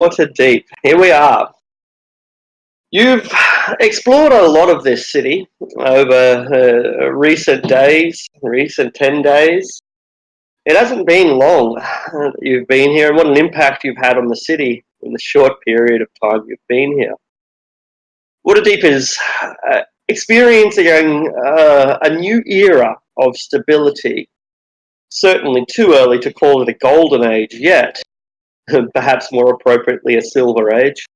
Waterdeep. Here we are. You've explored a lot of this city over recent days, recent 10 days. It hasn't been long that you've been here, and what an impact you've had on the city in the short period of time you've been here. Waterdeep is experiencing a new era of stability. Certainly too early to call it a golden age yet, perhaps more appropriately a silver age.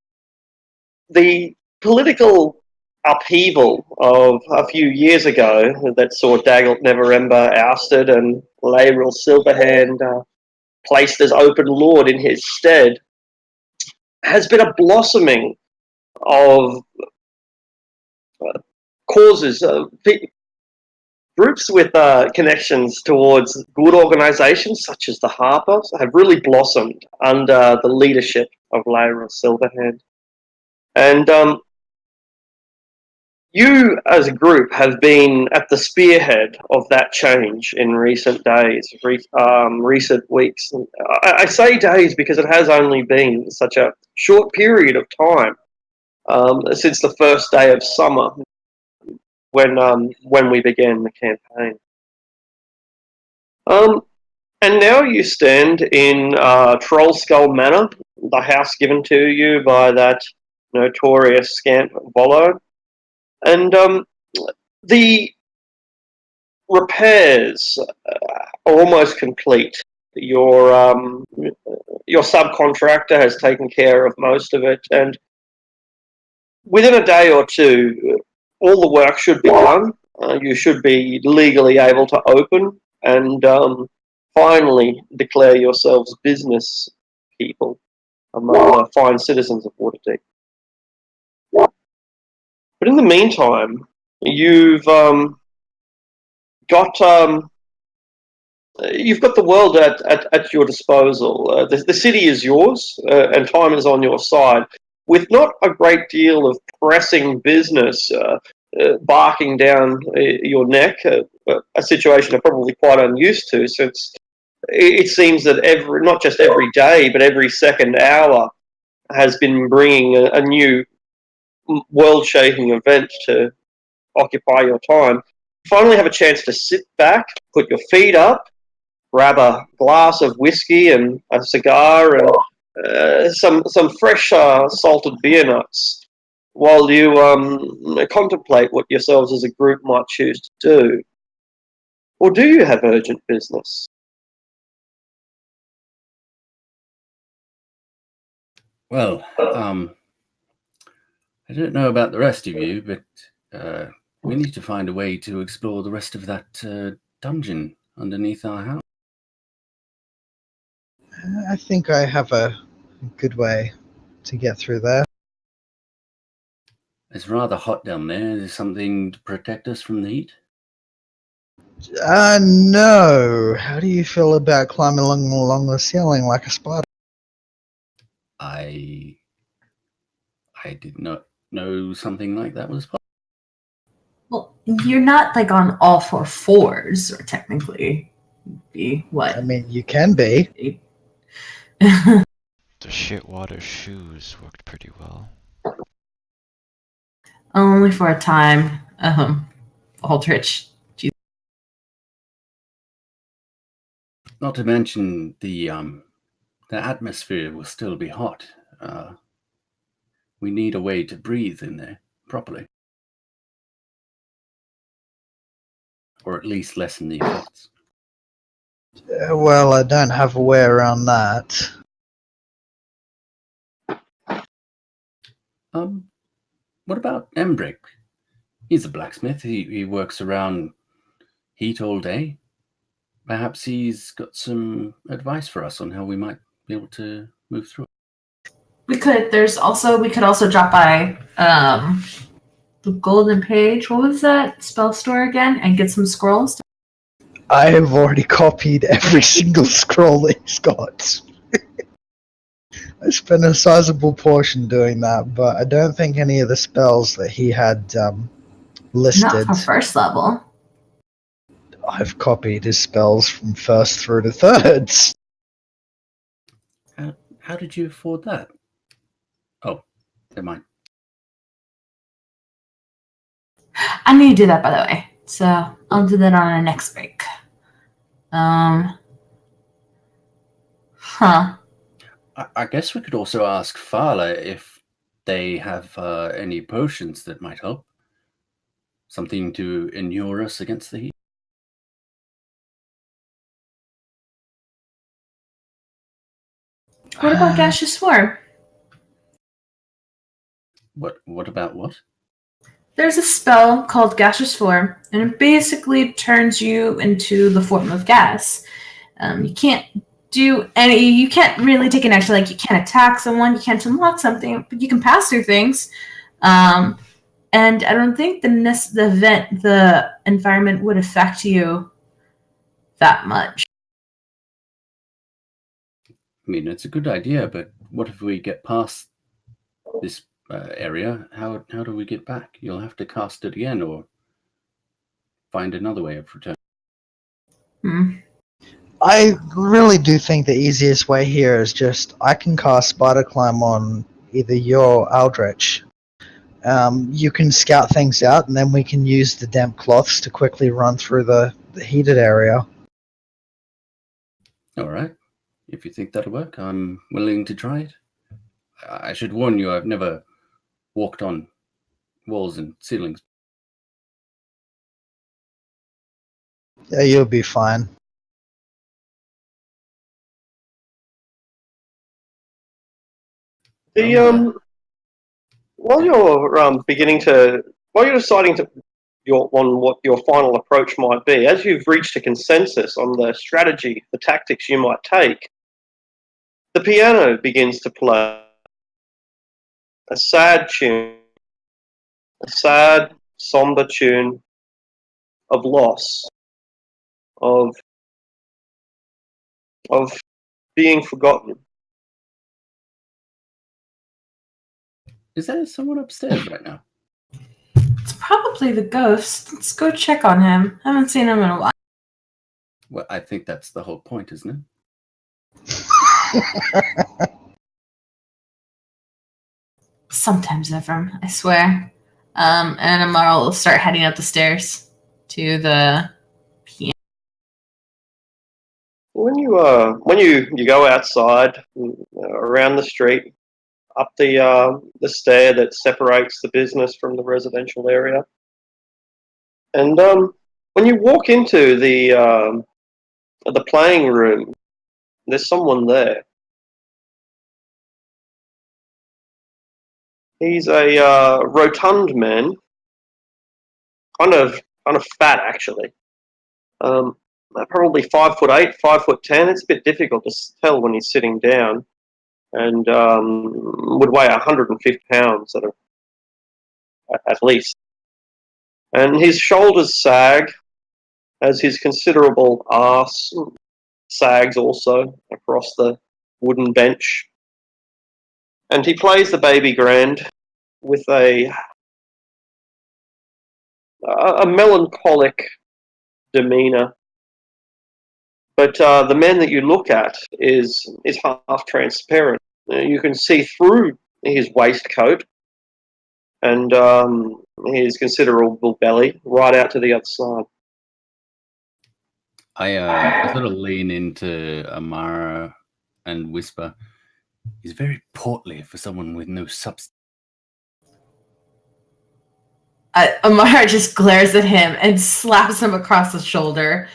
The political upheaval of a few years ago that saw Daggett Neverember ousted and Layril Silverhand placed as open lord in his stead has been a blossoming of causes, groups with connections towards good organisations such as the Harpers have really blossomed under the leadership of Layril Silverhand. And you, as a group, have been at the spearhead of that change in recent days, recent weeks. I say days because it has only been such a short period of time since the first day of summer when we began the campaign. And now you stand in Trollskull Manor, the house given to you by that notorious scamp Volo. And the repairs are almost complete. Your subcontractor has taken care of most of it, and within a day or two, all the work should be done. You should be legally able to open and finally declare yourselves business people among the fine citizens of Waterdeep. But in the meantime, you've got the world at your disposal. The city is yours, and time is on your side. With not a great deal of pressing business barking down your neck, a situation I'm probably quite unused to, since it seems that not just every day, but every second hour has been bringing a new world-shaking event to occupy your time. You finally have a chance to sit back, put your feet up, grab a glass of whiskey and a cigar and some fresh salted beer nuts while you contemplate what yourselves as a group might choose to do. Or do you have urgent business? Well, I don't know about the rest of you, but we need to find a way to explore the rest of that dungeon underneath our house. I think I have a good way to get through there. It's rather hot down there. Is something to protect us from the heat? No. How do you feel about climbing along the ceiling like a spider? I did not know something like that was possible. Well, you're not like on all fours, or technically be what? I mean, you can be. The shitwater shoes worked pretty well. Only for a time, Aldrich. Not to mention the atmosphere will still be hot. We need a way to breathe in there properly, or at least lessen the effects. Well, I don't have a way around that. What about Embrick? He's a blacksmith. He works around heat all day. Perhaps he's got some advice for us on how we might be able to move through it. We could also drop by the Golden Page. What was that spell store again? And get some scrolls. I have already copied every single scroll that he's got. I spent a sizable portion doing that, but I don't think any of the spells that he had listed. Not for first level. I've copied his spells from first through to thirds. How did you afford that? They might. I need to do that, by the way. So I'll do that on our next break. Huh. I guess we could also ask Fala if they have any potions that might help. Something to inure us against the heat. What about gaseous form? What about what? There's a spell called gaseous form, and it basically turns you into the form of gas. You can't do any. You can't really take an action. Like you can't attack someone, you can't unlock something, but you can pass through things. And I don't think the environment would affect you that much. I mean, it's a good idea, but what if we get past this area? How do we get back? You'll have to cast it again or find another way of return. I really do think the easiest way here is just I can cast Spider Climb on either you or Aldrich. You can scout things out, and then we can use the damp cloths to quickly run through the heated area. All right. If you think that'll work, I'm willing to try it. I should warn you, I've never walked on walls and ceilings. Yeah, you'll be fine. While you're while you're deciding on what your final approach might be, as you've reached a consensus on the strategy, the tactics you might take, the piano begins to play a sad tune, a sad, somber tune of loss, of being forgotten. Is there someone upstairs right now? It's probably the ghost. Let's go check on him. I haven't seen him in a while. Well, I think that's the whole point, isn't it? Sometimes, Ephraim, I swear. And Amara will start heading up the stairs to the piano. When you go outside, around the street, up the stair that separates the business from the residential area, and when you walk into the playing room, there's someone there. He's a rotund man, kind of fat actually. Probably 5'8", 5'10". It's a bit difficult to tell when he's sitting down, and would weigh 150 pounds at least. And his shoulders sag, as his considerable arse sags also across the wooden bench. And he plays the baby grand with a melancholic demeanour. But the man that you look at is half transparent. You can see through his waistcoat and his considerable belly right out to the other side. I sort of lean into Amara and whisper, "He's very portly for someone with no substance." Amara just glares at him and slaps him across the shoulder.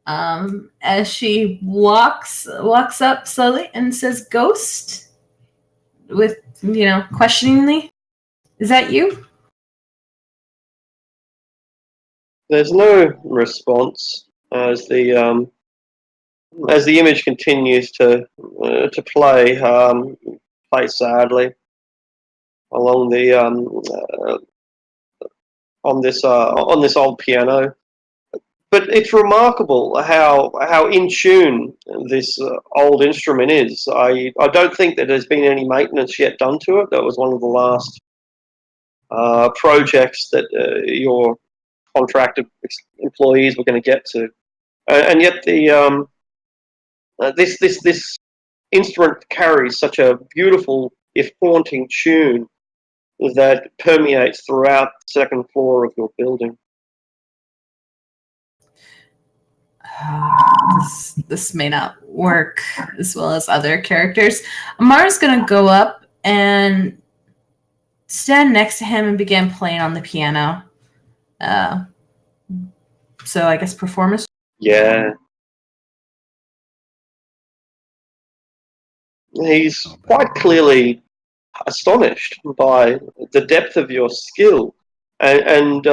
As she walks up slowly and says, "Ghost," with questioningly, "Is that you?" There's no response as the image continues to play sadly along the on this old piano. But it's remarkable how in tune this old instrument is. I don't think that there's been any maintenance yet done to it. That was one of the last projects that your contracted employees were going to get to, and yet the this instrument carries such a beautiful, if haunting, tune that permeates throughout the second floor of your building. This may not work as well as other characters. Amara's gonna go up and stand next to him and begin playing on the piano. So I guess performance. Yeah. He's quite clearly astonished by the depth of your skill, and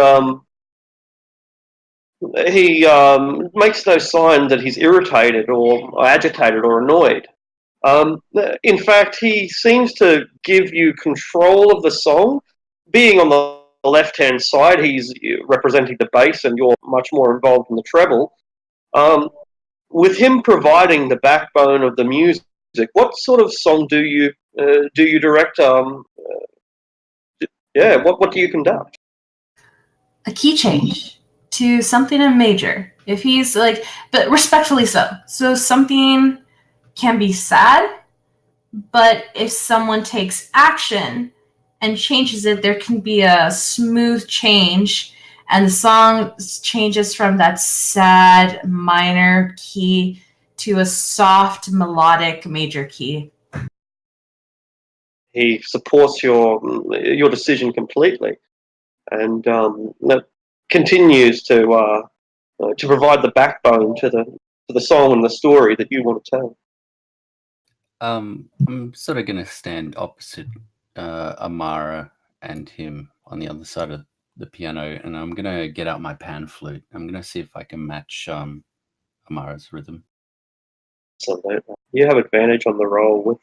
he makes no sign that he's irritated or agitated or annoyed. In fact, he seems to give you control of the song. Being on the left-hand side, he's representing the bass, and you're much more involved in the treble. With him providing the backbone of the music, what sort of song do you direct? What do you conduct? A key change to something in major. If he's like, but respectfully so. So something can be sad, but if someone takes action and changes it, there can be a smooth change, and the song changes from that sad minor key to a soft melodic major key. He supports your decision completely, and continues to provide the backbone to the song and the story that you want to tell. I'm sort of going to stand opposite Amara and him on the other side of the piano, and I'm going to get out my pan flute. I'm going to see if I can match Amara's rhythm. Absolutely. You have advantage on the roll with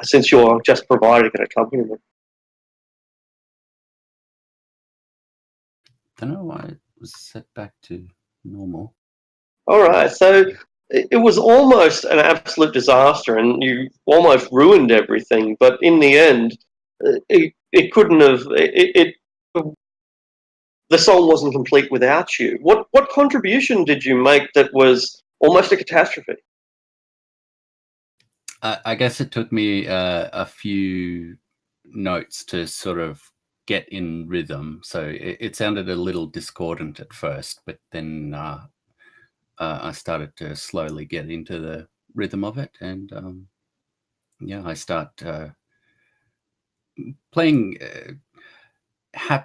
since you're just providing an accompaniment. I don't know why it was set back to normal. All right, so it was almost an absolute disaster, and you almost ruined everything. But in the end, it couldn't have. The song wasn't complete without you. What contribution did you make that was almost a catastrophe? I guess it took me a few notes to sort of get in rhythm. So it sounded a little discordant at first, but then I started to slowly get into the rhythm of it. And I start playing. I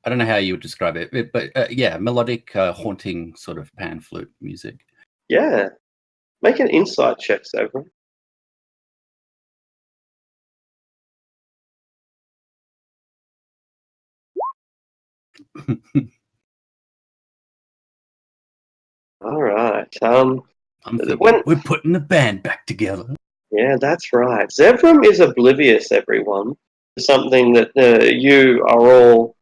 don't know how you would describe it, but melodic, haunting sort of pan flute music. Yeah. Make an insight check, Severin. All right. I'm thinking we're putting the band back together. Yeah, that's right. Zevram is oblivious, everyone, to something that you all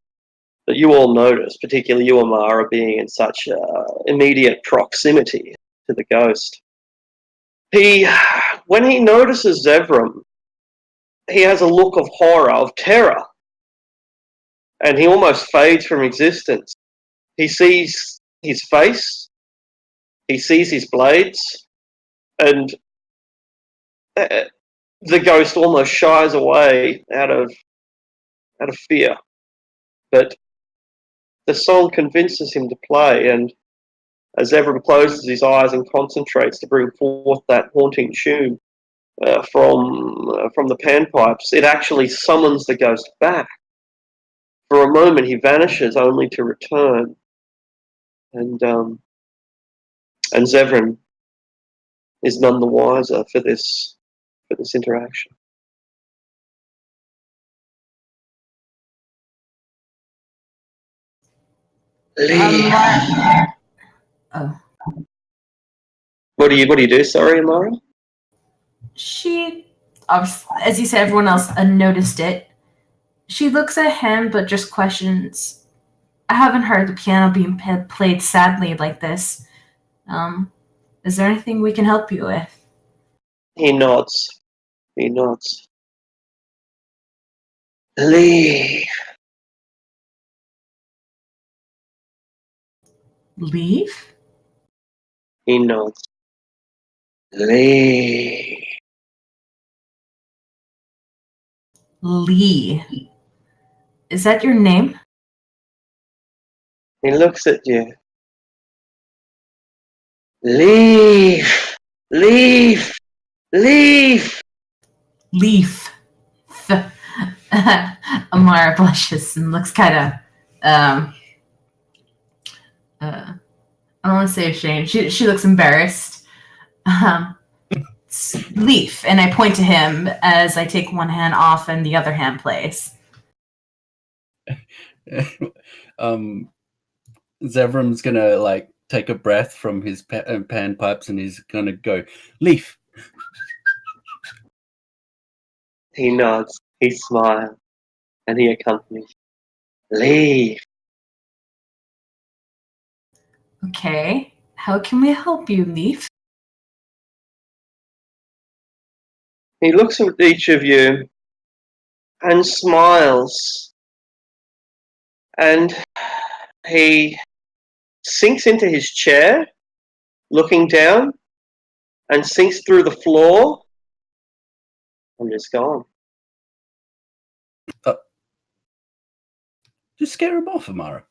notice, particularly you, Amara, being in such immediate proximity to the ghost. When he notices Zevram, he has a look of horror, of terror, and he almost fades from existence. He sees his face, he sees his blades, and the ghost almost shies away out of fear. But the song convinces him to play, and as Zevram closes his eyes and concentrates to bring forth that haunting tune from the panpipes, it actually summons the ghost back. For a moment, he vanishes, only to return, and Zevran is none the wiser for this interaction. What do you do? Sorry, Amara. She, as you said, everyone else noticed it. She looks at him, but just questions. I haven't heard the piano being played sadly like this. Is there anything we can help you with? He nods. Leave. Leave? He nods. Leave. Lee. Is that your name? He looks at you. Leave! Leave! Leave! Leaf. Amara blushes and looks kind of, I don't want to say ashamed. She looks embarrassed. Leaf, and I point to him as I take one hand off and the other hand plays. Zevram's gonna like take a breath from his pan pipes and he's gonna go, Leaf. He nods, he smiles, and he accompanies. Leave! Okay, how can we help you, Leaf? He looks at each of you and smiles. And he sinks into his chair, looking down, and sinks through the floor, and is gone. Just scare him off, Amara.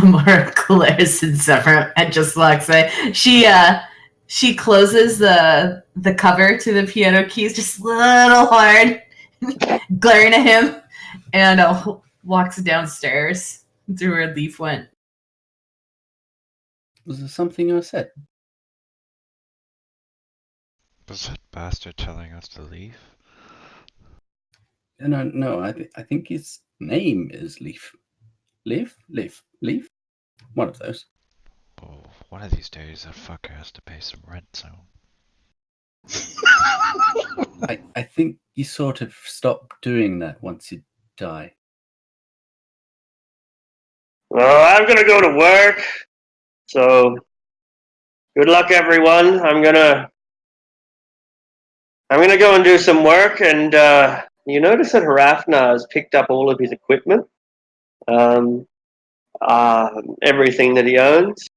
Amara glares at Zephyr and just walks away. She closes the cover to the piano keys just a little hard, glaring at him, and walks downstairs to where Leaf went. Was there something I said? Was that bastard telling us to leave? No, I think his name is Leaf. Leaf? Leaf? One of those. Oh, one of these days that fucker has to pay some rent soon. I think you sort of stop doing that once you die. Well, I'm gonna go to work, so good luck, everyone. I'm gonna go and do some work, and you notice that Harafna has picked up all of his equipment, everything that he owns,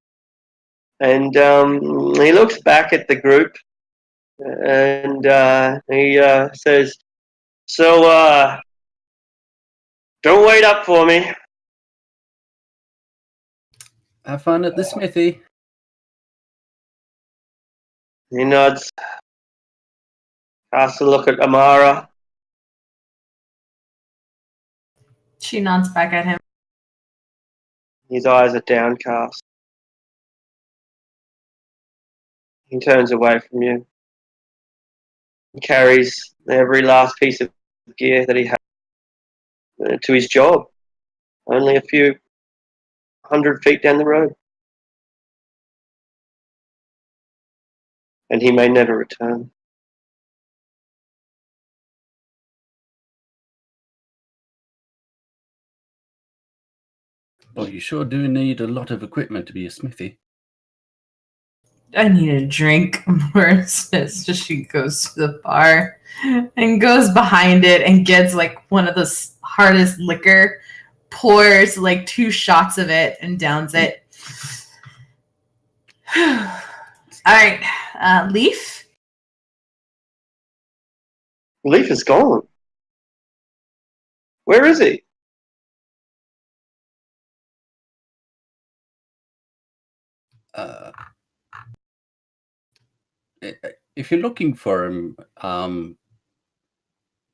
and he looks back at the group, and he says, "So, don't wait up for me." Have fun at the smithy. He nods, casts a look at Amara. She nods back at him. His eyes are downcast. He turns away from you. He carries every last piece of gear that he has to his job, only a few 100 feet down the road. And he may never return. Well, you sure do need a lot of equipment to be a smithy. I need a drink, Amara says. Just she goes to the bar and goes behind it and gets like one of the hardest liquor, pours like 2 shots of it and downs it. All right, Leaf. Leaf is gone. Where is he? If you're looking for him,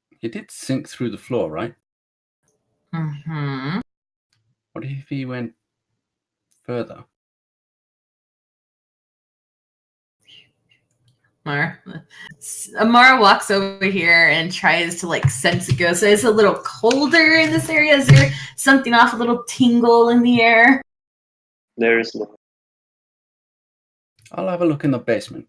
he did sink through the floor, right? Mm-hmm. What if he went further? Amara walks over here and tries to like sense it goes. So it's a little colder in this area. Is there something off, a little tingle in the air? There is not. I'll have a look in the basement.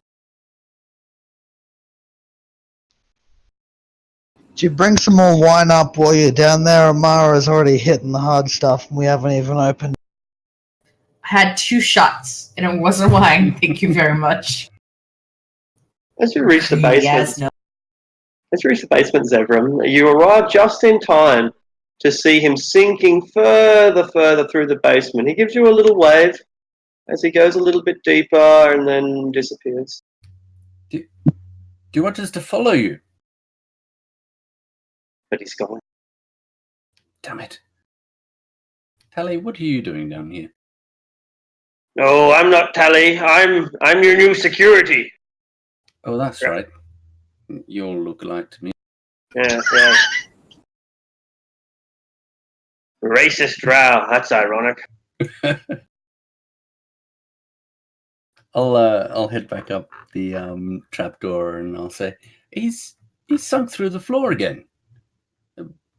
Do you bring some more wine up while you're down there? Amara's already hitting the hard stuff and we haven't even opened. I had 2 shots and it wasn't wine. Thank you very much. As you reach the basement, Yes, no. As you reach the basement, Zevram, you arrive just in time to see him sinking further through the basement. He gives you a little wave as he goes a little bit deeper and then disappears. Do you want us to follow you? But he's gone. Damn it. Tally, what are you doing down here? No, I'm not Tally. I'm your new security. Oh, that's Yeah. right. You all look alike to me. Yeah. Racist drow. That's ironic. I'll head back up the trapdoor and I'll say, he's sunk through the floor again,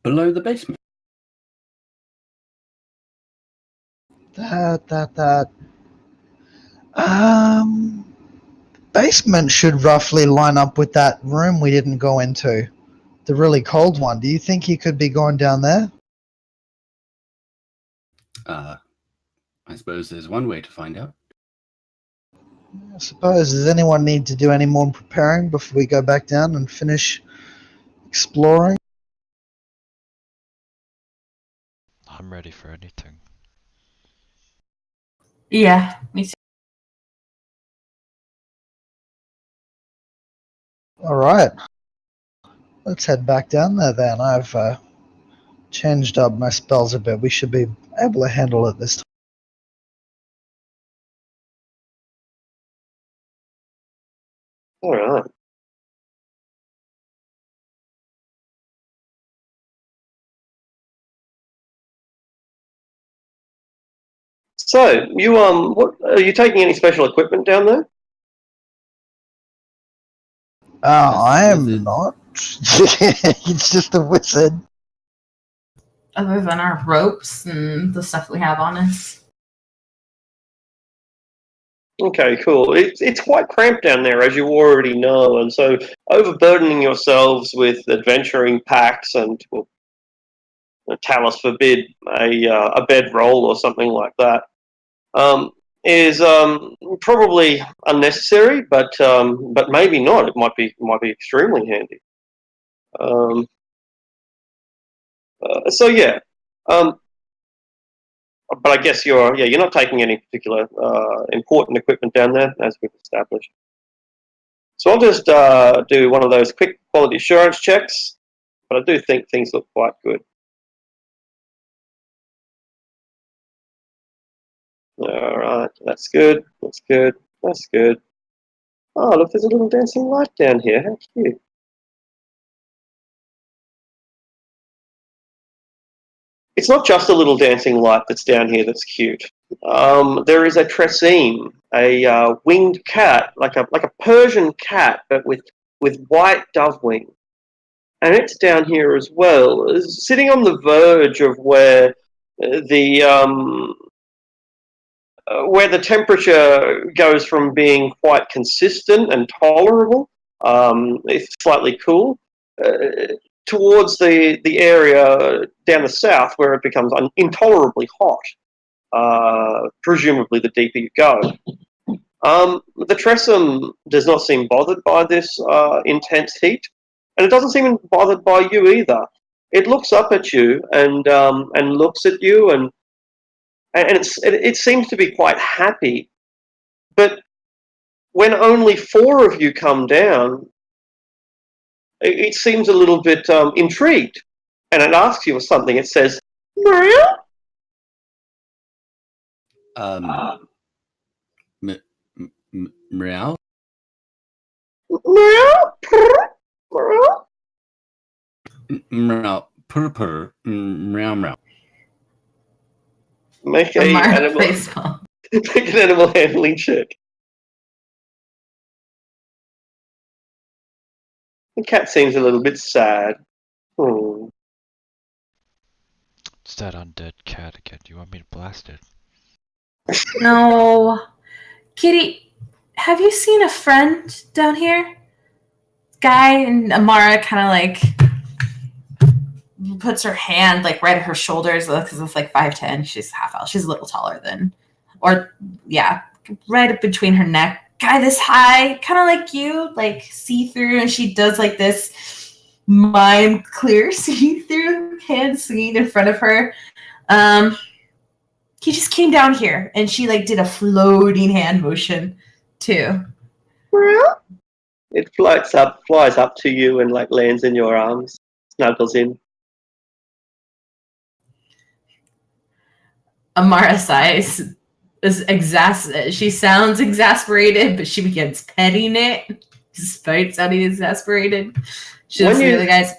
below the basement. That. Basement should roughly line up with that room we didn't go into. The really cold one. Do you think he could be going down there? I suppose there's one way to find out. I suppose. Does anyone need to do any more preparing before we go back down and finish exploring? I'm ready for anything. Yeah, me too. Alright. Let's head back down there then. I've changed up my spells a bit. We should be able to handle it this time. All right. So you what are you taking any special equipment down there? I am Wizard. not. It's just a wizard. Other than our ropes and the stuff we have on us. Okay, cool. It's quite cramped down there, as you already know, and so overburdening yourselves with adventuring packs and, well, Talos forbid, a bedroll or something like that, is probably unnecessary, but maybe not. It might be extremely handy. So yeah. But I guess you're not taking any particular important equipment down there, as we've established. So I'll just do one of those quick quality assurance checks, but I do think things look quite good. All right, that's good. That's good. That's good. Oh, look, there's a little dancing light down here. How cute. It's not just a little dancing light that's down here that's cute. There is a tressine, a winged cat, like a Persian cat, but with white dove wings, and it's down here as well, sitting on the verge of where the temperature goes from being quite consistent and tolerable, it's slightly cool, towards the area down the south where it becomes intolerably hot, presumably the deeper you go. The Tressum does not seem bothered by this intense heat, and it doesn't seem bothered by you either. It looks up at you and looks at you, and it seems to be quite happy. But when only 4 of you come down, it seems a little bit intrigued, and it asks you something. It says, "Maria." Meow? Meow. Purr purr. Meow meow. Make A an Mark animal baseball. make an animal handling check. The cat seems a little bit sad. Hmm. It's that undead cat again. Do you want me to blast it? No. Kitty, have you seen a friend down here? Guy, and Amara kind of like puts her hand like right at her shoulders because it's like 5'10". She's half elf. She's a little taller than, or yeah, right up between her neck. Guy this high, kind of like you, like see through, and she does like this mime clear see through hand swinging in front of her. He just came down here, and she like did a floating hand motion too. It floats up, flies up to you, and like lands in your arms, snuggles in. Amara sighs. She sounds exasperated, but she begins petting it, despite sounding exasperated. She looks at the other guys.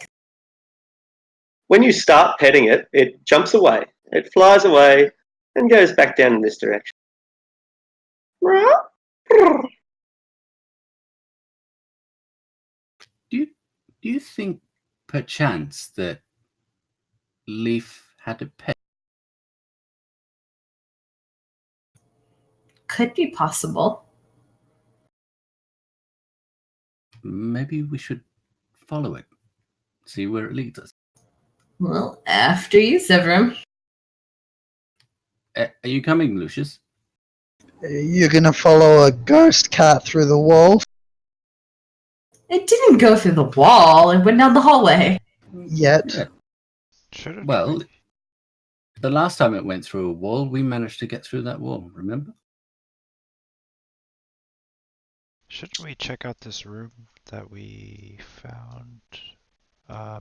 When you start petting it, it jumps away. It flies away and goes back down in this direction. Do you think, perchance, that Leaf had a pet? Could be possible. Maybe we should follow it, see where it leads us. Well, after you, Severum. Are you coming, Lucius? You're gonna follow a ghost cat through the wall? It didn't go through the wall. It went down the hallway. Yet. Yeah. Well, the last time it went through a wall, we managed to get through that wall, remember? Shouldn't we check out this room that we found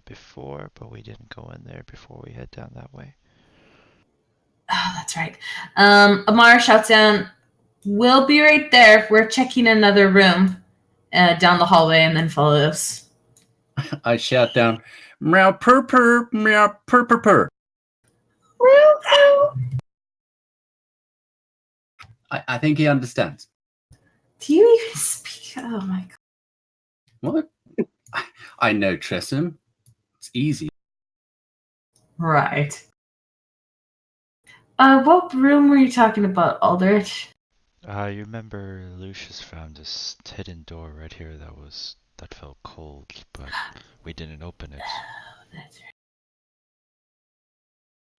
before, but we didn't go in there before we head down that way? Oh, that's right. Amara shouts down, "We'll be right there. We're checking another room down the hallway," and then follows. I shout down, "Meow purr purr, meow purr purr purr." I think he understands. Do you even speak? Oh my god. What? I know Tressum. It's easy. Right. What room were you talking about, Aldrich? You remember Lucius found this hidden door right here that felt cold, but we didn't open it. Oh, that's right.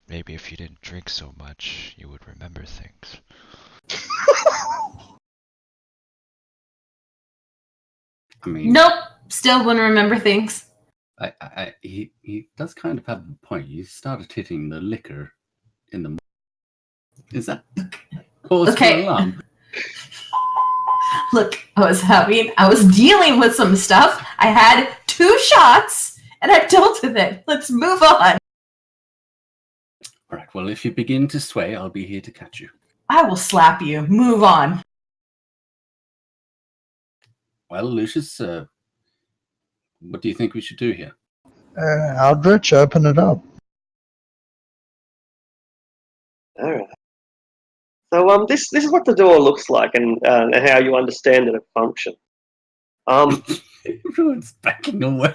Maybe if you didn't drink so much, you would remember things. I mean, Nope. Still wouldn't remember things. He does kind of have a point. You started hitting the liquor in the. Is that cause for alarm? Look, I was dealing with some stuff. I had 2 shots, and I dealt with it. Let's move on. All right. Well, if you begin to sway, I'll be here to catch you. I will slap you. Move on. Well, Lucius, what do you think we should do here? Aldrich, open it up. All right. So this is what the door looks like, and how you understand that it functions. Everyone's backing away.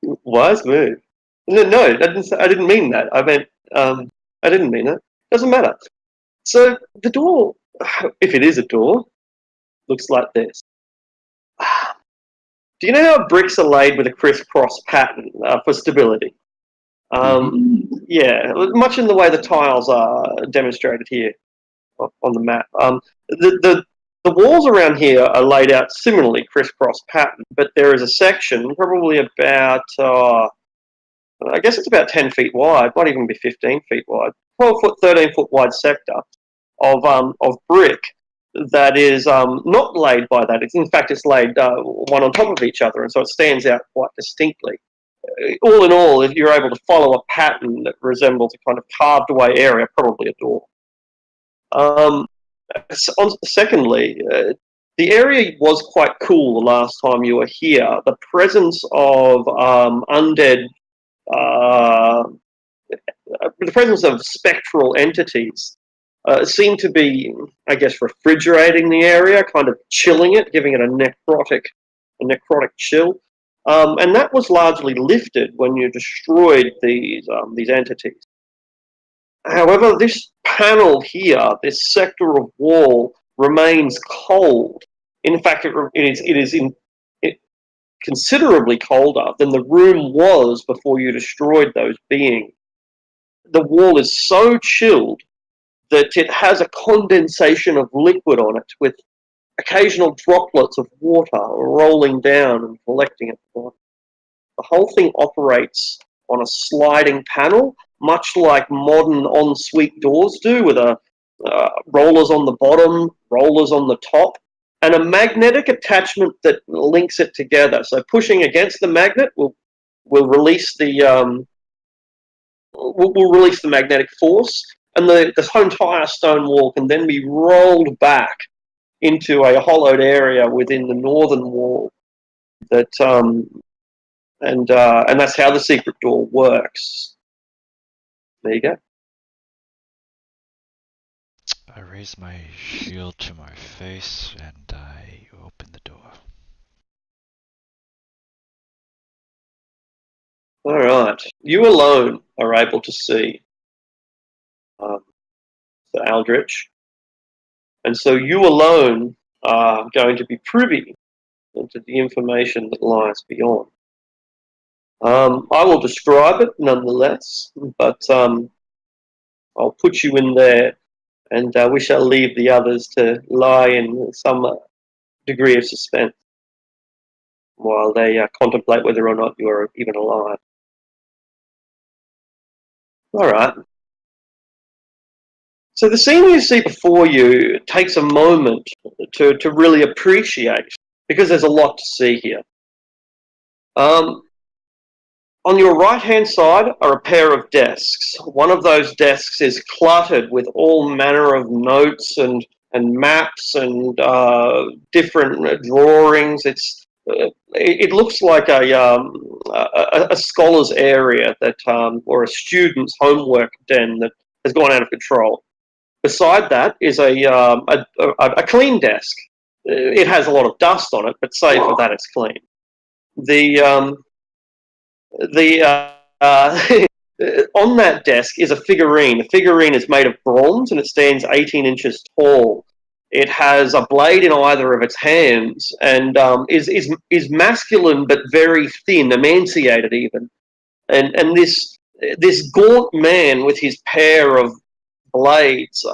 Wise move. No, I didn't mean that. I meant I didn't mean that. Doesn't matter. So the door, if it is a door, looks like this. Do you know how bricks are laid with a crisscross pattern for stability? Yeah, much in the way the tiles are demonstrated here on the map. The walls around here are laid out similarly crisscross pattern, but there is a section, probably about, I guess it's about 10 feet wide, might even be 15 feet wide, 12 foot, 13 foot wide sector of brick that is not laid by that. In fact, it's laid one on top of each other, and so it stands out quite distinctly. All in all, if you're able to follow a pattern that resembles a kind of carved away area, probably a door. Secondly, the area was quite cool the last time you were here. The presence of undead, the presence of spectral entities seemed to be, I guess, refrigerating the area, kind of chilling it, giving it a necrotic chill. And that was largely lifted when you destroyed these entities. However, this panel here, this sector of wall, remains cold. In fact, it is considerably colder than the room was before you destroyed those beings. The wall is so chilled that it has a condensation of liquid on it, with occasional droplets of water rolling down and collecting at the bottom. The whole thing operates on a sliding panel, much like modern ensuite doors do, with rollers on the bottom, rollers on the top. and a magnetic attachment that links it together. So pushing against the magnet will release the will release the magnetic force, and the entire stone wall can then be rolled back into a hollowed area within the northern wall. That and that's how the secret door works. There you go. I raise my shield to my face and I open the door. All right, you alone are able to see the Aldrich, and so you alone are going to be privy to the information that lies beyond. I will describe it nonetheless, but I'll put you in there, and we shall leave the others to lie in some degree of suspense while they contemplate whether or not you are even alive. All right. So the scene you see before you takes a moment to really appreciate, because there's a lot to see here. On your right-hand side are a pair of desks. One of those desks is cluttered with all manner of notes and maps and different drawings. It looks like a scholar's area that or a student's homework den that has gone out of control. Beside that is a clean desk. It has a lot of dust on it, but save for that, it's clean. On that desk is a figurine. The figurine is made of bronze and it stands 18 inches tall. It has a blade in either of its hands and is masculine but very thin, emaciated even. And this gaunt man with his pair of blades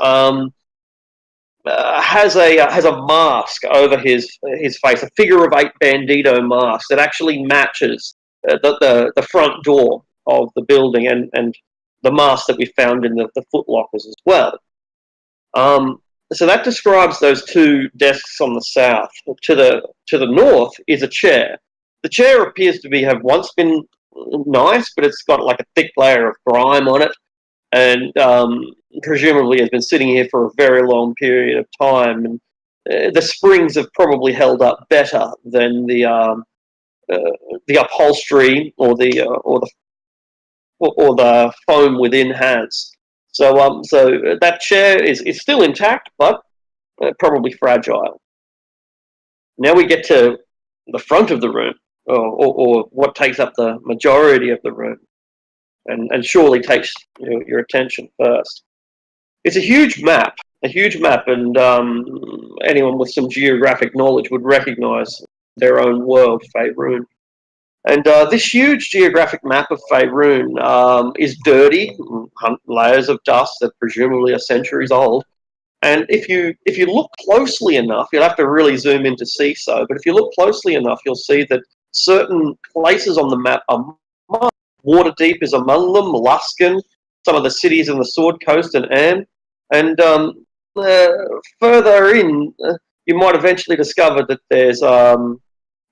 has a mask over his face, a figure of eight bandito mask that actually matches the front door of the building and the mask that we found in the footlockers as well. So that describes those two desks on the south. To the north is a chair. The chair appears to have once been nice, but it's got like a thick layer of grime on it, and presumably has been sitting here for a very long period of time. And the springs have probably held up better than the upholstery or the foam within has. So that chair is still intact, but probably fragile. Now we get to the front of the room, or what takes up the majority of the room, and surely takes your attention first. It's a huge map, and anyone with some geographic knowledge would recognise their own world, Faerun. And this huge geographic map of Faerun is dirty, layers of dust that presumably are centuries old. And if you look closely enough, you'll have to really zoom in to see so, but if you look closely enough, you'll see that certain places on the map are marked. Waterdeep is among them, Luskan, some of the cities in the Sword Coast and Anne. And further in, you might eventually discover that there's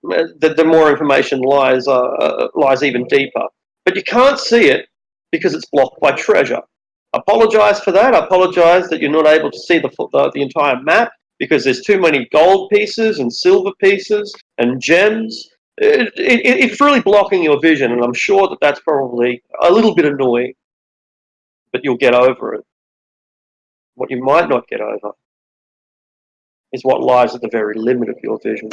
that the more information lies even deeper. But you can't see it because it's blocked by treasure. Apologise for that. I apologise that you're not able to see the entire map because there's too many gold pieces and silver pieces and gems. It's really blocking your vision, and I'm sure that that's probably a little bit annoying, but you'll get over it. What you might not get over is what lies at the very limit of your vision.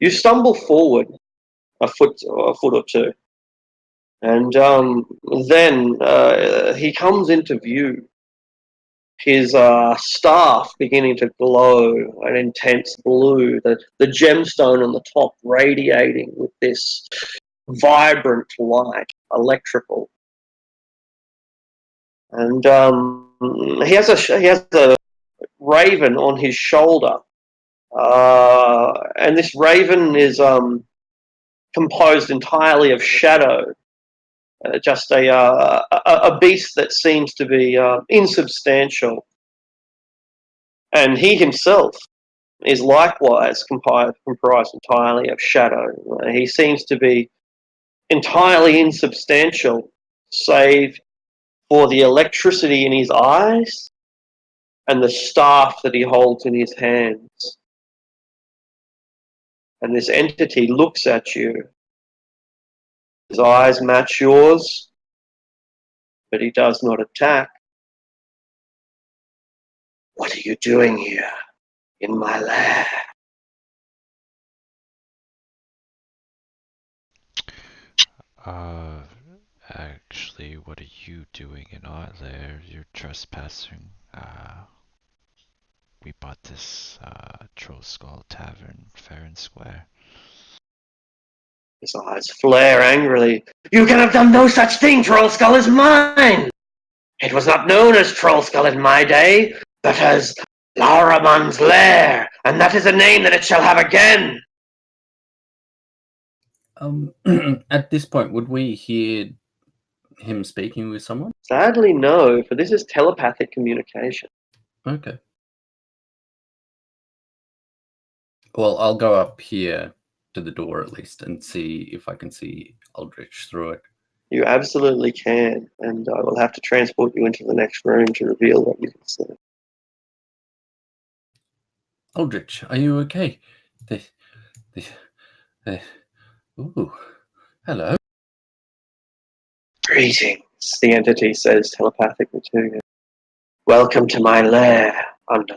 You stumble forward a foot or two, and then he comes into view. His staff beginning to glow an intense blue, the gemstone on the top radiating with this vibrant light, electrical. And he has a raven on his shoulder, and this raven is composed entirely of shadow. Just a beast that seems to be insubstantial. And he himself is likewise comprised entirely of shadow. He seems to be entirely insubstantial, save for the electricity in his eyes and the staff that he holds in his hands. And this entity looks at you. His eyes match yours, but he does not attack. What are you doing here in my lair? Actually, what are you doing in our lair? You're trespassing. We bought this Troll Skull Tavern fair and square. His eyes flare angrily. You can have done no such thing. Troll Skull is mine. It was not known as Troll Skull in my day, but as Lauramon's Lair, and that is a name that it shall have again. At this point, would we hear him speaking with someone? Sadly, no, for this is telepathic communication. Okay. Well, I'll go up here to the door at least and see if I can see Aldrich through it. You absolutely can, and I will have to transport you into the next room to reveal what you can see. Aldrich, are you okay? Ooh, hello. Greetings, the entity says telepathically to you. Welcome to my lair, under.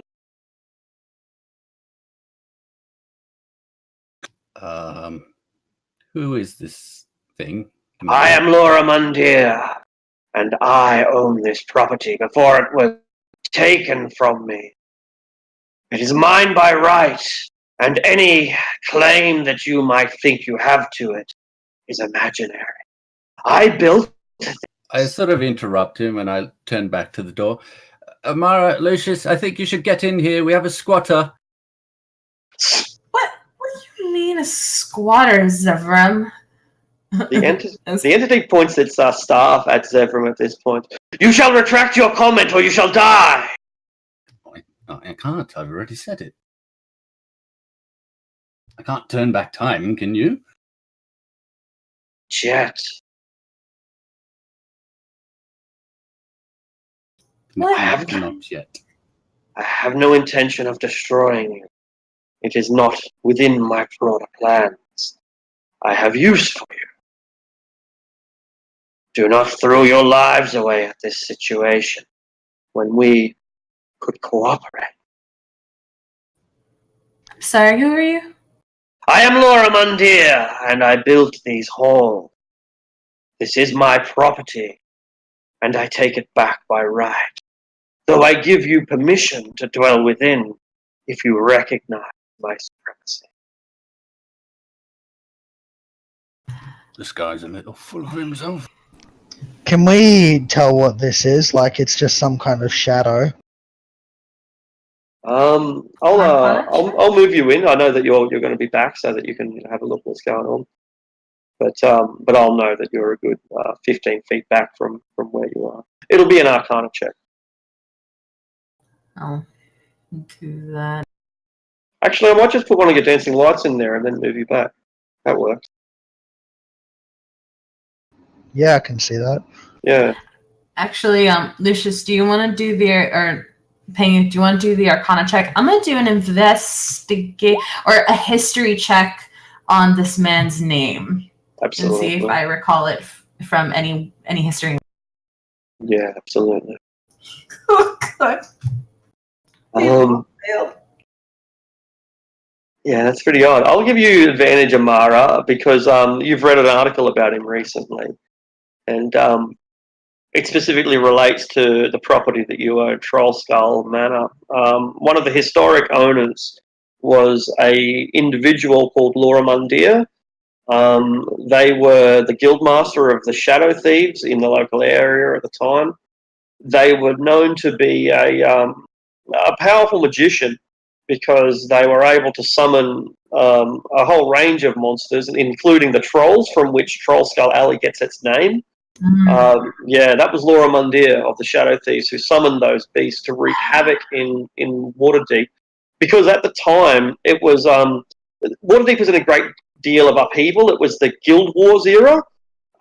Who is this thing? I am Laura Mundir, and I own this property before it was taken from me. It is mine by right, and any claim that you might think you have to it is imaginary. I built... I sort of interrupt him and I turn back to the door. Amara, Lucius, I think you should get in here. We have a squatter. What do you mean a squatter, Zevram? The entity points its staff at Zevram at this point. You shall retract your comment or you shall die! I can't. I've already said it. I can't turn back time, can you? Yet. Not yet. I have no intention of destroying you. It is not within my broader plans. I have use for you. Do not throw your lives away at this situation when we could cooperate. I'm sorry, who are you? I am Laura Mundir, and I built these halls. This is my property, and I take it back by right, though I give you permission to dwell within if you recognize my supremacy. This guy's a little full of himself. Can we tell what this is? Like it's just some kind of shadow? I'll move you in. I know that you're going to be back, so that you can have a look what's going on. But I'll know that you're a good 15 feet back from where you are. It'll be an Arcana check. I'll do that. Actually, I might just put one of your dancing lights in there and then move you back. That works. Yeah, I can see that. Yeah. Actually, Lucius, do you want to do Penny, do you want to do the Arcana check? I'm going to do an investigate or a history check on this man's name. Absolutely. And see if I recall it from any history. Yeah, absolutely. Oh, God. Yeah, that's pretty odd. I'll give you advantage, Amara, because you've read an article about him recently. And it specifically relates to the property that you own, Troll Skull Manor. One of the historic owners was a individual called Laura Mundir. They were the guildmaster of the Shadow Thieves in the local area at the time. They were known to be a powerful magician because they were able to summon a whole range of monsters, including the trolls, from which Troll Skull Alley gets its name. That was Laura Mundir of the Shadow Thieves who summoned those beasts to wreak havoc in Waterdeep because at the time it was Waterdeep was in a great deal of upheaval. It was the Guild Wars era.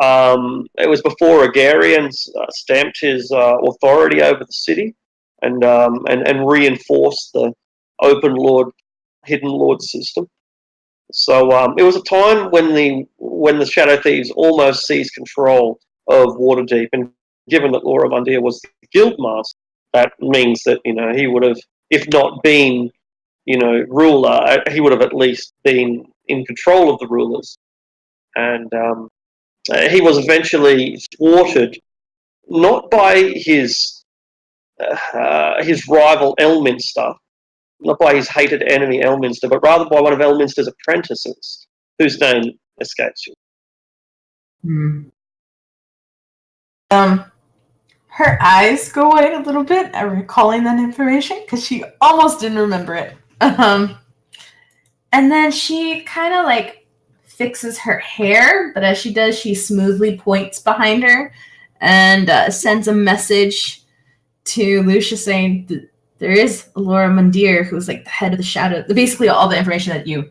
It was before Agarians stamped his authority over the city and reinforced the open lord, hidden lord system. So it was a time when the Shadow Thieves almost seized control of Waterdeep, and given that Laura Mundir was the guild master, that means that he would have, if not been ruler, he would have at least been in control of the rulers, and he was eventually thwarted not by his rival Elminster, not by his hated enemy Elminster, but rather by one of Elminster's apprentices, whose name escapes you. Her eyes go wide a little bit at recalling that information because she almost didn't remember it. And then she kind of like fixes her hair, but as she does, she smoothly points behind her and sends a message to Lucia saying that there is Laura Mundir, who's like the head of the Shadow. Basically, all the information that you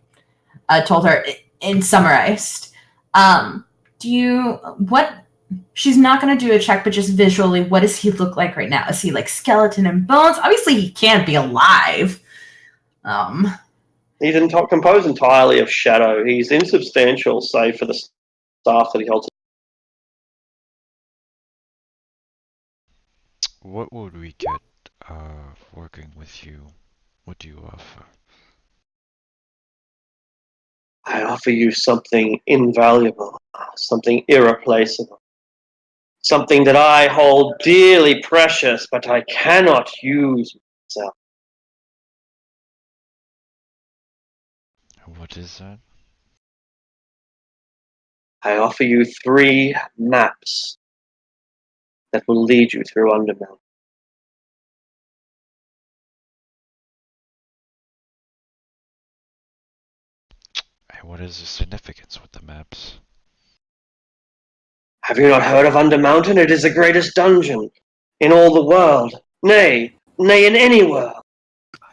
told her in summarized. She's not going to do a check, but just visually, what does he look like right now? Is he like skeleton and bones? Obviously, he can't be alive. He's composed entirely of shadow. He's insubstantial, save for the staff that he holds. What would we get working with you? What do you offer? I offer you something invaluable, something irreplaceable, something that I hold dearly precious, but I cannot use myself. What is that? I offer you 3 maps that will lead you through Undermount. And what is the significance with the maps? Have you not heard of Undermountain? It is the greatest dungeon in all the world. Nay, in any world.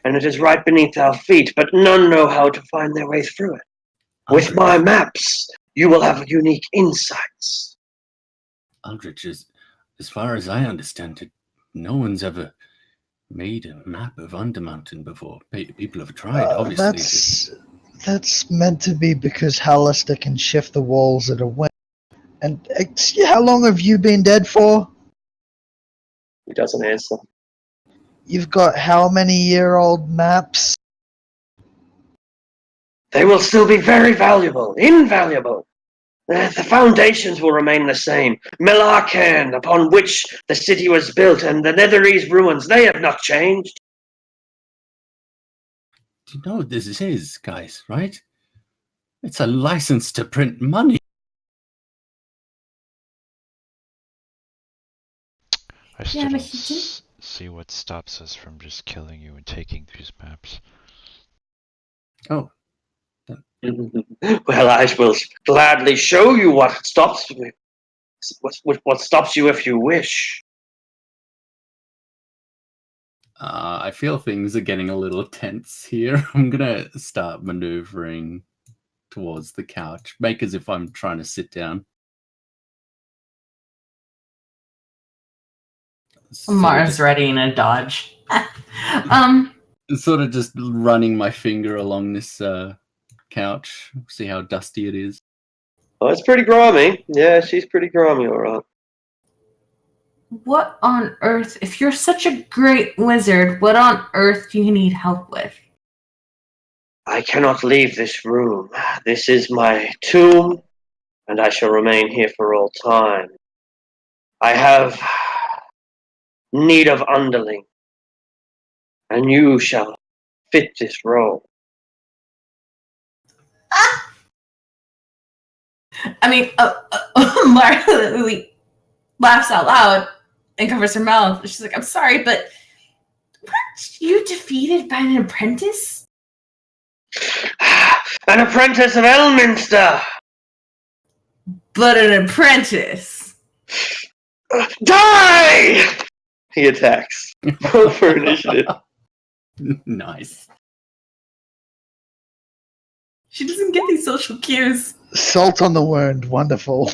And it is right beneath our feet, but none know how to find their way through it. With my maps, you will have unique insights. Aldrich, as far as I understand it, no one's ever made a map of Undermountain before. People have tried, obviously. That's meant to be because Hallister can shift the walls at a whim. And how long have you been dead for? He doesn't answer. You've got how many year-old maps? They will still be very valuable, invaluable. The foundations will remain the same. Melarcan, upon which the city was built, and the Netherese ruins, they have not changed. Do you know what this is, guys, right? It's a license to print money. I still don't see what stops us from just killing you and taking these maps. Oh. Well, I will gladly show you what stops me. What stops you if you wish. I feel things are getting a little tense here. I'm going to start maneuvering towards the couch. Make as if I'm trying to sit down. Mars ready in a dodge. Sort of just running my finger along this couch. See how dusty it is. Oh, it's pretty grimy. Yeah, she's pretty grimy, all right. What on earth, if you're such a great wizard, what on earth do you need help with? I cannot leave this room. This is my tomb, and I shall remain here for all time. I have need of underling, and you shall fit this role. I mean, Marley laughs out loud and covers her mouth. She's like, I'm sorry, but weren't you defeated by an apprentice? An apprentice of Elminster! But an apprentice. Die! He attacks. Roll for initiative. Nice. She doesn't get these social cues. Salt on the wound. Wonderful.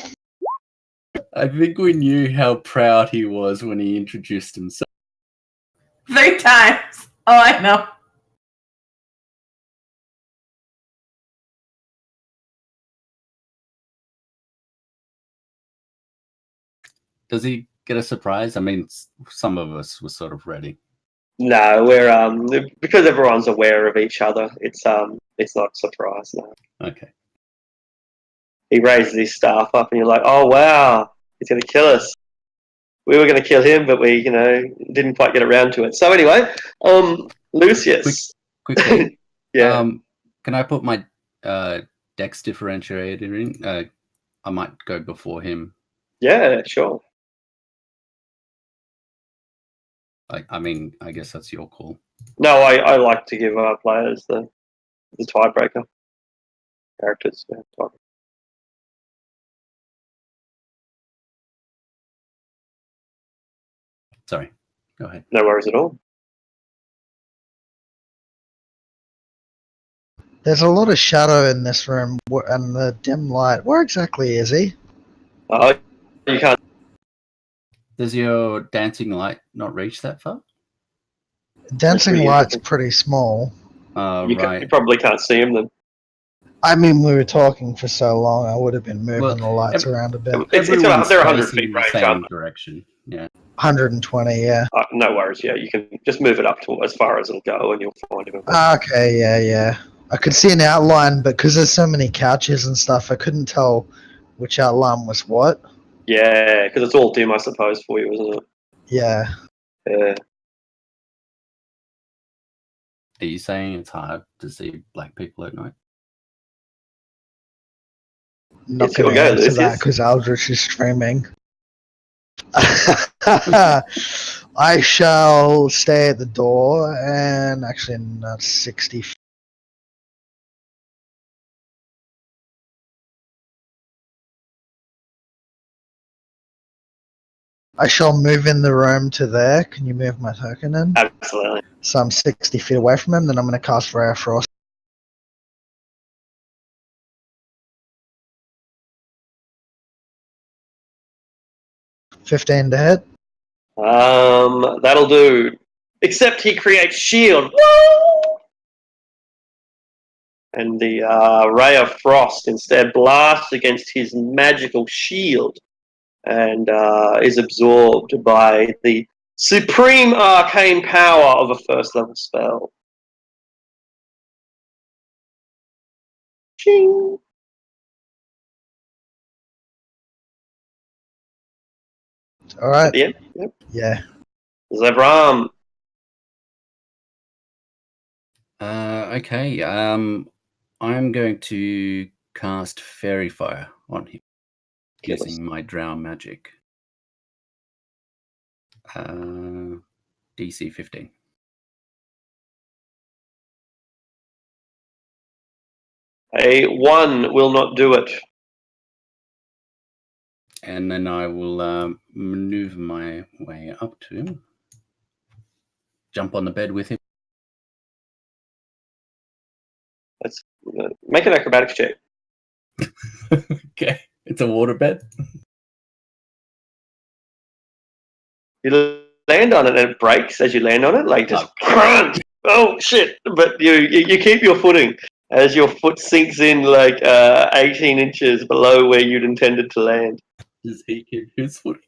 I think we knew how proud he was when he introduced himself. 3 times. Oh, I know. Does he get a surprise? I mean, some of us were sort of ready. No, we're because everyone's aware of each other. It's not a surprise. No. Okay. He raises his staff up, and you're like, "Oh wow, he's going to kill us." We were going to kill him, but we, didn't quite get around to it. So anyway, Lucius. Quickly. Yeah. Can I put my dex differentiator in? I might go before him. Yeah, sure. I mean, I guess that's your call. No, I like to give our players the tiebreaker characters. Yeah, Sorry. Go ahead. no worries at all. There's a lot of shadow in this room and the dim light. Where exactly is he? You can't. Does your dancing light not reach that far? Dancing pretty light's interesting. pretty small. You Right. probably can't see him then. I mean, we were talking for so long, I would have been moving Well, the lights around a bit. Everyone's they're 100 facing feet the range, same aren't direction. Yeah. 120, yeah. No worries. Yeah, you can just move it up to as far as it'll go, and you'll find him. Okay, yeah. I could see an outline, but because there's so many couches and stuff, I couldn't tell which outline was what. Yeah, because it's all dim, I suppose, for you, isn't it? Yeah. Yeah. Are you saying it's hard to see black people at night? Not It's your going to go, answer Lucius. that because Aldrich is streaming. I shall stay at the door and actually not 60 feet. I shall move in the room to there. Can you move my token in? Absolutely. So I'm 60 feet away from him, then I'm going to cast Ray of Frost. 15 to hit. That'll do. Except he creates shield. And the ray of frost instead blasts against his magical shield and is absorbed by the supreme arcane power of a first level spell. Ching. All right. At the end? Yep. Yeah. Zebram. Okay. I'm going to cast Fairy Fire on him using my Drow magic. DC 15. A 1 will not do it. And then I will maneuver my way up to him. Jump on the bed with him. Let's make an acrobatics check. Okay. It's a water bed. You land on it and it breaks as you land on it, like just crunch. Oh shit! But you keep your footing as your foot sinks in like 18 inches below where you'd intended to land. Does he keep his footing?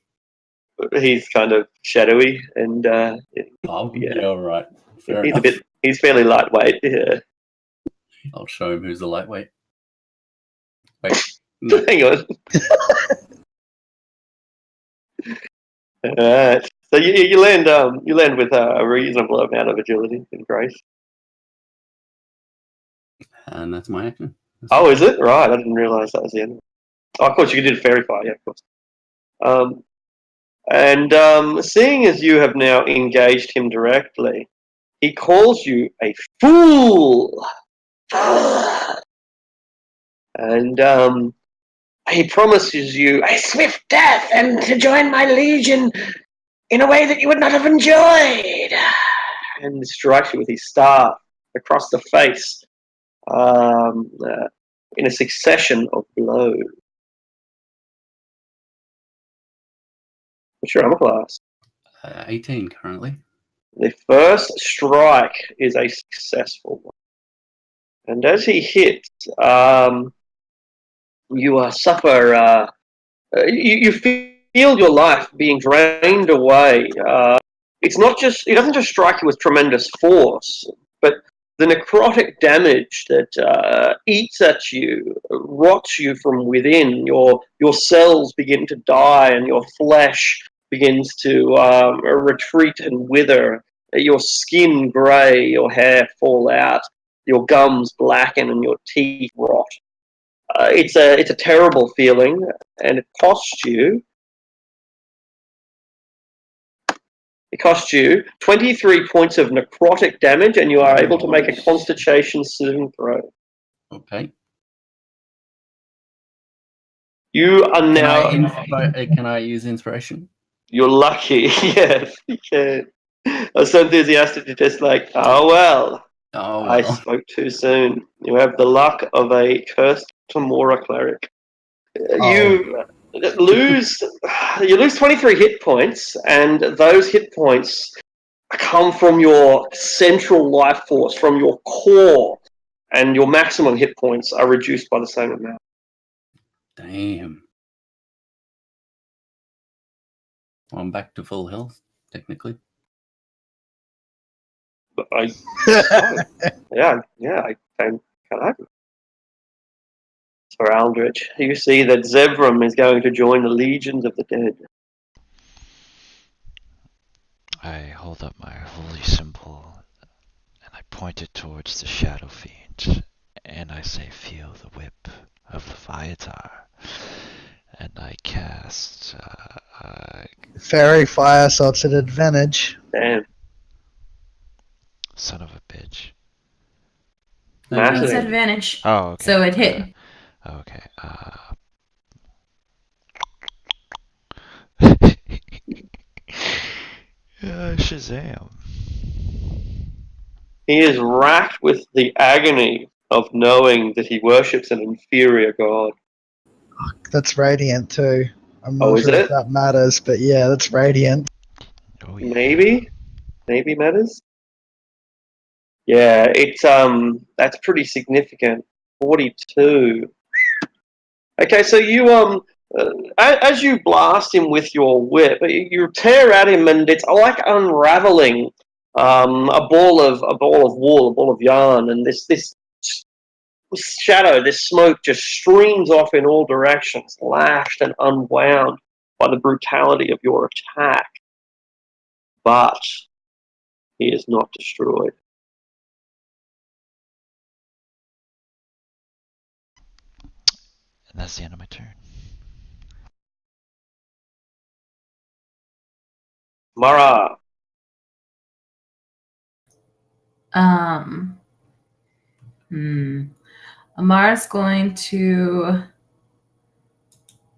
He's kind of shadowy and Oh, yeah. yeah, all right. Fair he's enough. he's fairly lightweight. Yeah. I'll show him who's a lightweight. Wait. No. Hang on. Alright. So you land with a reasonable amount of agility and grace. And that's my action. Oh, is it? Right, I didn't realise that was the end. Oh, of course, you could do Fairy Fire, yeah, of course. And seeing as you have now engaged him directly, he calls you a fool! And he promises you a swift death and to join my legion in a way that you would not have enjoyed. And strikes you with his staff across the face. in a succession of blows. What's your armor class? 18 currently. The first strike is a successful one. And as he hits, you suffer. You feel your life being drained away. It's not just. It doesn't just strike you with tremendous force, but the necrotic damage that eats at you, rots you from within. Your cells begin to die, and your flesh begins to retreat and wither. Your skin grey, your hair fall out, your gums blacken, and your teeth rot. It's a terrible feeling, and it costs you 23 points of necrotic damage, and you are able to make a Constitution saving throw. Okay. You are now. Can I use inspiration? You're lucky. Yes, you can. I was so enthusiastic to just like, oh well. Oh, I well. spoke too soon. You have the luck of a cursed Tamora cleric. You lose 23 hit points, and those hit points come from your central life force, from your core, and your maximum hit points are reduced by the same amount. Damn. Well, I'm back to full health, technically. But I can I? For Aldrich, you see that Zevram is going to join the legions of the dead. I hold up my holy symbol and I point it towards the Shadow Fiend, and I say, "Feel the whip of Leviatar." And I cast Fairy fire, so it's an advantage. Damn. son of a bitch. Massive. It's advantage. Oh, okay. So it hit. Okay. Shazam. He is racked with the agony of knowing that he worships an inferior god. That's radiant too. I'm Oh, not is sure it? if that matters, but yeah, that's radiant. Oh, yeah. Maybe matters. Yeah, it's that's pretty significant. 42. Okay, so you as you blast him with your whip, you tear at him, and it's like unraveling a ball of wool, a ball of yarn, and this shadow, this smoke just streams off in all directions, lashed and unwound by the brutality of your attack. But he is not destroyed. And that's the end of my turn. Mara. Amara's going to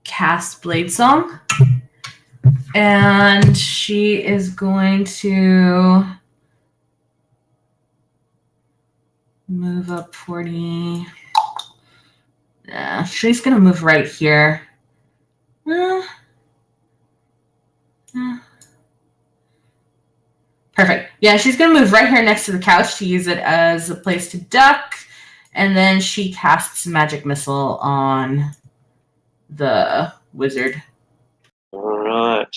cast Blade Song, and she is going to move up 40. She's going to move right here. Perfect. Yeah, she's going to move right here next to the couch to use it as a place to duck. And then she casts Magic Missile on the wizard. All right.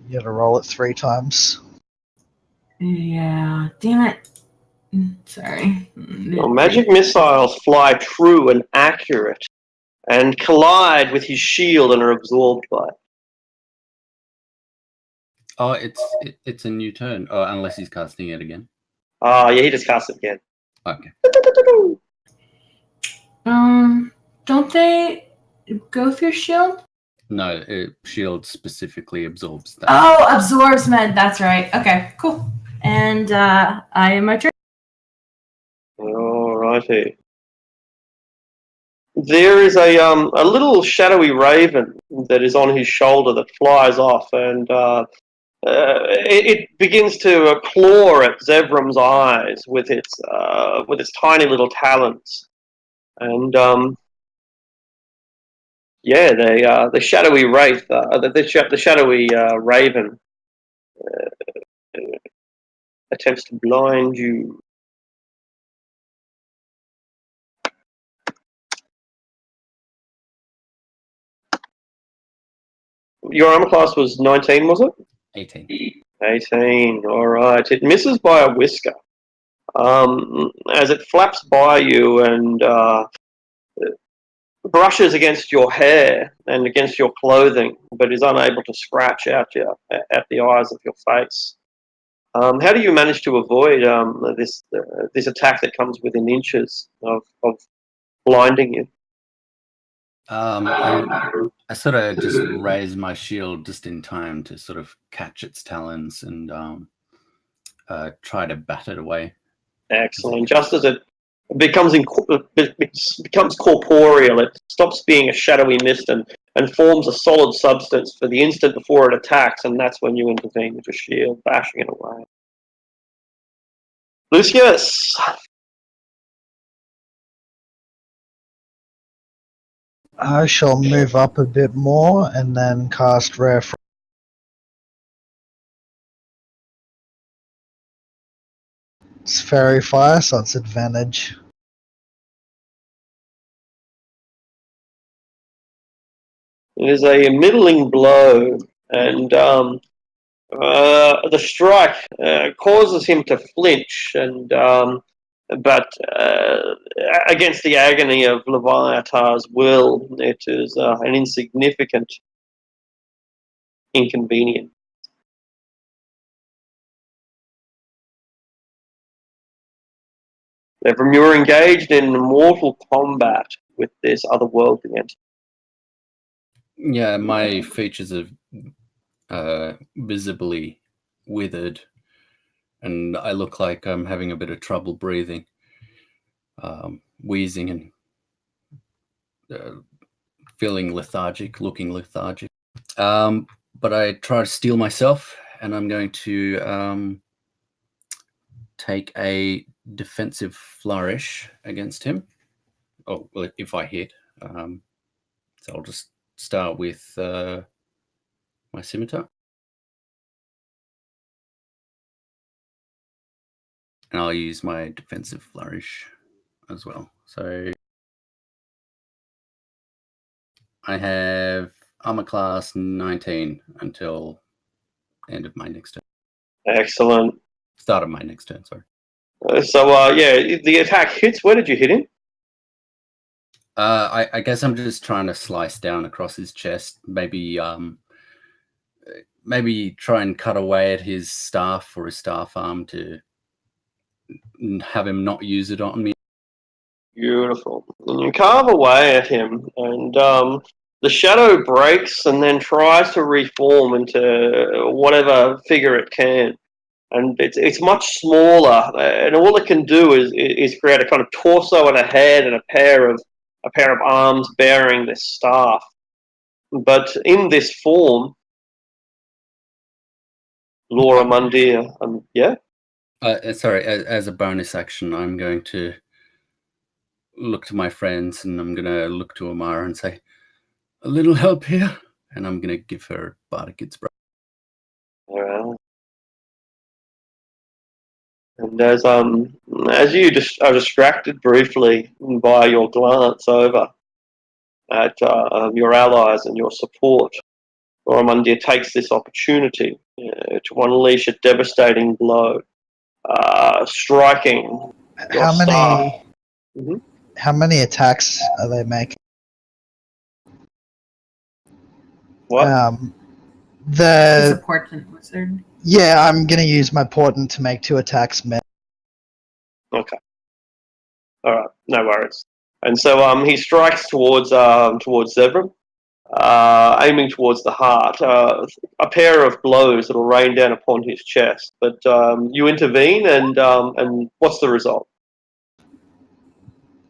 You gotta roll it 3 times. Yeah, damn it. Sorry. Your magic missiles fly true and accurate and collide with his shield and are absorbed by it. Oh, it's a new turn. Oh, unless he's casting it again. Yeah, he just cast it again. Okay. Don't they go through shield? No, shield specifically absorbs that. Oh, absorbs med. That's right. Okay, cool. And I am my turn. All righty. There is a little shadowy raven that is on his shoulder that flies off, and it begins to claw at Zevrum's eyes with its tiny little talons, and the shadowy wraith, the shadowy raven attempts to blind you. Your armor class was 19, was it? 18. 18. All right. It misses by a whisker. As it flaps by you and brushes against your hair and against your clothing, but is unable to scratch at the eyes of your face. How do you manage to avoid this attack that comes within inches of blinding you? I sort of just raise my shield just in time to sort of catch its talons and try to bat it away. Excellent. Just as it becomes corporeal, it stops being a shadowy mist and forms a solid substance for the instant before it attacks, and that's when you intervene with your shield, bashing it away. Lucius! I shall move up a bit more and then cast Rare Frost. It's Fairy Fire, so it's advantage. It is a middling blow, and the strike causes him to flinch, and but against the agony of Leviathar's will, it is an insignificant inconvenience. From you're engaged in mortal combat with this otherworldly entity. Yeah, my features are visibly withered, and I look like I'm having a bit of trouble breathing, wheezing and feeling lethargic, looking lethargic. But I try to steel myself, and I'm going to take a defensive flourish against him. Oh, well, if I hit. So I'll just start with my scimitar. And I'll use my defensive flourish as well. So I have armor class 19 until end of my next turn. Excellent. Start of my next turn, sorry. The attack hits. Where did you hit him? I guess I'm just trying to slice down across his chest. Maybe try and cut away at his staff or his staff arm to have him not use it on me. Beautiful. And you carve away at him, and the shadow breaks and then tries to reform into whatever figure it can. And it's much smaller, and all it can do is create a kind of torso and a head and a pair of arms bearing this staff. But in this form, Laura Mundir, yeah? Sorry, as a bonus action, I'm going to look to my friends, and I'm going to look to Amara and say, a little help here, and I'm going to give her Bardic Inspiration. Well, and as you are distracted briefly by your glance over at your allies and your support, Oromundir takes this opportunity to unleash a devastating blow, striking your staff. How many attacks are they making? What? He's a portent wizard. Yeah, I'm gonna use my portent to make 2 attacks. Okay. All right. No worries. And so he strikes towards Zevram, aiming towards the heart. A pair of blows that will rain down upon his chest. But you intervene, and what's the result?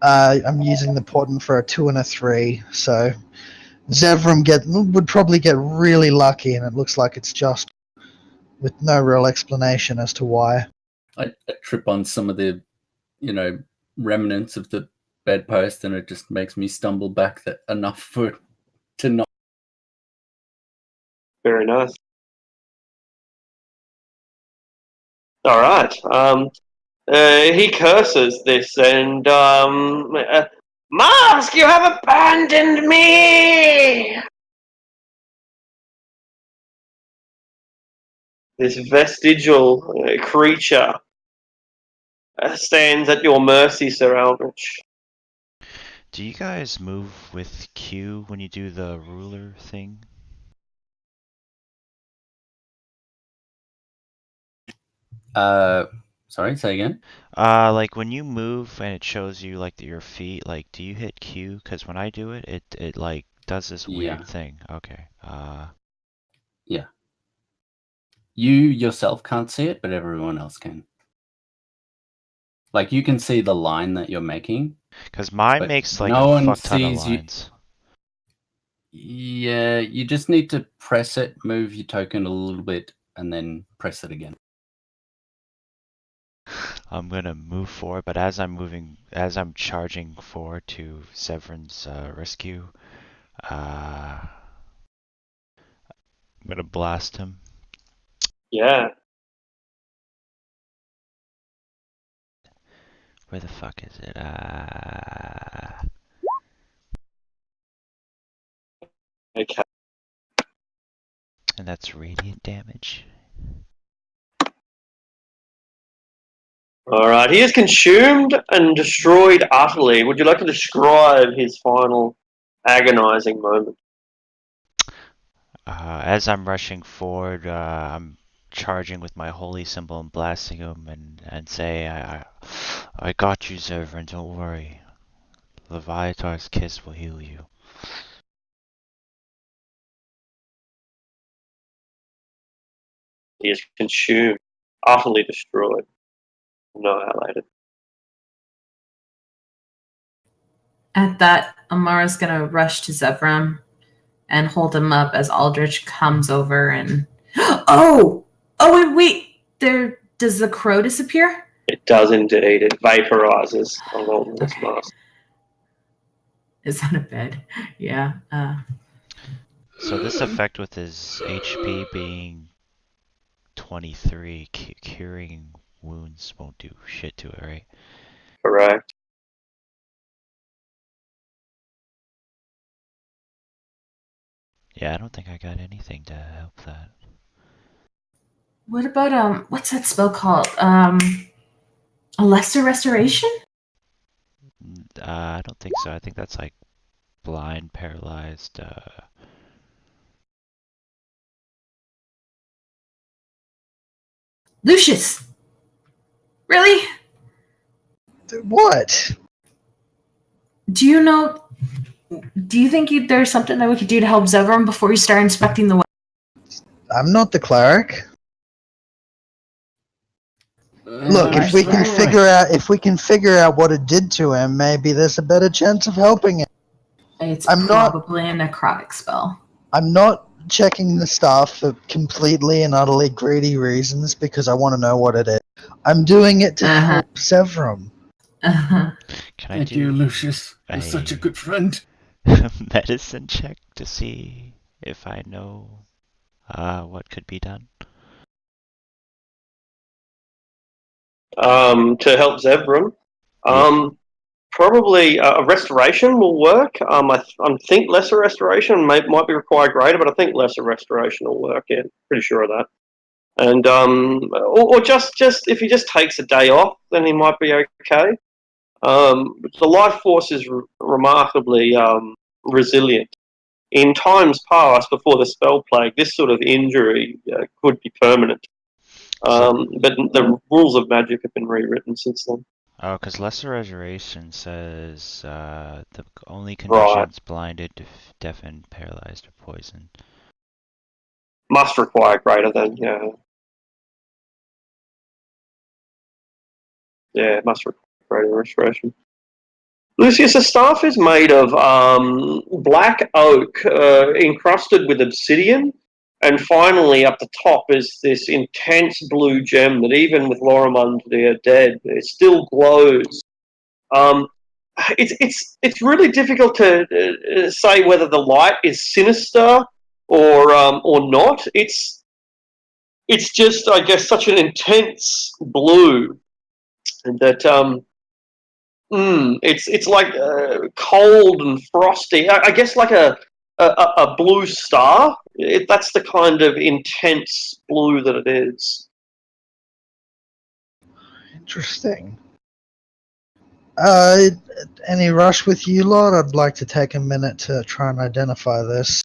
I'm using the portent for a 2 and a 3, so Zevram would probably get really lucky, and it looks like it's just with no real explanation as to why. I trip on some of the, remnants of the bedpost, and it just makes me stumble back enough for it to not. Very nice. All right. He curses this and Mask, you have abandoned me. This vestigial creature stands at your mercy, Sir Aldrich. Do you guys move with Q when you do the ruler thing? Sorry, say again. Like when you move and it shows you like your feet, like do you hit Q? Because when I do it, it like does this weird Yeah. thing. Okay. Yeah. You yourself can't see it, but everyone else can. Like you can see the line that you're making. Because mine but makes like no a one fuck ton of sees you. lines. Yeah, you just need to press it, move your token a little bit, and then press it again. I'm gonna move forward, but as I'm charging forward to Severin's rescue, I'm gonna blast him. Yeah. Where the fuck is it? Okay. And that's radiant damage. All right. He is consumed and destroyed utterly. Would you like to describe his final agonizing moment? As I'm rushing forward, I'm charging with my holy symbol and blasting him and say, I got you, Severin, don't worry. Leviathar's kiss will heal you. He is consumed, utterly destroyed, annihilated. At that, Amara's gonna rush to Zevram and hold him up as Aldrich comes over and oh wait, there does the crow disappear? It does indeed. It vaporizes along this Okay. mast. It's on a bed. Yeah. So this effect with his HP being 23, curing wounds won't do shit to it, right? Correct. Yeah, I don't think I got anything to help that. What about what's that spell called? A lesser restoration? I don't think so. I think that's like blind, paralyzed. Lucius! Really? What? Do you think there's something that we could do to help Zevram before we start inspecting the I'm not the cleric. Look, if we can figure out what it did to him, maybe there's a better chance of helping him. It's I'm probably a necrotic spell. I'm not checking the stuff for completely and utterly greedy reasons because I want to know what it is. I'm doing it to help Sevram. Uh-huh. Can I Thank do you, Lucius. You're such a good friend. medicine check to see if I know what could be done? To help Zevram. Probably a restoration will work. I think lesser restoration might be required greater, but I think lesser restoration will work. Yeah, pretty sure of that. And or just if he just takes a day off, then he might be okay. The life force is remarkably resilient. In times past, before the spell plague, this sort of injury could be permanent. But the rules of magic have been rewritten since then. Oh, because lesser restoration says the only Right. conditions blinded, deafened, paralyzed, or poisoned. Must require greater than, yeah. Yeah, it must require greater restoration. Lucius, the staff is made of black oak encrusted with obsidian. And finally, up the top is this intense blue gem that even with Lorrimund dead, it still glows. It's really difficult to say whether the light is sinister or not. It's just, I guess, such an intense blue that it's like cold and frosty. I guess like a blue star. That's the kind of intense blue that it is. Interesting. Any rush with you lot? I'd like to take a minute to try and identify this.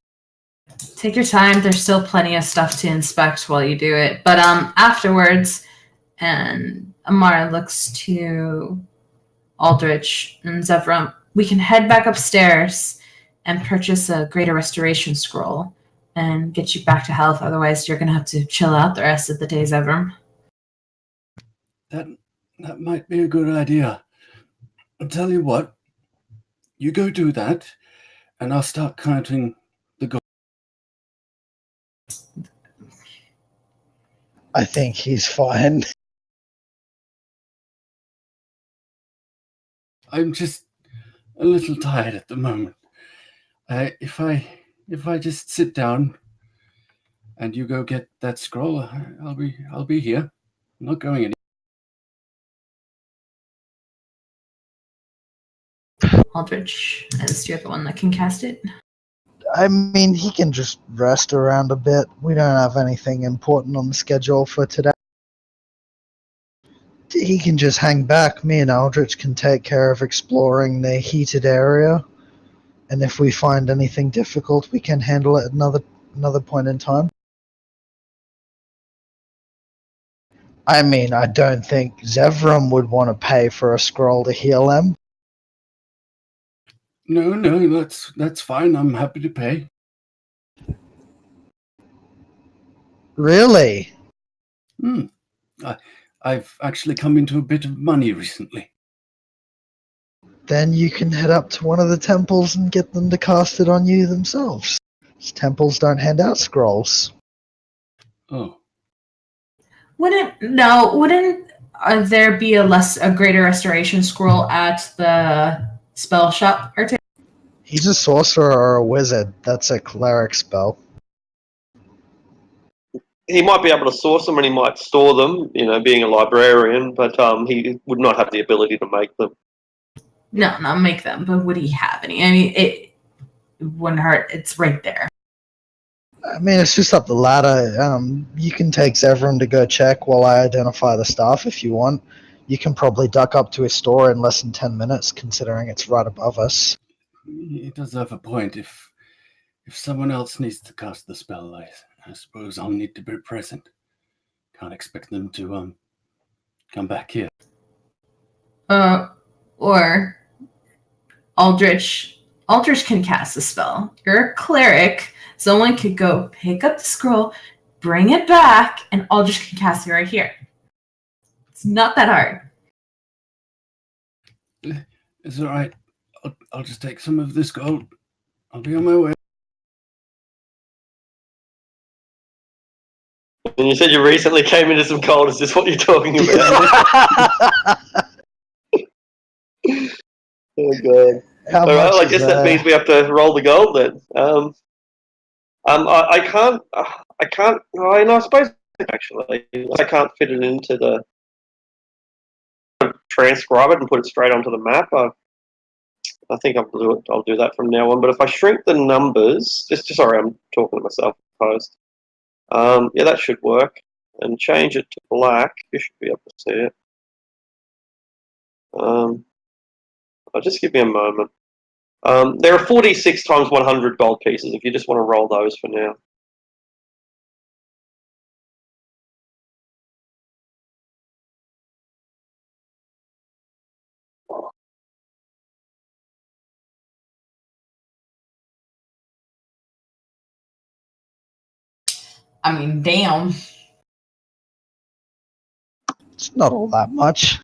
Take your time. There's still plenty of stuff to inspect while you do it. But afterwards, and Amara looks to Aldrich and Zevram, we can head back upstairs and purchase a Greater Restoration Scroll and get you back to health. Otherwise, you're going to have to chill out the rest of the day, Zevram. That might be a good idea. I'll tell you what. You go do that, and I'll start counting the gold. I think he's fine. I'm just a little tired at the moment. If I just sit down and you go get that scroll, I'll be here. I'm not going anywhere. Aldrich, as you're the one that can cast it. I mean, he can just rest around a bit. We don't have anything important on the schedule for today. He can just hang back. Me and Aldrich can take care of exploring the heated area. And if we find anything difficult, we can handle it at another point in time. I mean, I don't think Zevram would want to pay for a scroll to heal him. No, that's fine. I'm happy to pay. Really? I've actually come into a bit of money recently. Then you can head up to one of the temples and get them to cast it on you themselves. Temples don't hand out scrolls. Oh. Wouldn't there be a Greater Restoration Scroll at the spell shop or two? He's a sorcerer or a wizard. That's a cleric spell. He might be able to source them and he might store them, being a librarian, but he would not have the ability to make them. No, not make them, but would he have any? I mean, it wouldn't hurt. It's right there. I mean, it's just up the ladder. You can take Zevram to go check while I identify the staff if you want. You can probably duck up to his store in less than 10 minutes, considering it's right above us. He does have a point. If someone else needs to cast the spell, I suppose I'll need to be present. Can't expect them to come back here. Or Aldrich can cast the spell. You're a cleric. Someone could go pick up the scroll, bring it back, and Aldrich can cast it right here. It's not that hard. It's all right. I'll just take some of this gold. I'll be on my way. And you said you recently came into some gold. Is this what you're talking about? Oh god! How All much right, I guess that means we have to roll the gold then. I can't. I suppose actually, I can't fit it into the transcribe it and put it straight onto the map. I think I'll do it. I'll do that from now on. But if I shrink the numbers, sorry, I'm talking to myself. Post. Yeah, that should work. And change it to black. You should be able to see it. Just give me a moment. There are 46 times 100 gold pieces. If you just want to roll those for now. I mean, damn. It's not all that much.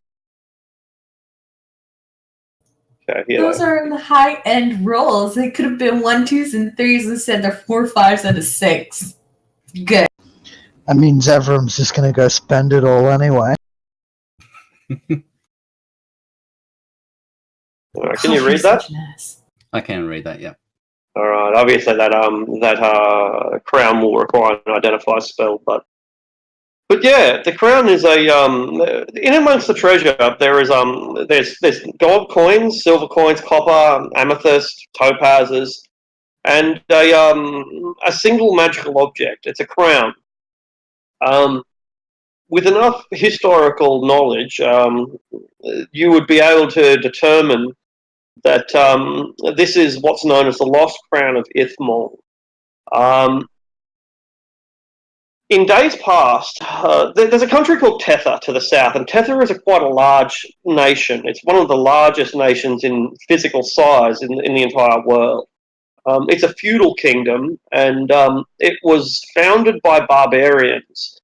Okay, here Those are the high-end rolls. They could have been 1, 2s, and 3s instead. They're 4, 5s, and a 6. Good. I mean, Zevram's just going to go spend it all anyway. Can you read that? I can read that, yeah. All right. Obviously, that crown will require an identify spell, but yeah, the crown is a in amongst the treasure. There's gold coins, silver coins, copper, amethyst, topazes, and a single magical object. It's a crown. With enough historical knowledge, you would be able to determine that this is what's known as the Lost Crown of Ithmol. In days past, there's a country called Tether to the south, and Tether is quite a large nation. It's one of the largest nations in physical size in the entire world. It's a feudal kingdom, and it was founded by barbarians.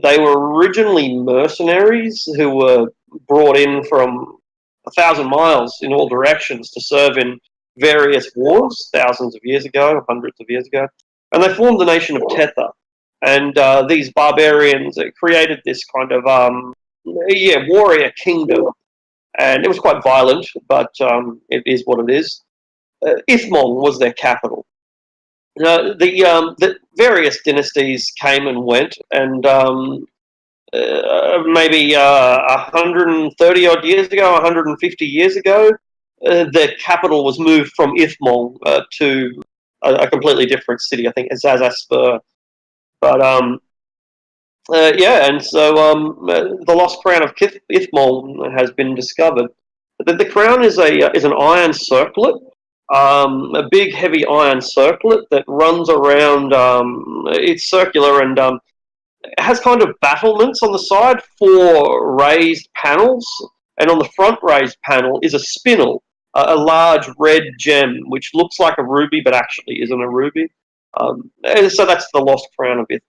They were originally mercenaries who were brought in from 1,000 miles in all directions to serve in various wars thousands of years ago, hundreds of years ago. And they formed the nation of Tether. And these barbarians created this kind of warrior kingdom. And it was quite violent, but it is what it is. Ithmol was their capital. The various dynasties came and went, and maybe 130 odd years ago, 150 years ago, the capital was moved from Ithmol to a completely different city. I think it's Zazaspur. But yeah, and so the lost crown of Ithmol has been discovered. The crown is an iron circlet, a big heavy iron circlet that runs around. It's circular and it has kind of battlements on the side, 4 raised panels, and on the front raised panel is a spinel, a large red gem which looks like a ruby but actually isn't a ruby. And so that's the lost crown of Ithmol.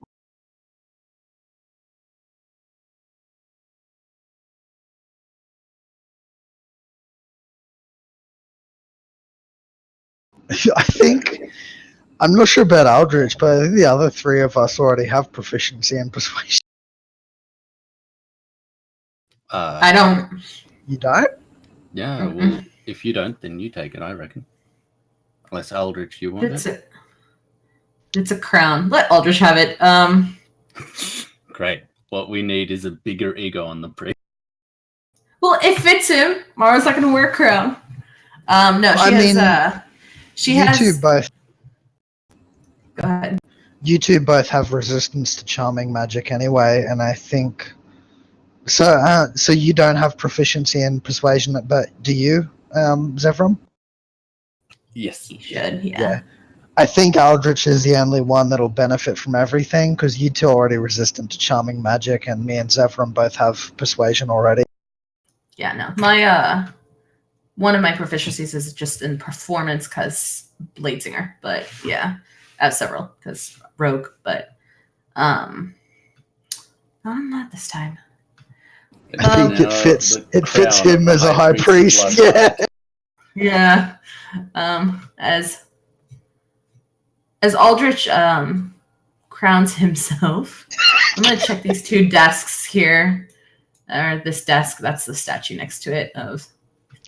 I think I'm not sure about Aldrich, but I think the other 3 of us already have proficiency in persuasion. I don't. You don't? Yeah, well, if you don't, then you take it, I reckon. Unless Aldrich, you want it? It's a crown. Let Aldrich have it. Great. What we need is a bigger ego on the priest. Well, it fits him. Mara's not going to wear a crown. No, she has. Two both. Go ahead. You two both have resistance to charming magic anyway, and I think so. So you don't have proficiency in persuasion, but do you, Zevram? Yes. You should, yeah. I think Aldrich is the only one that'll benefit from everything, because you two are already resistant to charming magic, and me and Zevram both have persuasion already. Yeah, no. My one of my proficiencies is just in performance because Bladesinger, but yeah, I have several because rogue, but not on that this time. I think it fits him as a high priest. Yeah. As Aldrich crowns himself, I'm gonna check these 2 desks here. Or this desk, that's the statue next to it of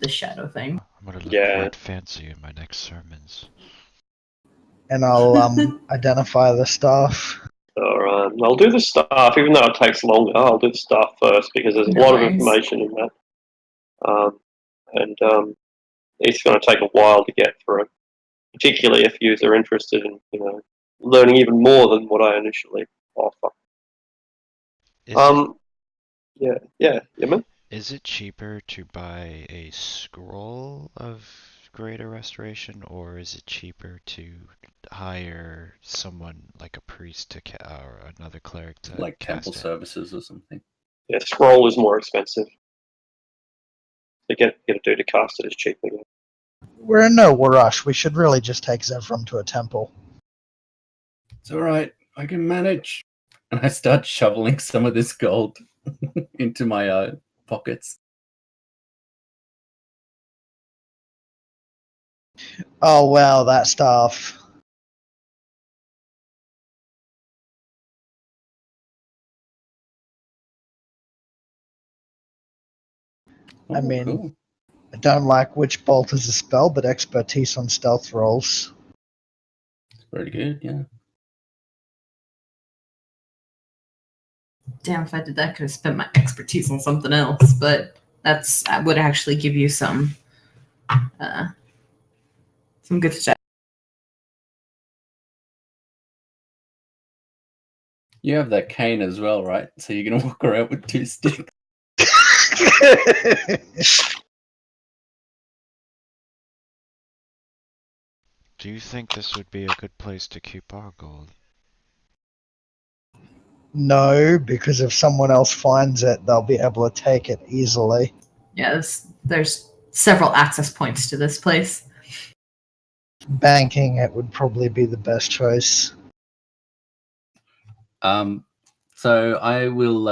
the shadow thing. I'm gonna look quite fancy in my next sermons. And I'll identify the staff. Alright, I'll do the staff, even though it takes longer. I'll do the staff first because there's a lot of information in that. And it's going to take a while to get through, particularly if you are interested in learning even more than what I initially offer. Yeah, man. Is it cheaper to buy a scroll of greater restoration, or is it cheaper to hire someone like a priest or another cleric to like cast temple services or something? Yeah, scroll is more expensive. To get a dude to cast it is cheaper. Yeah. We're in no rush. We should really just take Zevram to a temple. It's all right. I can manage. And I start shoveling some of this gold into my pockets. Oh, well, that stuff. I mean, cool. I don't like Witch Bolt as a spell, but expertise on stealth rolls. It's pretty good, yeah. Damn, if I did that, I could have spent my expertise on something else. But that would actually give you some good suggestions. You have that cane as well, right? So you're gonna walk around with 2 sticks. Do you think this would be a good place to keep our gold? No, because if someone else finds it, they'll be able to take it easily. Yeah, there's several access points to this place. Banking it would probably be the best choice. So I will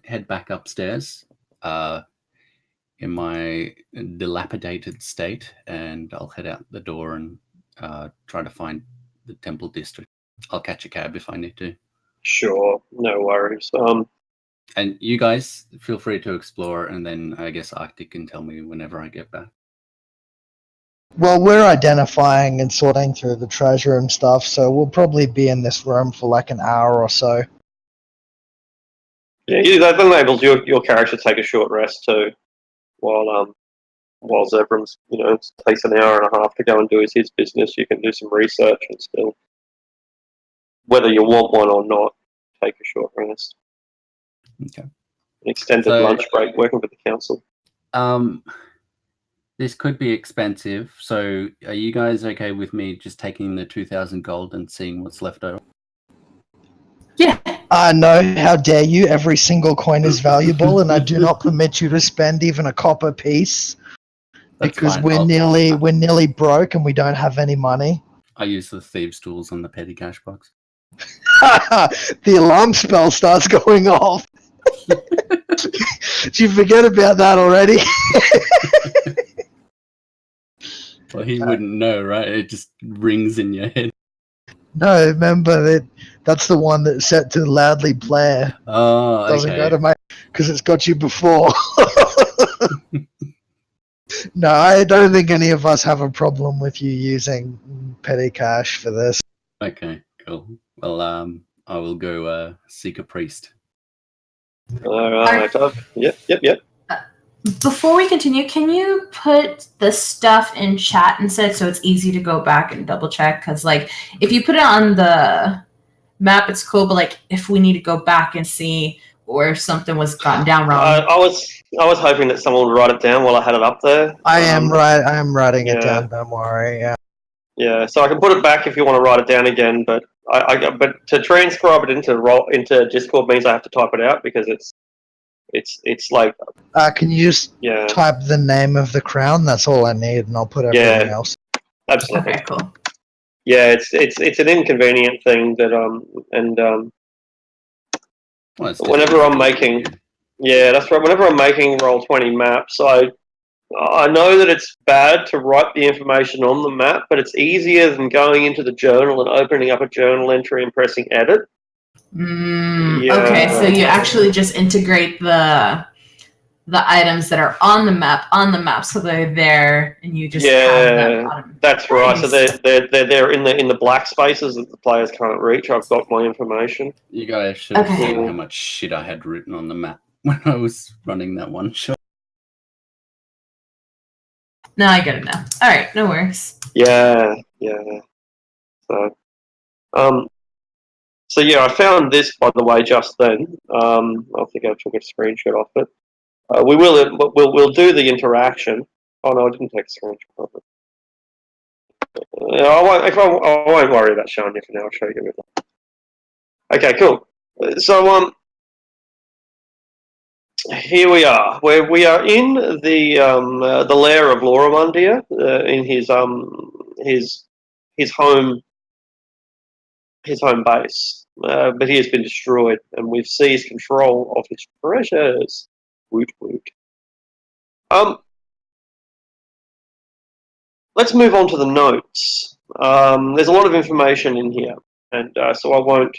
head back upstairs in my dilapidated state, and I'll head out the door and try to find the temple district. I'll catch a cab if I need to. Sure, no worries. And you guys feel free to explore, and then I guess Arctic can tell me whenever I get back. Well, we're identifying and sorting through the treasure and stuff, so we'll probably be in this room for like an hour or so. Yeah, that enables your character to take a short rest too, while Zebram's, takes an hour and a half to go and do his business. You can do some research and still, whether you want one or not, take a short rest. Okay. An extended lunch break, working with the council. This could be expensive, so are you guys okay with me just taking the 2,000 gold and seeing what's left over? Yeah. No, how dare you? Every single coin is valuable, and I do not permit you to spend even a copper piece. That's because fine. we're nearly broke and we don't have any money. I use the thieves' tools on the petty cash box. The alarm spell starts going off. Did you forget about that already? Well, he wouldn't know, right? It just rings in your head. No, remember that's the one that's set to loudly play. Oh, okay. Doesn't go to my because it's got you before. No, I don't think any of us have a problem with you using petty cash for this. Okay, cool. Well, I will go seek a priest. All right. Yep. Before we continue, can you put the stuff in chat instead so it's easy to go back and double check? Because, like, if you put it on the map, it's cool, but, like, if we need to go back and see or if something was gotten down wrong. I was hoping that someone would write it down while I had it up there. I am writing it down. Don't worry. Yeah. Yeah. So I can put it back if you want to write it down again, but but to transcribe it into Discord means I have to type it out because it's like. Can you just type the name of the crown? That's all I need, and I'll put everything else. Absolutely. Okay, cool. Yeah, it's an inconvenient thing that whenever I'm making, that's right. Whenever I'm making Roll20 maps, I know that it's bad to write the information on the map, but it's easier than going into the journal and opening up a journal entry and pressing edit. Okay, so you actually just integrate the items that are on the map, so they're there, and you just have them. That's right. So they're in the black spaces that the players can't reach. I've got my information. You guys should have seen how much shit I had written on the map when I was running that one shot. No, I get it now. All right, no worries. Yeah. So I found this, by the way, just then. I think I took a screenshot of it. We'll do the interaction. Oh no, I didn't take a screenshot of it. I won't worry about showing you for now. I'll show you later. Okay, cool. So here we are. We are in the lair of Loramundir, in his home base, but he has been destroyed, and we've seized control of his treasures. Woot woot. Let's move on to the notes. There's a lot of information in here, and so I won't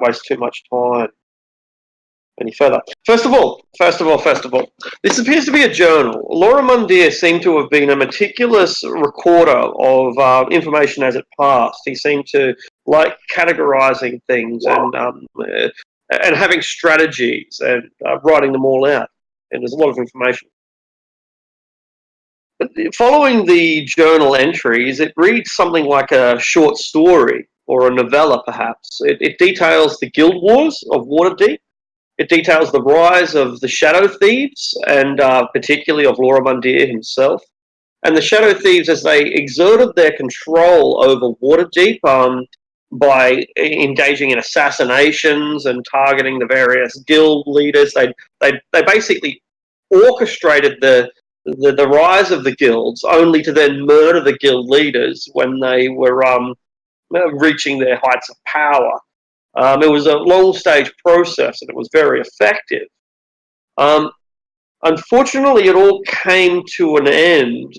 waste too much time. any further. First of all, this appears to be a journal. Laura Mundir seemed to have been a meticulous recorder of information as it passed. He seemed to like categorizing things and having strategies and writing them all out. And there's a lot of information. But following the journal entries, it reads something like a short story or a novella, perhaps. It details the guild wars of Waterdeep. It details the rise of the Shadow Thieves, and particularly of Laura Mundir himself. And the Shadow Thieves, as they exerted their control over Waterdeep by engaging in assassinations and targeting the various guild leaders, they basically orchestrated the rise of the guilds, only to then murder the guild leaders when they were reaching their heights of power. It was a long-stage process, and it was very effective. Unfortunately, it all came to an end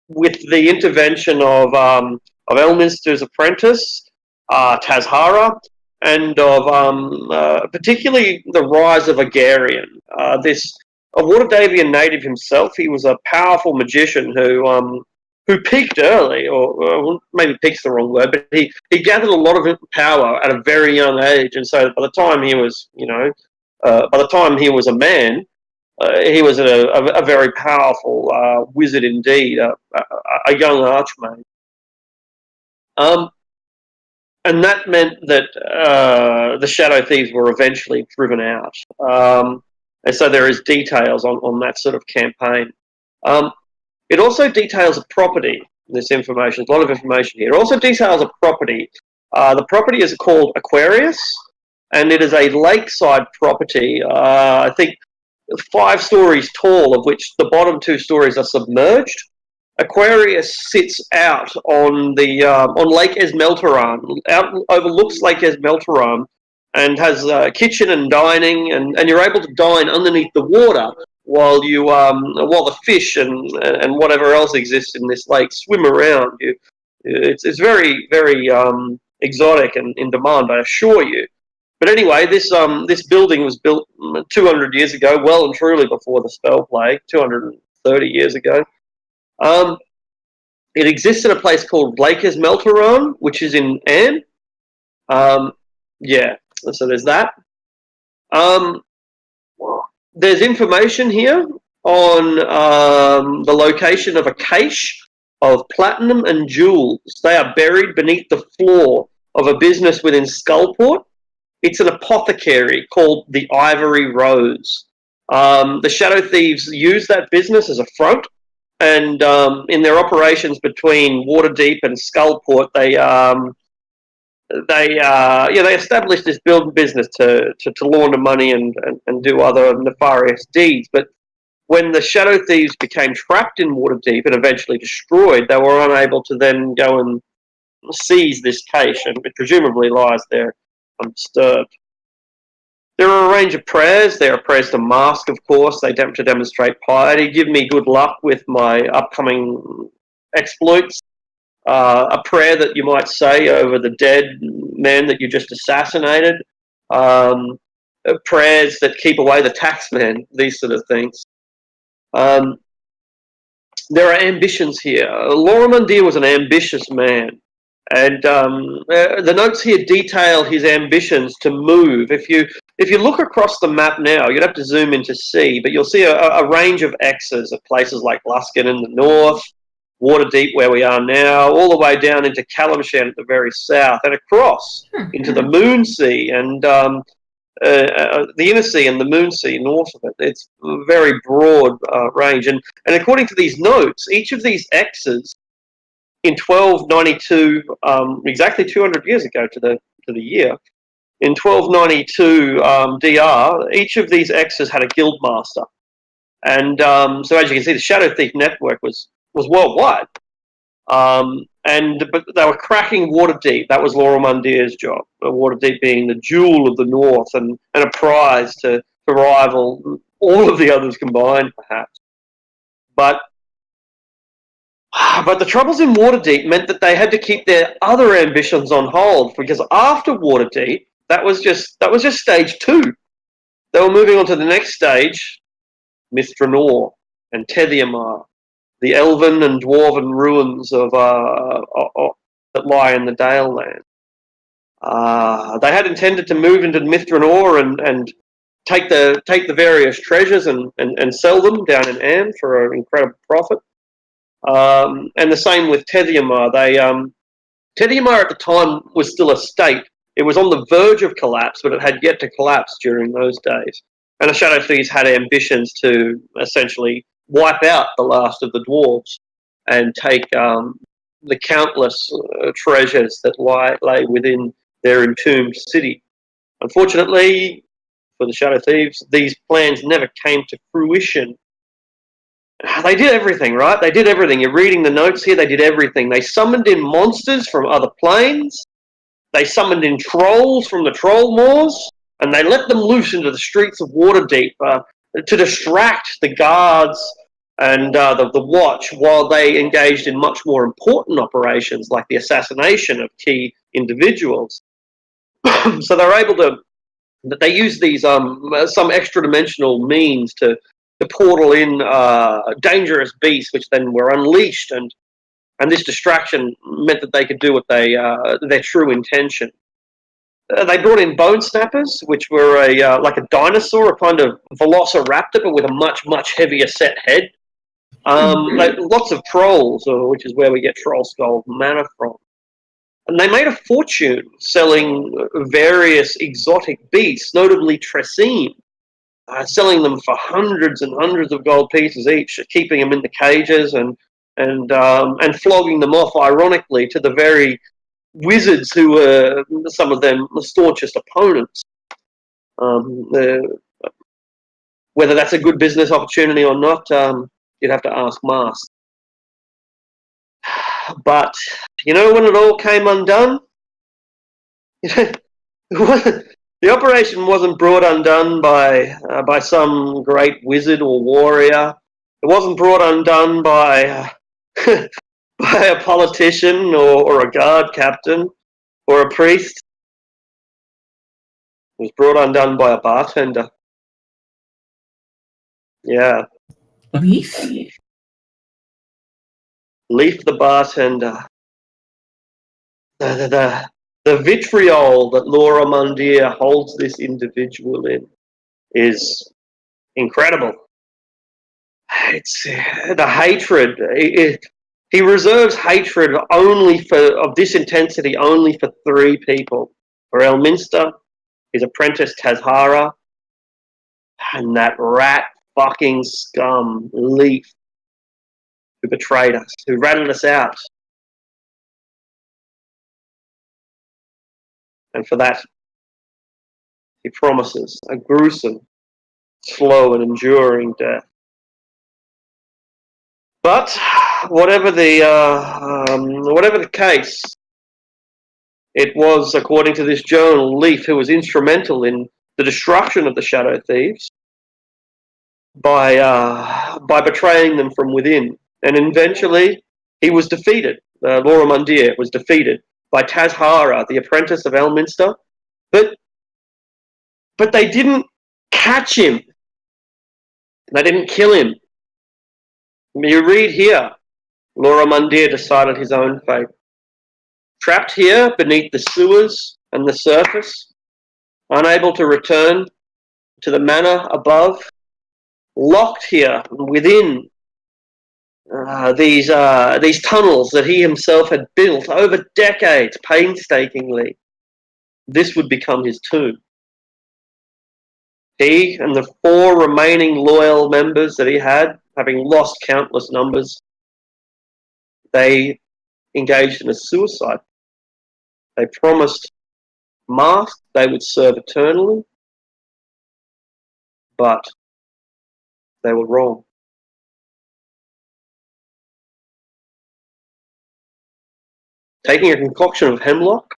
with the intervention of Elminster's apprentice, Tazhara, and of particularly the rise of Agarian. A Waterdavian native himself, he was a powerful magician who peaked early, or maybe peak's the wrong word, but he gathered a lot of power at a very young age, and so by the time he was, a man, he was a very powerful wizard indeed, a young archmage. And that meant that the Shadow Thieves were eventually driven out. And so there is details on that sort of campaign. It also details a property, this information, there's a lot of information here. It also details a property. The property is called Aquarius, and it is a lakeside property, I think 5 stories tall, of which the bottom 2 stories are submerged. Aquarius sits out on Lake Esmeltaran, overlooks Lake Esmeltaran, and has kitchen and dining, and you're able to dine underneath the water while the fish and whatever else exists in this lake swim around you. It's very, very exotic and in demand, I assure you. But anyway, this building was built 200 years ago, well and truly before the spell plague, 230 years ago. It exists in a place called Lake Esmeltaran, which is in Anne. So there's that. There's information here on the location of a cache of platinum and jewels. They are buried beneath the floor of a business within Skullport. It's an apothecary called the Ivory Rose. The Shadow Thieves use that business as a front, and in their operations between Waterdeep and Skullport, they established this business to launder money and do other nefarious deeds. But when the Shadow Thieves became trapped in Waterdeep and eventually destroyed, they were unable to then go and seize this cache, and it presumably lies there undisturbed. There are a range of prayers. There are prayers to Mask, of course. They attempt to demonstrate piety. Give me good luck with my upcoming exploits. A prayer that you might say over the dead man that you just assassinated. Prayers that keep away the taxman. These sort of things. There are ambitions here. Laura Mundir was an ambitious man. And the notes here detail his ambitions to move. If you look across the map now, you'd have to zoom in to see, but you'll see a range of X's at places like Luskin in the north, Waterdeep where we are now, all the way down into Calamshan at the very south, and across into the Moonsea and the Inner Sea and the Moonsea north of it. It's a very broad range. And according to these notes, each of these X's in 1292, exactly 200 years ago to the year, in 1292 DR, each of these X's had a guild master, and so as you can see, the Shadow Thief network was worldwide, but they were cracking Waterdeep. That was Laura Mundir's job. Waterdeep being the jewel of the north and a prize to rival all of the others combined, perhaps, but the troubles in Waterdeep meant that they had to keep their other ambitions on hold, because after Waterdeep, that was just stage 2. they were moving on to the next stage, Mithranor and Tethiamar, the elven and dwarven ruins that lie in the Dale land. They had intended to move into Mithranor and take the various treasures and sell them down in Anne for an incredible profit. And the same with Tethiamar. Tethiamar at the time was still a state. It was on the verge of collapse, but it had yet to collapse during those days. And the Shadow Thieves had ambitions to essentially wipe out the last of the dwarves and take the countless treasures that lay within their entombed city. Unfortunately for the Shadow Thieves, these plans never came to fruition. They did everything, right? They did everything. You're reading the notes here. They did everything. They summoned in monsters from other planes. They summoned in trolls from the troll moors, and they let them loose into the streets of Waterdeep to distract the guards and the watch while they engaged in much more important operations like the assassination of key individuals. So they're able to. They use these some extra-dimensional means to portal in dangerous beasts, which then were unleashed, and this distraction meant that they could do what their true intention. They brought in bone snappers, which were like a dinosaur, a kind of velociraptor, but with a much heavier set head. Lots of trolls, which is where we get Troll Skull mana from. And they made a fortune selling various exotic beasts, notably Tressine, selling them for hundreds and hundreds of gold pieces each, keeping them in the cages and flogging them off, ironically, to the very wizards who were some of them the staunchest opponents. Whether that's a good business opportunity or not, you'd have to ask Mars. But when it all came undone, the operation wasn't brought undone by some great wizard or warrior. It wasn't brought undone by by a politician or a guard captain or a priest. It was brought undone by a bartender. Yeah. Leaf? Leaf the bartender. The vitriol that Laura Mundir holds this individual in is incredible. It's the hatred. He reserves hatred of this intensity only for three people: for Elminster, his apprentice Tazhara, and that rat fucking scum Leaf, who betrayed us, who ratted us out. And for that, he promises a gruesome, slow, and enduring death. But whatever the case, it was, according to this journal, Leaf who was instrumental in the destruction of the Shadow Thieves by betraying them from within. And eventually, he was defeated. Laura Mundir was defeated by Tazhara, the apprentice of Elminster, but they didn't catch him. They didn't kill him. You read here, Laura Mundir decided his own fate. Trapped here beneath the sewers and the surface, unable to return to the manor above, locked here within these tunnels that he himself had built over decades painstakingly. This would become his tomb. He and the 4 remaining loyal members that he had, having lost countless numbers, they engaged in a suicide. They promised Mast they would serve eternally, but they were wrong. Taking a concoction of hemlock,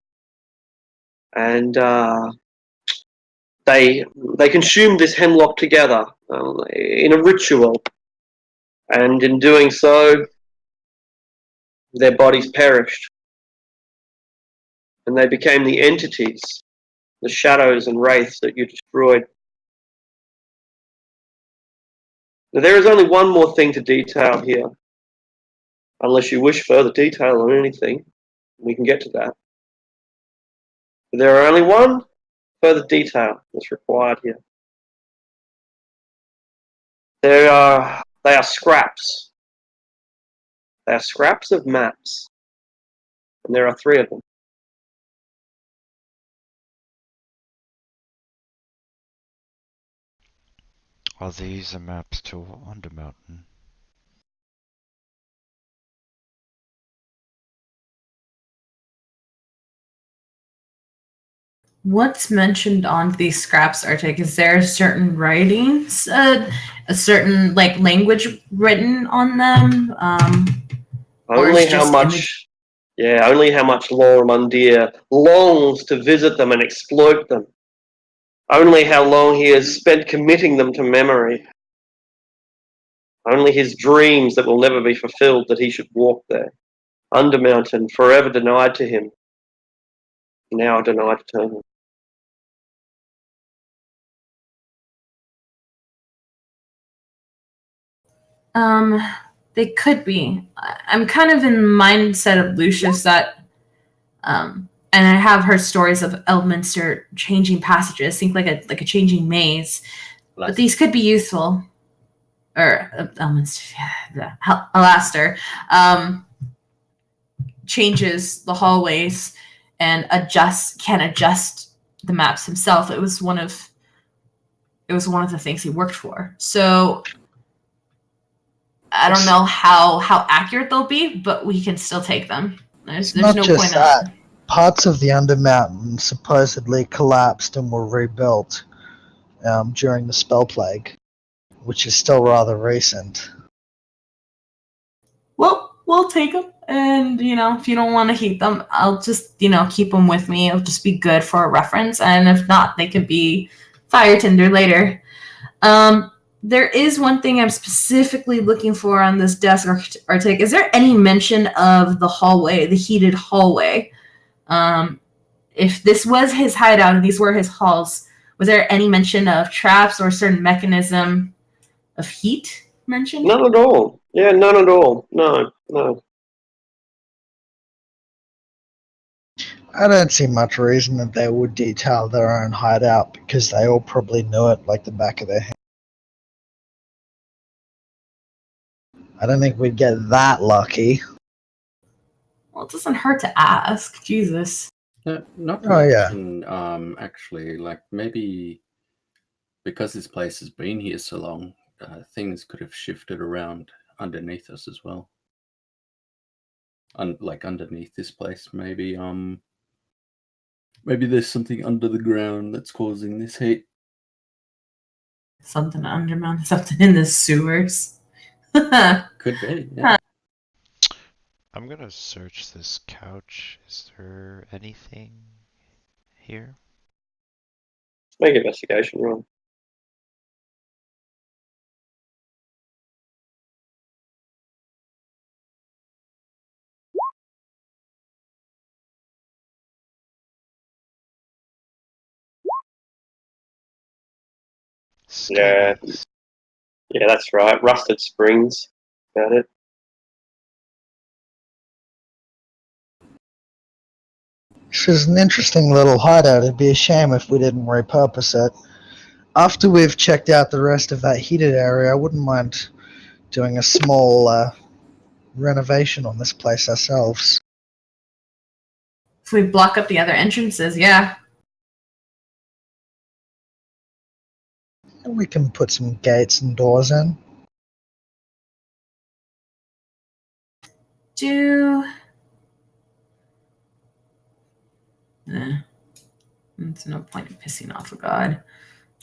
and they consumed this hemlock together in a ritual, and in doing so, their bodies perished, and they became the entities, the shadows and wraiths that you destroyed. There is only one more thing to detail here. Unless you wish further detail on anything, we can get to that. There are only one further detail that's required here. They are scraps. They are scraps of maps, and there are 3 of them. Are these the maps to Undermountain? What's mentioned on these scraps, Arctic? Is there certain writings, a certain like language written on them? Or Only it's how just much, only how much Lormandir longs to visit them and exploit them. Only how long he has spent committing them to memory. Only his dreams that will never be fulfilled that he should walk there. Undermountain, forever denied to him. Now denied eternally. They could be. I'm kind of in the mindset of Lucius that, and I have heard stories of Elminster changing passages. Think like a changing maze, but these could be useful. Or Elminster, Alaster, changes the hallways and can adjust the maps himself. It was one of the things he worked for. So I don't know how accurate they'll be, but we can still take them. There's not no just point that. Parts of the Undermountain supposedly collapsed and were rebuilt during the Spell Plague, which is still rather recent. Well, we'll take them, and if you don't want to keep them, I'll just keep them with me. It'll just be good for a reference, and if not, they can be fire tinder later. There is one thing I'm specifically looking for on this desk, Arctic. Is there any mention of the hallway, the heated hallway? If this was his hideout and these were his halls, was there any mention of traps or a certain mechanism of heat mentioned? None at all. Yeah, none at all. No. I don't see much reason that they would detail their own hideout because they all probably knew it like the back of their hand. I don't think we'd get that lucky. Well, it doesn't hurt to ask. Jesus. Not to Oh, yeah. mention, actually, like maybe because this place has been here so long, things could have shifted around underneath us as well. Like underneath this place, maybe there's something under the ground that's causing this heat. Something underground, something in the sewers. Could be, yeah. I'm gonna search this couch. Is there anything here? Make an investigation roll. Yeah. Studies. Yeah, that's right. Rusted springs. Got it. This is an interesting little hideout. It'd be a shame if we didn't repurpose it. After we've checked out the rest of that heated area, I wouldn't mind doing a small renovation on this place ourselves. If we block up the other entrances, yeah. We can put some gates and doors in. There's no point in pissing off a god.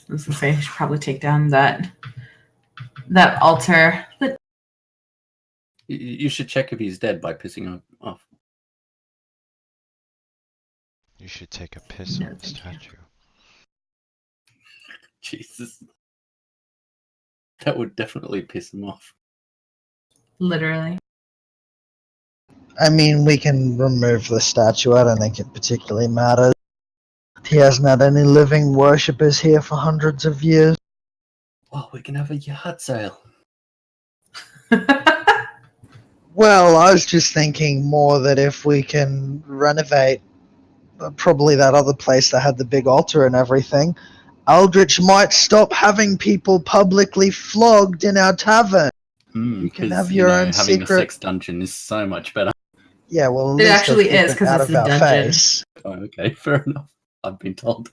I was gonna say I should probably take down that altar. But You should check if he's dead by pissing off. You should take a piss No, on the thank you. statue. Jesus. That would definitely piss him off. literally. I mean, we can remove the statue. I don't think it particularly matters. He hasn't had any living worshippers here for hundreds of years. Oh, we can have a yard sale. Well, I was just thinking more that if we can renovate probably that other place that had the big altar and everything, Aldrich might stop having people publicly flogged in our tavern. You can Because, have your own having a secret. sex dungeon is so much better. Yeah, well, at It least actually they'll keep is, it 'cause out it's of a our dungeon. face. Oh, okay, fair enough. I've been told.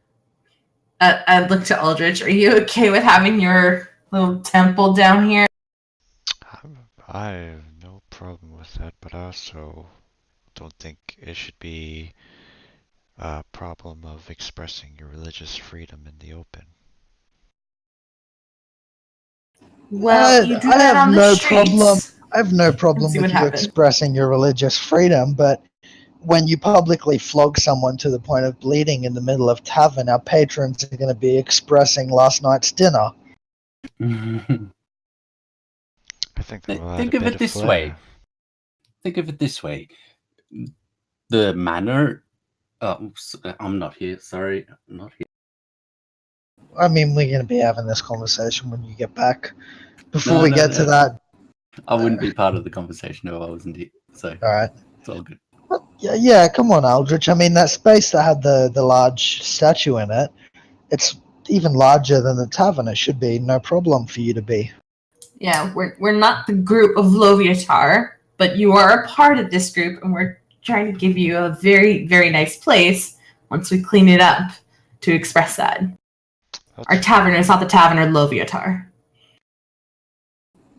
I look to Aldrich. Are you okay with having your little temple down here? I have no problem with that, but I also don't think it should be a problem of expressing your religious freedom in the open. Well, you do I that have on the no streets. problem. I have no problem See with what you happens. expressing your religious freedom, but when you publicly flog someone to the point of bleeding in the middle of tavern, our patrons are going to be expressing last night's dinner. I think that will add Think a of bit it of this flair. way. Think of it this way. The manor. I'm not here. Sorry, I'm not here. I mean, we're going to be having this conversation when you get back. Before No, we no, get no. to that, I wouldn't be part of the conversation if I wasn't here. So all right. it's all good. Yeah, come on, Aldrich. I mean, that space that had the large statue in it, it's even larger than the tavern. It should be no problem for you to be. Yeah, we're not the group of Loviatar, but you are a part of this group, and we're trying to give you a very, very nice place once we clean it up to express that. Our That's tavern fine. is not the tavern of Loviatar.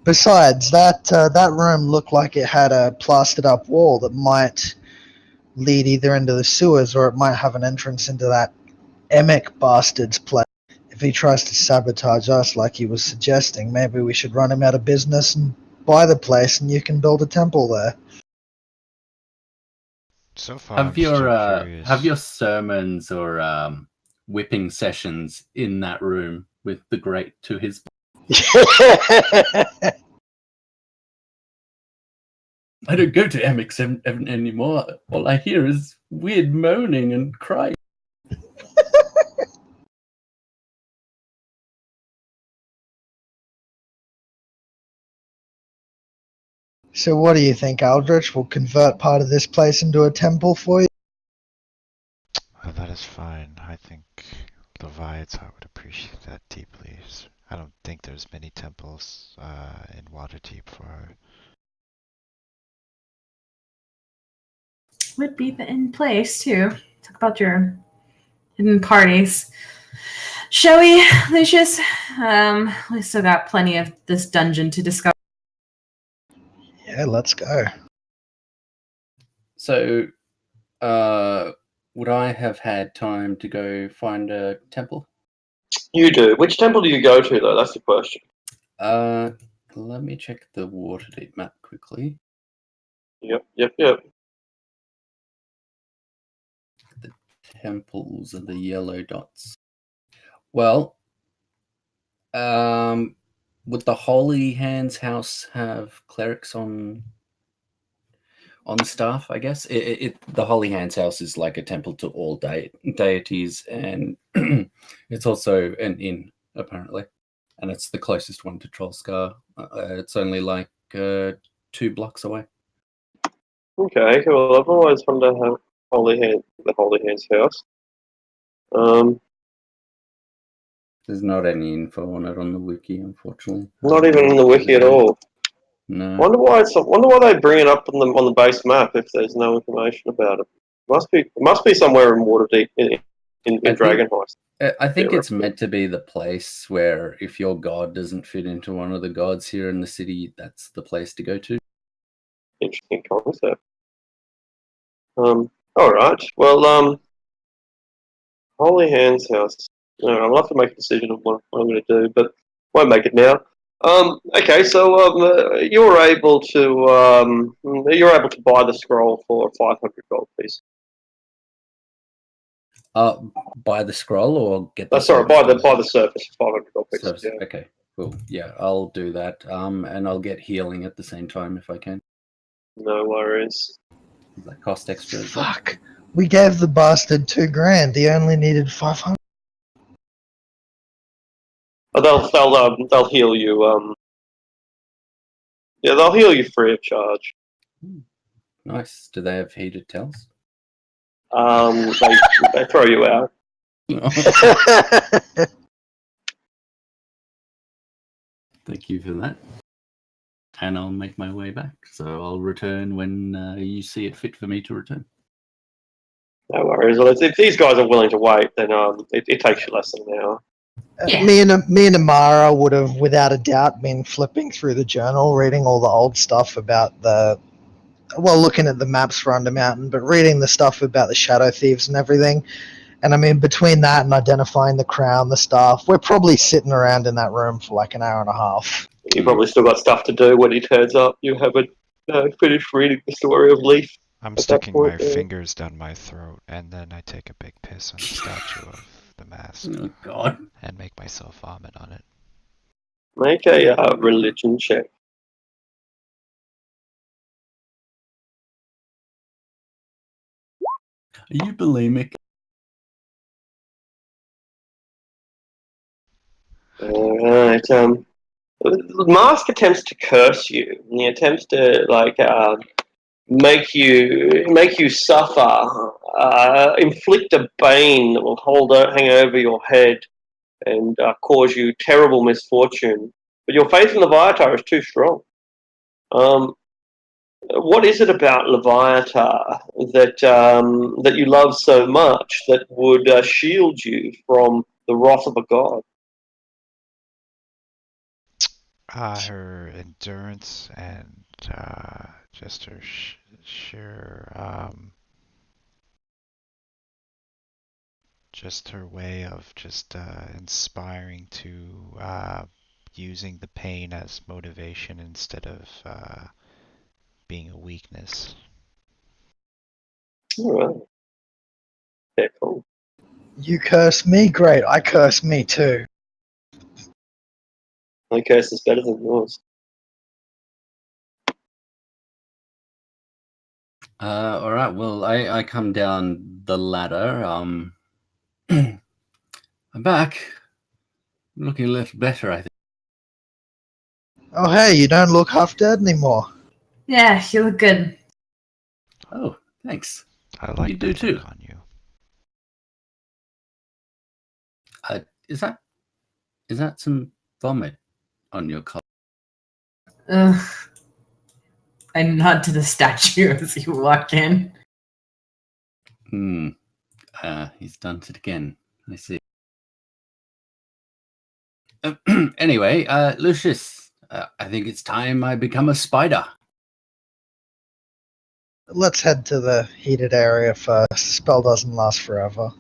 Besides, that room looked like it had a plastered up wall that might lead either into the sewers or it might have an entrance into that Emic bastard's place. If he tries to sabotage us like he was suggesting, maybe we should run him out of business and buy the place and you can build a temple there. So far, I'm still curious. Have your sermons or whipping sessions in that room with the grate to his. I don't go to Amix anymore. All I hear is weird moaning and crying. So what do you think, Aldrich? We'll convert part of this place into a temple for you? Well, that is fine. I think Leviathan would appreciate that deeply. I don't think there's many temples in Waterdeep for her. Would be in place too. Talk about your hidden parties. Shall we, Lucius? We still got plenty of this dungeon to discover. Yeah, let's go. So, would I have had time to go find a temple? You do. Which temple do you go to, though? That's the question. Let me check the Waterdeep map quickly. Yep. The temples are the yellow dots. Well, would the Holy Hands house have clerics on staff? I guess the Holy Hands house is like a temple to all deities, and it's also an inn apparently, and it's the closest one to Trollscar. It's only like 2 blocks away. Okay, cool. I've always wanted to have the Holy Hands house. There's not any info on it on the wiki, unfortunately. Not even in the wiki at all. No. Wonder why they bring it up on the base map if there's no information about it. Must be somewhere in Waterdeep in Dragon Heist. I think it's meant to be the place where if your god doesn't fit into one of the gods here in the city, that's the place to go to. Interesting concept. All right. Well, Holy Hands house. I'll have to make a decision on what I'm going to do, but won't make it now. Okay, so you're able to buy the scroll for a 500 gold piece. Buy the scroll or get the Sorry, buy the surface for 500 gold piece. service. Yeah. Okay, cool. Yeah, I'll do that. And I'll get healing at the same time if I can. No worries. Does that cost extra as well? Fuck. We gave the bastard $2,000. He only needed 500. They'll heal you. Yeah, they'll heal you free of charge. Nice. Do they have heated tells? They throw you out. Thank you for that. And I'll make my way back. So I'll return when you see it fit for me to return. No worries. Well, if these guys are willing to wait, then it takes you less than an hour. Yeah. Me and Amara would have, without a doubt, been flipping through the journal, reading all the old stuff about looking at the maps for Undermountain, but reading the stuff about the Shadow Thieves and everything. And I mean, between that and identifying the crown, the staff, we're probably sitting around in that room for like an hour and a half. You probably still got stuff to do when he turns up. You haven't finished reading the story of Leaf. I'm that sticking point, my fingers down my throat, and then I take a big piss on the statue of the mask Oh, God. and make myself vomit on it. Make a religion check. Are you bulimic? Alright, the mask attempts to curse you. He attempts to make you suffer, inflict a bane that will hang over your head and cause you terrible misfortune. But your faith in Leviathan is too strong. What is it about Leviathan that you love so much that would shield you from the wrath of a god? Her endurance and just her sheer, just her way of just inspiring to using the pain as motivation instead of being a weakness. All right. Yeah, cool. You curse me? Great, I curse me too. My curse is better than yours. All right. Well, I come down the ladder. I'm back. I'm looking a little better, I think. Oh hey, you don't look half dead anymore. Yeah, you look good. Oh, thanks. I like You do that too. look on you. Is that some vomit on your collar? Ugh. I nod to the statue as you walk in. He's done it again. I see. Anyway, Lucius, I think it's time I become a spider. Let's head to the heated area first. The spell doesn't last forever.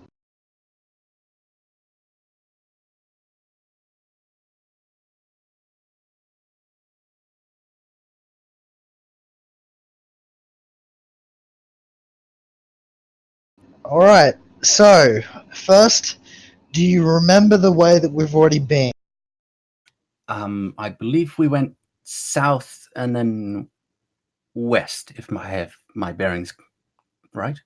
Alright, so, first, do you remember the way that we've already been? I believe we went south and then west, if I have my bearings right.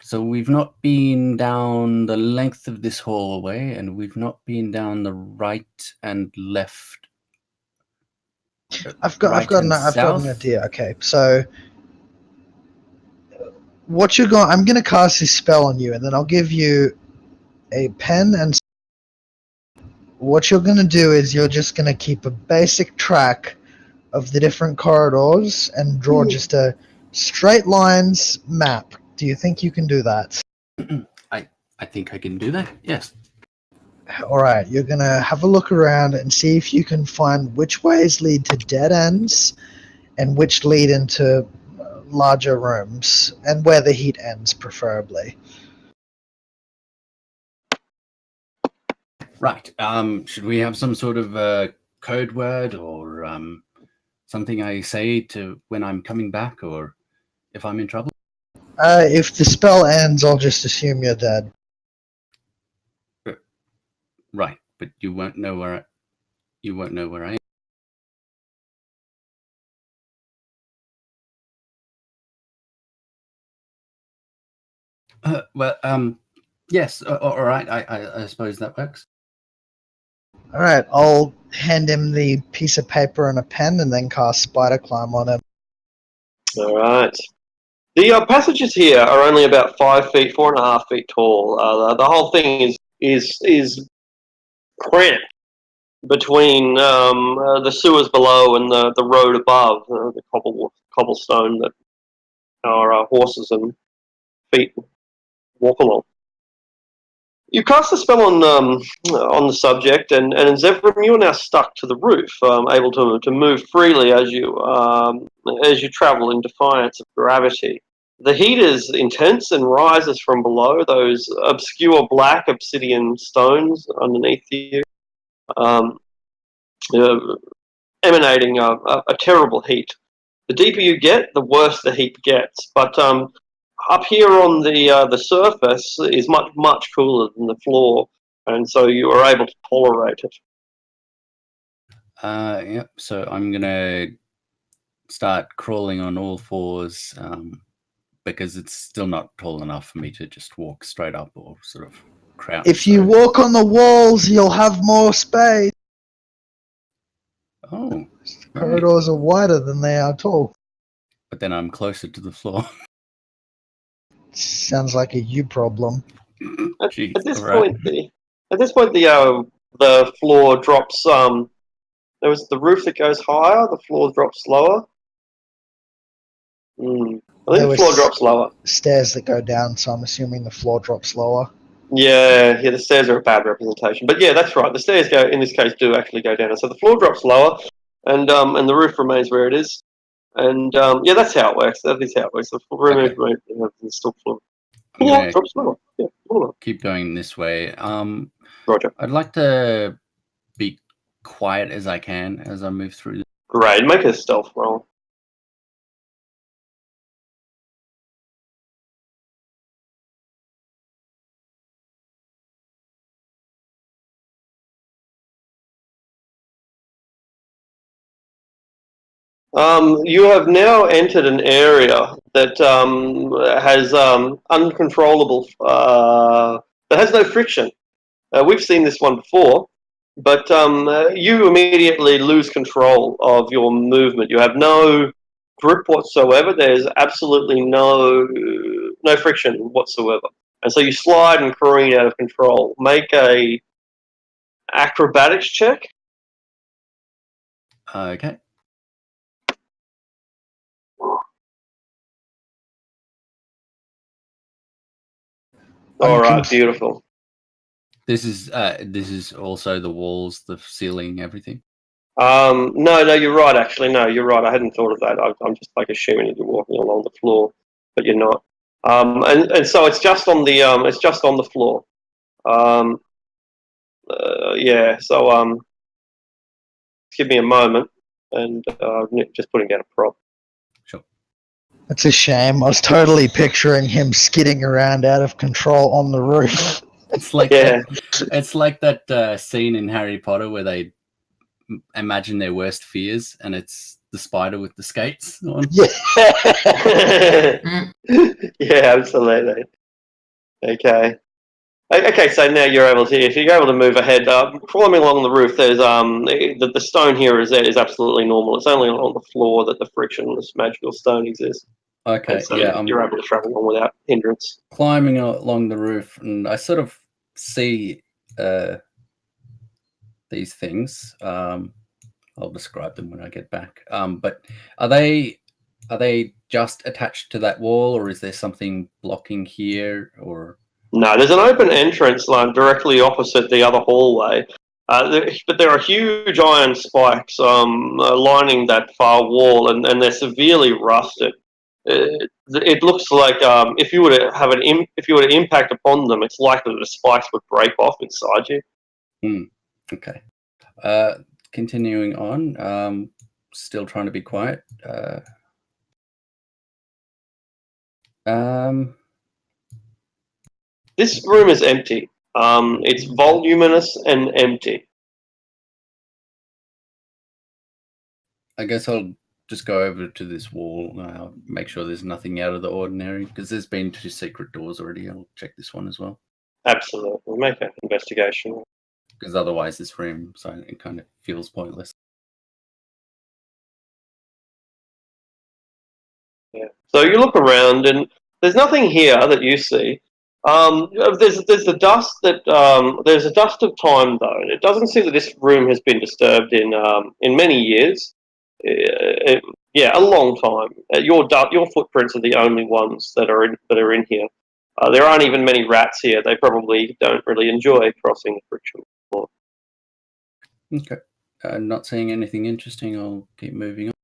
So we've not been down the length of this hallway, and we've not been down the right and left. I've got an idea. Okay, so I'm going to cast this spell on you, and then I'll give you a pen and. What you're going to do is you're just going to keep a basic track of the different corridors and draw just a straight lines map. Do you think you can do that? I think I can do that. Yes. All right, you're going to have a look around and see if you can find which ways lead to dead ends and which lead into larger rooms, and where the heat ends, preferably. Right. Should we have some sort of code word or something I say to when I'm coming back, or if I'm in trouble? If the spell ends, I'll just assume you're dead. Right, but you won't know where I am. Yes. All right. I suppose that works. All right, I'll hand him the piece of paper and a pen, and then cast Spider Climb on him. All right. The passages here are only about 5 feet, 4.5 feet tall. The whole thing is cramped between the sewers below and the road above, the cobblestone that our horses and feet walk along. You cast a spell on the subject, and Zevram, you are now stuck to the roof, able to move freely as you travel in defiance of gravity. The heat is intense and rises from below, those obscure black obsidian stones underneath you, um, uh, emanating a terrible heat. The deeper you get, the worse the heat gets. But up here on the surface is much cooler than the floor, and so you are able to tolerate it. Yep. So I'm gonna start crawling on all fours because it's still not tall enough for me to just walk straight up or sort of crouch. If you walk on the walls, you'll have more space. Oh, right. Corridors are wider than they are tall. But then I'm closer to the floor. Sounds like a you problem. Jeez, At this all right. point, the floor drops. There was the roof that goes higher. The floor drops lower. I think the floor drops lower. Stairs that go down, so I'm assuming the floor drops lower. Yeah, the stairs are a bad representation, but yeah, that's right. The stairs in this case do actually go down, so the floor drops lower, and the roof remains where it is, and yeah, that's how it works. That is how it works. The roof remains still floor. Floor drops lower. Yeah, floor. Keep going this way. Roger. I'd like to be quiet as I can as I move through. Great. Make a stealth roll. You have now entered an area that has uncontrollable, that has no friction. We've seen this one before, but you immediately lose control of your movement. You have no grip whatsoever. There's absolutely no friction whatsoever, and so you slide and careen out of control. Make a acrobatics check. Okay. All right, beautiful. This is also the walls, the ceiling, everything. No, you're right. Actually, no, you're right. I hadn't thought of that. I'm just like assuming that you're walking along the floor, but you're not. And so it's just on the floor. Yeah. So give me a moment, and just putting down a prop. Sure. That's a shame. I was totally picturing him skidding around out of control on the roof. It's like it's like that scene in Harry Potter where they imagine their worst fears, and it's the spider with the skates on. Yeah. Yeah, absolutely. Okay. Okay, so now if you're able to move ahead, crawling along the roof, there's the stone here is absolutely normal. It's only on the floor that the frictionless magical stone exists. Okay, so yeah, you're able to travel along without hindrance. Climbing along the roof, and I sort of see these things. I'll describe them when I get back. But are they just attached to that wall, or is there something blocking here? Or no, there's an open entrance line directly opposite the other hallway. But there are huge iron spikes lining that far wall, and they're severely rusted. It looks like if you were to impact upon them, it's likely that the spikes would break off inside you. Okay. Continuing on, still trying to be quiet. This room is empty. It's voluminous and empty. I guess I'll just go over to this wall, make sure there's nothing out of the ordinary, because there's been 2 secret doors already. I'll check this one as well. Absolutely. Make an investigation. because otherwise this room, so it kind of feels pointless. Yeah. So you look around, and there's nothing here that you see. There's the dust that there's a dust of time though. It doesn't seem that this room has been disturbed in many years. Yeah, a long time. Your footprints are the only ones that are in here. There aren't even many rats here. They probably don't really enjoy crossing the friction floor. Okay. Not seeing anything interesting. I'll keep moving on.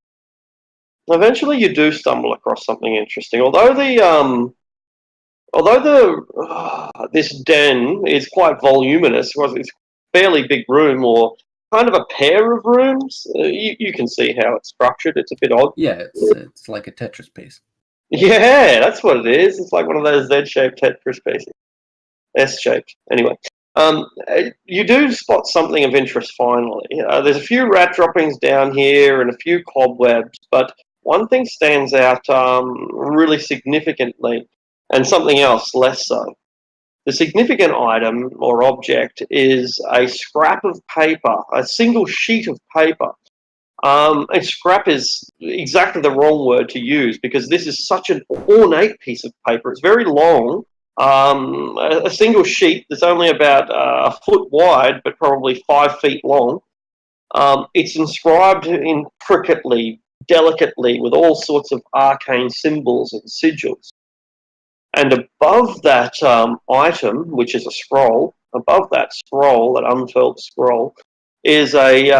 Eventually, you do stumble across something interesting. This den is quite voluminous. It's a fairly big room, or kind of a pair of rooms. You can see how it's structured. It's a bit odd. Yeah, it's like a Tetris piece. Yeah, that's what it is. It's like one of those Z-shaped Tetris pieces. S-shaped. Anyway, you do spot something of interest finally. There's a few rat droppings down here and a few cobwebs, but one thing stands out really significantly, and something else less so. The significant item or object is a scrap of paper, a single sheet of paper. And scrap is exactly the wrong word to use because this is such an ornate piece of paper. It's very long. A single sheet that's only about a foot wide, but probably 5 feet long. It's inscribed intricately, delicately, with all sorts of arcane symbols and sigils. And above that item, which is a scroll, above that scroll, that unfurled scroll, is a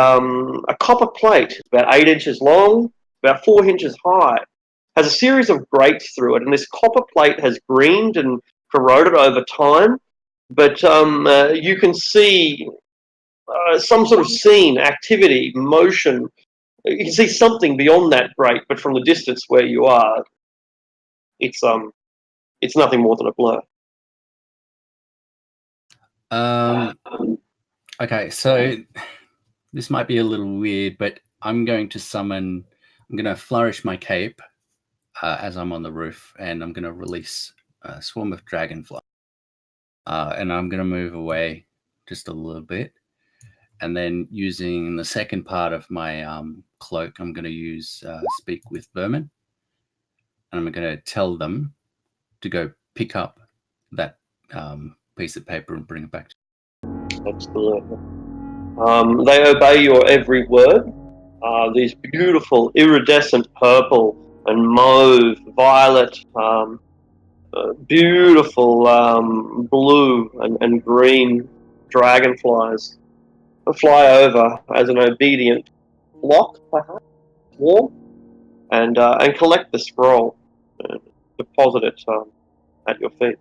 copper plate, about 8 inches long, about 4 inches high. Has a series of grates through it, and this copper plate has greened and corroded over time. But you can see some sort of scene, activity, motion. You can see something beyond that grate, but from the distance where you are, it's nothing more than a blur. Okay, so this might be a little weird, but I'm going to flourish my cape as I'm on the roof, and I'm going to release a swarm of dragonfly. And I'm going to move away just a little bit. And then using the second part of my cloak, I'm going to use Speak with Vermin. And I'm going to tell them to go pick up that piece of paper and bring it back to you. Absolutely. They obey your every word. These beautiful iridescent purple and mauve, violet, beautiful blue and green dragonflies fly over as an obedient flock, perhaps, swarm, and collect the scroll and deposit it at your feet.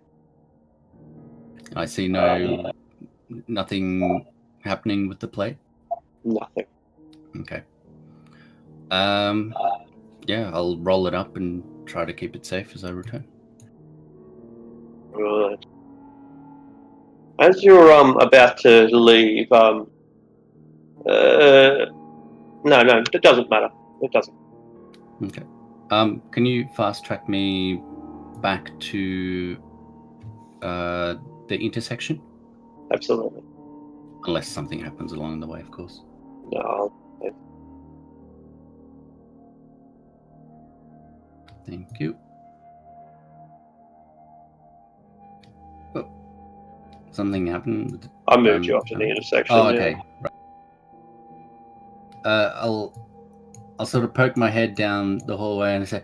I see nothing happening with the plate. Nothing. Okay. Yeah, I'll roll it up and try to keep it safe as I return. Right. As you're about to leave, no, it doesn't matter. It doesn't. Okay. Can you fast track me back to the intersection? Absolutely. Unless something happens along the way, of course. No. Thank you. Oh, something happened. I moved you up to the intersection. Oh, okay. Yeah. Right. I'll sort of poke my head down the hallway and say,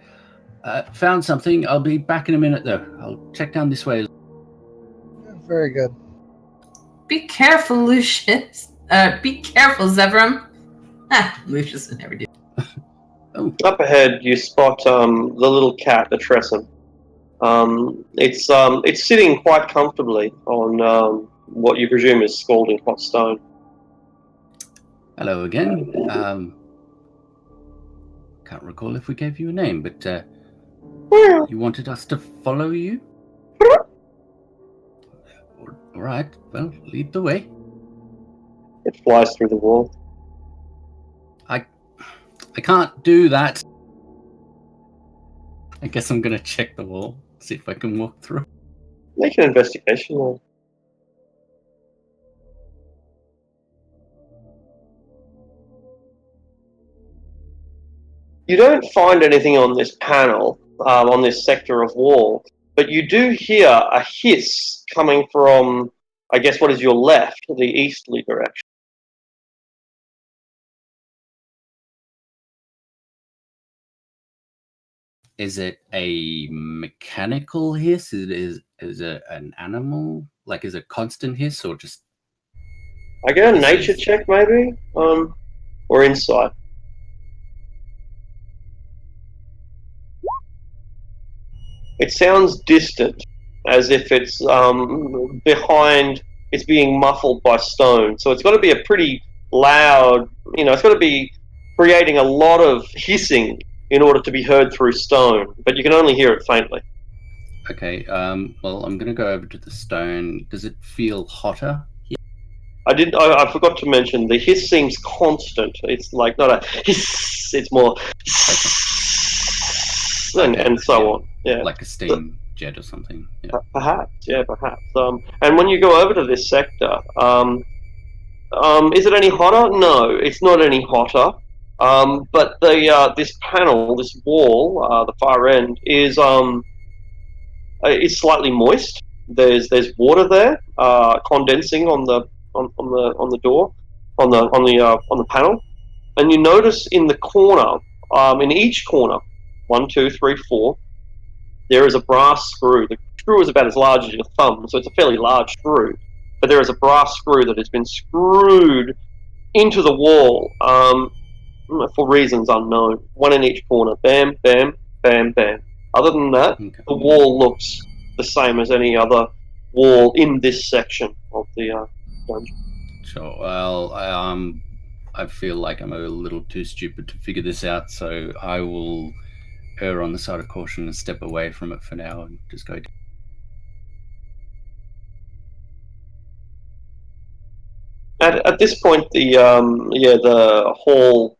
"Found something. I'll be back in a minute, though. I'll check down this way." Very good. Be careful, Lucius. Be careful, Zevram. Lucius would never do. Oh. Up ahead, you spot the little cat, the Tresson. It's sitting quite comfortably on what you presume is scalding hot stone. Hello again. Can't recall if we gave you a name, but you wanted us to follow you? All right. Well, lead the way. It flies through the wall. I can't do that. I guess I'm going to check the wall, see if I can walk through. Make an investigation roll. You don't find anything on this panel, on this sector of wall, but you do hear a hiss coming from, I guess, what is your left, the easterly direction. Is it a mechanical hiss? Is it an animal? Like, is it constant hiss or just? I get a This nature is- check, maybe, or insight. It sounds distant, as if it's behind. It's being muffled by stone. So it's got to be a pretty loud. It's got to be creating a lot of hissing in order to be heard through stone. But you can only hear it faintly. Okay. Well, I'm gonna go over to the stone. Does it feel hotter? I forgot to mention the hiss seems constant. It's like not a hiss. It's more and so on. Yeah. Like a steam jet or something. Yeah. Perhaps, yeah, perhaps. And when you go over to this sector, is it any hotter? No, it's not any hotter. But this panel, this wall, the far end, is slightly moist. There's water there, condensing on the door, on the panel, and you notice in the corner, in each corner, 1, 2, 3, 4. There is a brass screw. The screw is about as large as your thumb, so it's a fairly large screw. But there is a brass screw that has been screwed into the wall for reasons unknown. One in each corner. Bam, bam, bam, bam. Other than that, Okay. the wall looks the same as any other wall in this section of the dungeon. Sure. Well, I feel like I'm a little too stupid to figure this out, so I will err on the side of caution and step away from it for now and just go. At this point, the hall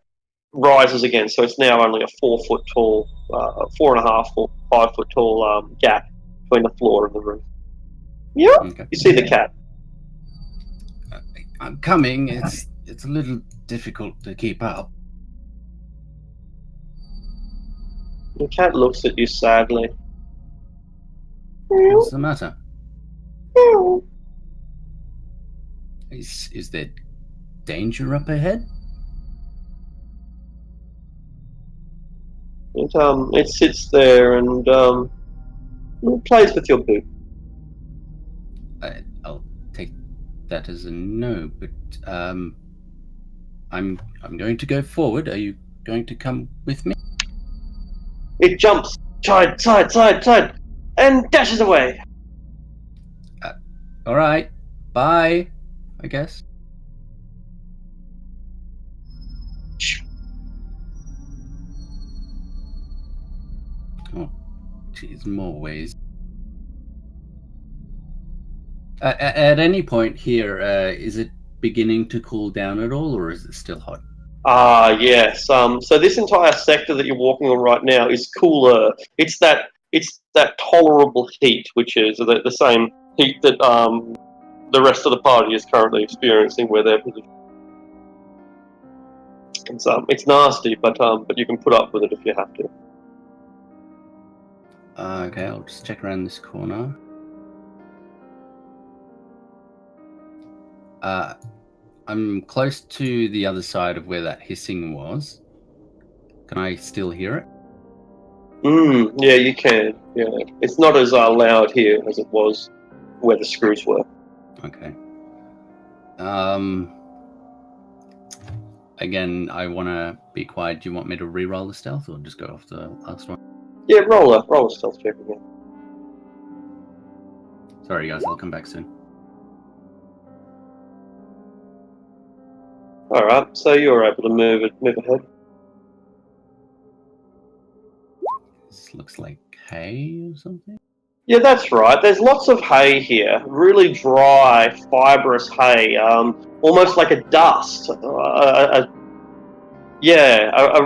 rises again, so it's now only a 4-foot tall, 4.5 or 5-foot tall gap between the floor and the roof. Yeah, Okay. you see the cat. I'm coming. It's a little difficult to keep up. The cat looks at you sadly. What's the matter? Is there danger up ahead? It sits there and it plays with your boot. I'll take that as a no, but I'm going to go forward. Are you going to come with me? It jumps side, and dashes away. All right. Bye. I guess. Oh, geez, more ways. At any point here, is it beginning to cool down at all, or is it still hot? Yes. So this entire sector that you're walking on right now is cooler. It's that tolerable heat, which is the same heat that the rest of the party is currently experiencing where they're positioned. It's nasty, but you can put up with it if you have to. Okay, I'll just check around this corner. I'm close to the other side of where that hissing was. Can I still hear it? Yeah, you can. Yeah, it's not as loud here as it was where the screws were. Okay. Again, I want to be quiet. Do you want me to re-roll the stealth or just go off the last one? Yeah, roll a stealth check again. Sorry, guys. I'll come back soon. All right, so you're able to move ahead. This looks like hay or something. Yeah, that's right. There's lots of hay here. Really dry, fibrous hay. Almost like a dust. A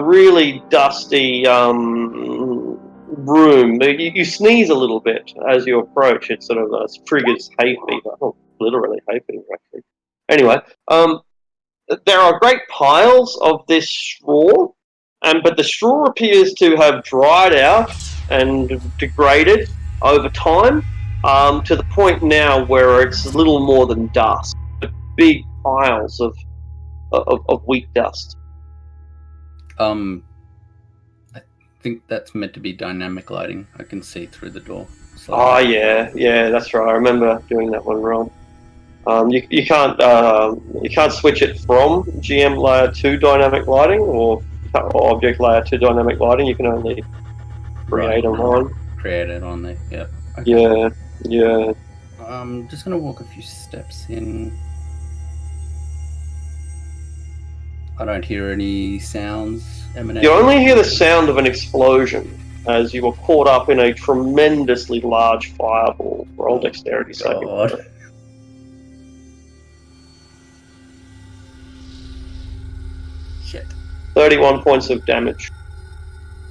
really dusty room. You sneeze a little bit as you approach. It sort of triggers hay fever. Oh, literally hay fever, actually. Anyway, there are great piles of this straw but the straw appears to have dried out and degraded over time, to the point now where it's little more than dust, big piles of wheat dust. I think that's meant to be dynamic lighting. I can see through the door. Oh yeah, that's right. I remember doing that one wrong. You can't switch it from GM layer 2 dynamic lighting or object layer 2 dynamic lighting. You can only create them on. Create it on there. Yep. Okay. Yeah. I'm just gonna walk a few steps in. I don't hear any sounds emanating. You only hear the sound of an explosion as you were caught up in a tremendously large fireball. Roll dexterity saving throw. 31 points of damage.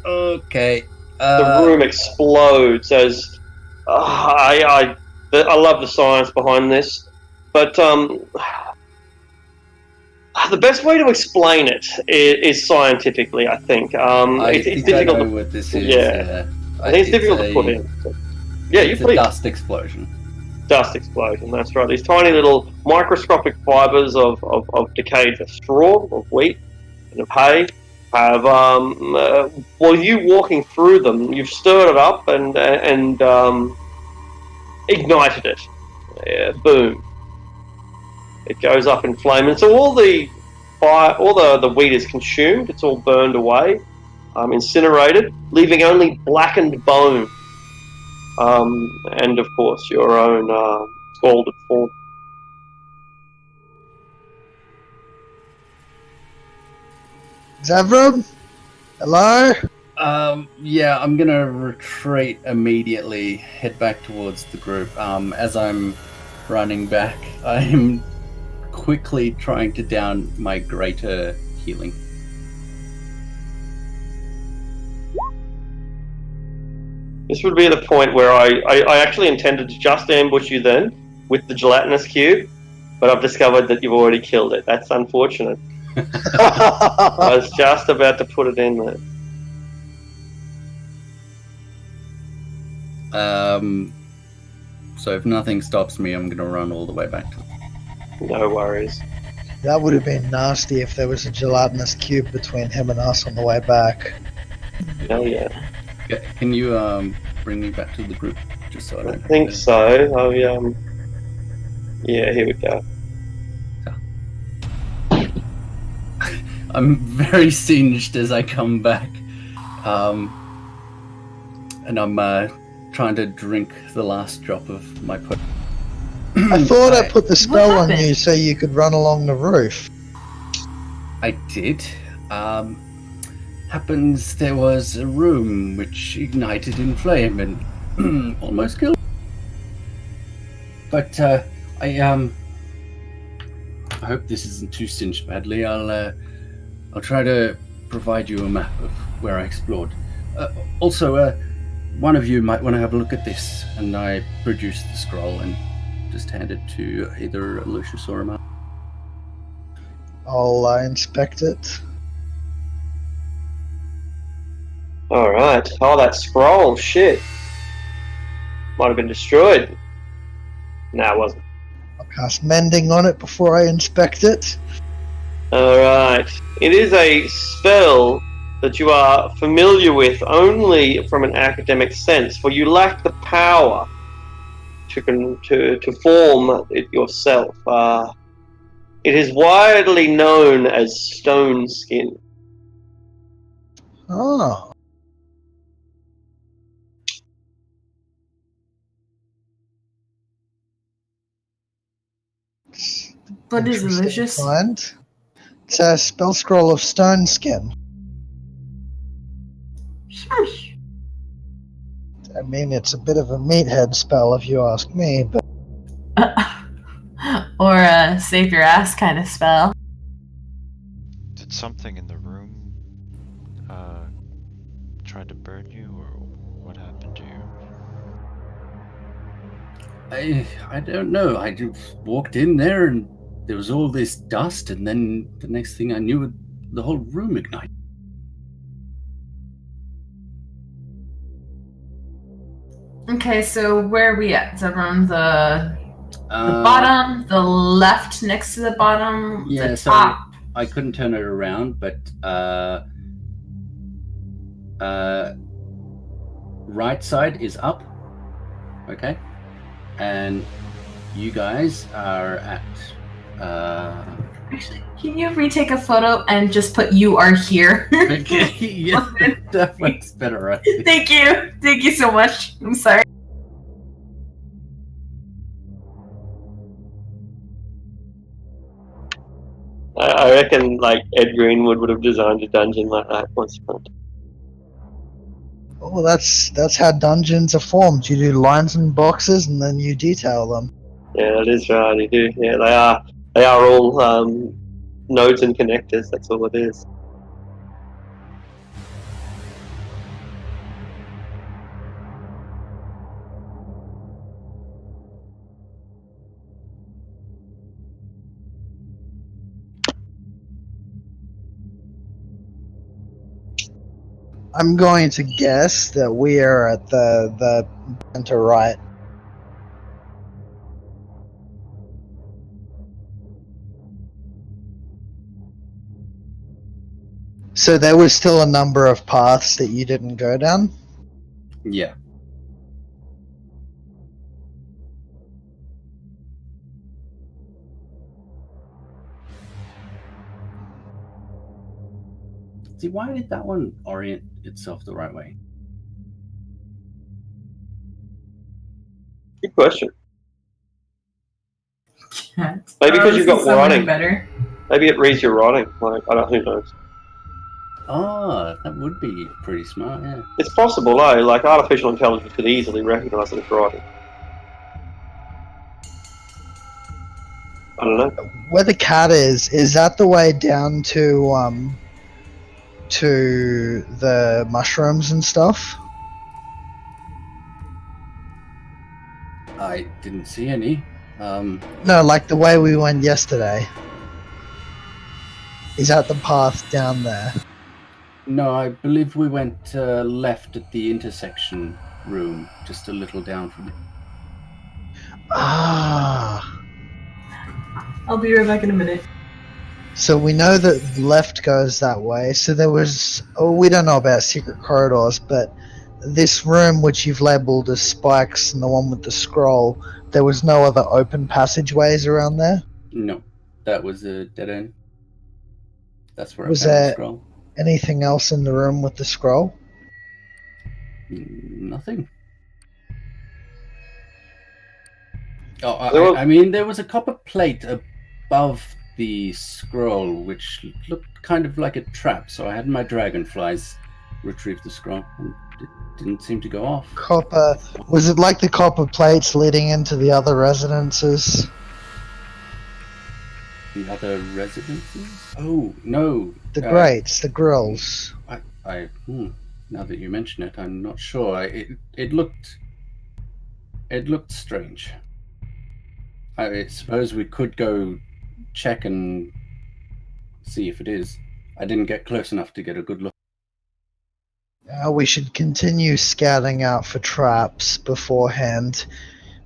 Okay. The room explodes as I love the science behind this, but the best way to explain it is scientifically. I think it's difficult. I know what this is. Yeah. I think it's difficult to put in. Yeah, it's a dust explosion. Dust explosion. That's right. These tiny little microscopic fibers of decayed straw, of wheat, and of hay have while you walking through them, you've stirred it up and ignited it. Boom! It goes up in flame, and so all the wheat is consumed. It's all burned away, incinerated, leaving only blackened bone, and of course your own scalded form. Zavram? Hello? Yeah, I'm gonna retreat immediately, head back towards the group. As I'm running back, I'm quickly trying to down my greater healing. This would be the point where I actually intended to just ambush you then with the gelatinous cube, but I've discovered that you've already killed it. That's unfortunate. I was just about to put it in there. So if nothing stops me, I'm gonna run all the way back to No worries. That would have been nasty if there was a gelatinous cube between him and us on the way back. Hell yeah. Can you bring me back to the group? Just so I don't think so. Yeah, here we go. I'm very singed as I come back. And I'm trying to drink the last drop of my potion. I thought I put the spell on you so you could run along the roof. I did. Happens there was a room which ignited in flame and almost killed. But I hope this isn't too singed badly. I'll try to provide you a map of where I explored. Also, one of you might want to have a look at this, and I produced the scroll and just hand it to either Lucius or Amar. I'll inspect it. Alright. Oh, that scroll, shit. Might have been destroyed. No, it wasn't. I'll cast Mending on it before I inspect it. Alright. It is a spell that you are familiar with only from an academic sense, for you lack the power to form it yourself. It is widely known as stone skin. Oh. What is it, Lucius? It's a spell scroll of stone skin. Shush. I mean, it's a bit of a meathead spell if you ask me, but... or a save your ass kind of spell. Did something in the room try to burn you, or what happened to you? I don't know. I just walked in there and there was all this dust, and then the next thing I knew, the whole room ignited. Okay, so where are we at? Is everyone the bottom, the left next to the bottom, Yeah, the so top? I couldn't turn it around, but right side is up. Okay. And you guys are at Actually, can you retake a photo and just put "you are here"? okay, yeah, that works better, I think. Thank you so much. I'm sorry. I reckon like Ed Greenwood would have designed a dungeon like that once upon a time. Oh, that's how dungeons are formed. You do lines and boxes, and then you detail them. Yeah, that is right. You do. Yeah, they are all nodes and connectors. That's all it is. I'm going to guess that we are at the center right. So there was still a number of paths that you didn't go down? Yeah. See, why did that one orient itself the right way? Good question. Maybe because you've got writing. Better. Maybe it reads your writing. Like, I don't. Who knows? Oh, that would be pretty smart, yeah. It's possible, though. Like, artificial intelligence could easily recognise that it's writing. I don't know. Where the cat is that the way down to the mushrooms and stuff? I didn't see any. No, like the way we went yesterday. Is that the path down there? No, I believe we went left at the intersection room, just a little down from it. Ah. I'll be right back in a minute. So we know that left goes that way. So there was... Oh, we don't know about secret corridors, but this room which you've labelled as spikes and the one with the scroll, there was no other open passageways around there? No, that was a dead end. That's where Was I found the there scroll. anything else in the room with the scroll? Nothing. Oh, I mean, there was a copper plate above the scroll, which looked kind of like a trap. So I had my dragonflies retrieve the scroll, and it didn't seem to go off. Copper... Was it like the copper plates leading into the other residences? The other residences? Oh, no. The grates, the grills. Now that you mention it, I'm not sure. It looked strange. I suppose we could go check and see if it is. I didn't get close enough to get a good look. We should continue scouting out for traps beforehand.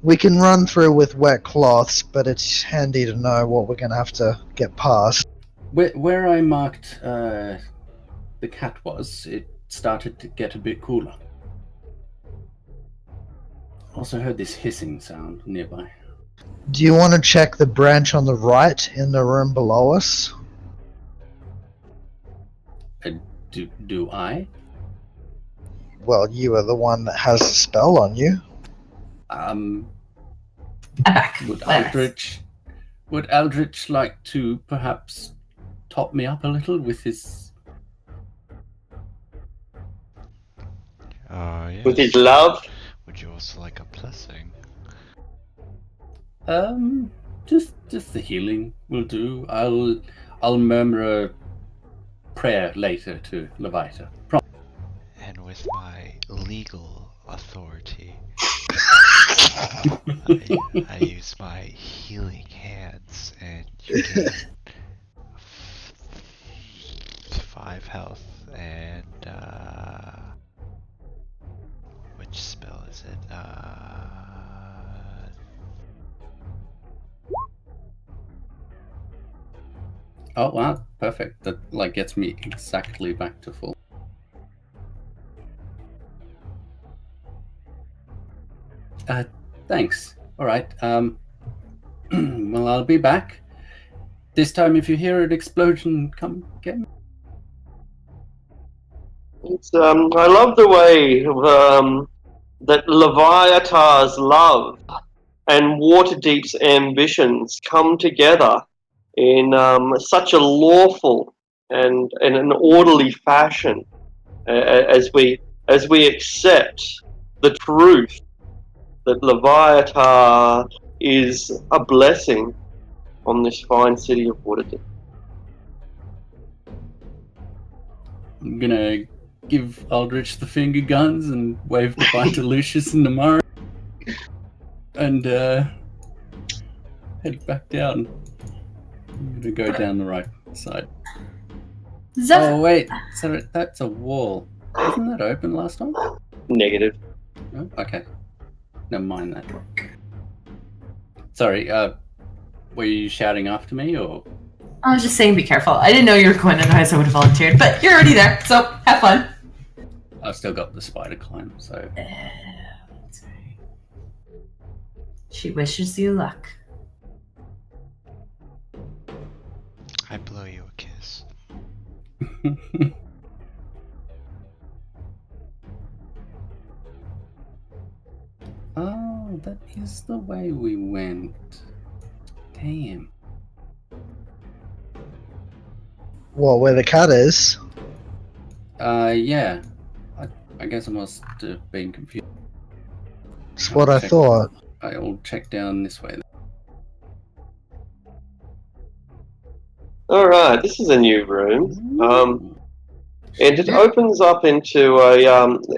We can run through with wet cloths, but it's handy to know what we're going to have to get past. Where I marked the cat was, it started to get a bit cooler. Also heard this hissing sound nearby. Do you want to check the branch on the right in the room below us? Do I? Well, you are the one that has a spell on you. Would Aldrich like to perhaps top me up a little with his... Yes. With his love? Would you also like a blessing? Just the healing will do. I'll murmur a prayer later to Levita. And with my legal authority, I use my healing hands, and you gain 5 health. And which spell is is it? Oh wow, perfect. That like gets me exactly back to full. Thanks. All right. Well, I'll be back. This time, if you hear an explosion, come get me. I love the way that Leviathar's love and Waterdeep's ambitions come together in such a lawful and an orderly fashion as we accept the truth that Leviathar is a blessing on this fine city of Waterdeep. I'm gonna give Aldrich the finger guns and wave goodbye to Lucius and Namara, and head back down. I'm gonna go down the right side. Oh wait, so that's a wall. Wasn't that open last time? Negative. Oh, okay. Never mind that. Sorry, were you shouting after me, or? I was just saying be careful. I didn't know you were going, otherwise I would have volunteered. But you're already there, so have fun. I've still got the spider climb, so... That's right. She wishes you luck. I blow you a kiss. Oh, that is the way we went. Damn. What, where the cat is? Yeah. I guess I must have been confused. That's what I thought. I'll check down this way. All right, this is a new room. And it Yeah. opens up into a.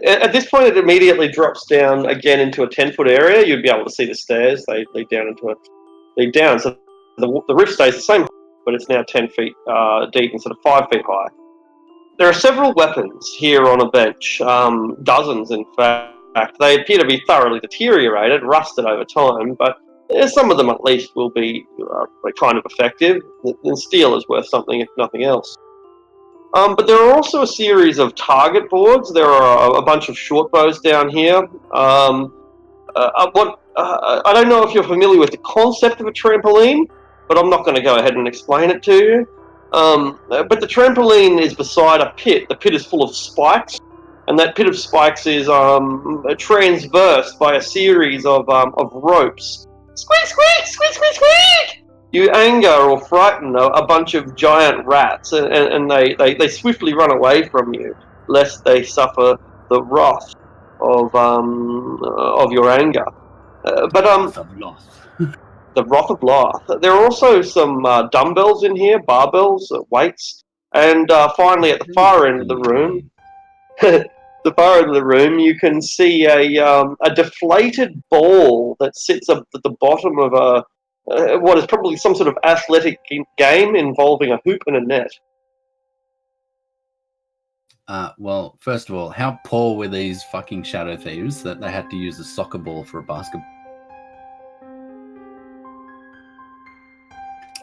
At this point, it immediately drops down again into a 10-foot area. You'd be able to see the stairs. They lead down into lead down. So the roof stays the same, but it's now 10 feet deep instead of 5 feet high. There are several weapons here on a bench, dozens in fact. They appear to be thoroughly deteriorated, rusted over time, but some of them at least will be kind of effective. And steel is worth something if nothing else. But there are also a series of target boards. There are a bunch of short bows down here. I don't know if you're familiar with the concept of a trampoline, but I'm not going to go ahead and explain it to you. But the trampoline is beside a pit. The pit is full of spikes, and that pit of spikes is transversed by a series of ropes. Squeak, squeak, squeak, squeak, squeak! You anger or frighten a bunch of giant rats, and they swiftly run away from you, lest they suffer the wrath of your anger. The wrath of Loth. There are also some dumbbells in here, barbells, weights, and finally at the far end of the room, you can see a deflated ball that sits up at the bottom of what is probably some sort of athletic game involving a hoop and a net. Well, first of all, how poor were these fucking shadow thieves that they had to use a soccer ball for a basketball?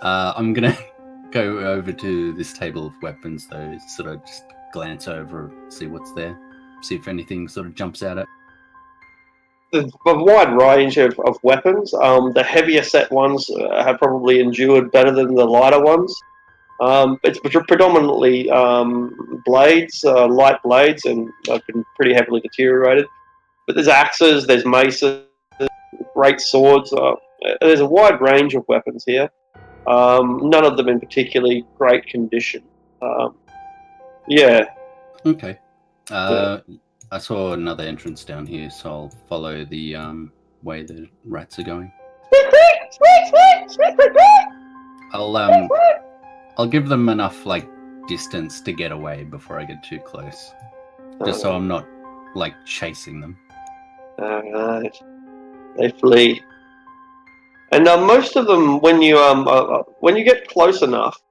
I'm gonna go over to this table of weapons, though, sort of just glance over, see what's there, see if anything sort of jumps out at. There's a wide range of weapons. The heavier set ones have probably endured better than the lighter ones. It's predominantly blades, light blades, and have been pretty heavily deteriorated. But there's axes, there's maces, great swords. There's a wide range of weapons here. None of them in particularly great condition. Yeah. Okay. I saw another entrance down here, so I'll follow the way the rats are going. I'll give them enough distance to get away before I get too close, just so I'm not chasing them. Alright. They flee. And most of them, when you get close enough,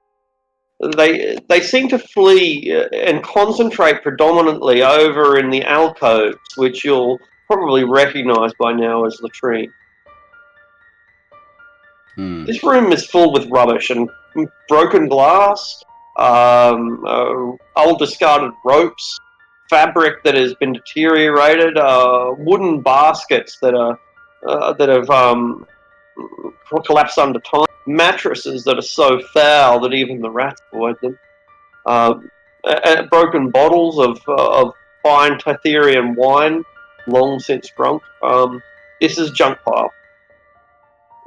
they seem to flee and concentrate predominantly over in the alcoves, which you'll probably recognised by now as latrine. This room is full with rubbish and broken glass, old discarded ropes, fabric that has been deteriorated, wooden baskets that have collapsed under time, mattresses that are so foul that even the rats avoid them, broken bottles of fine Titherian wine, long since drunk. This is junk pile.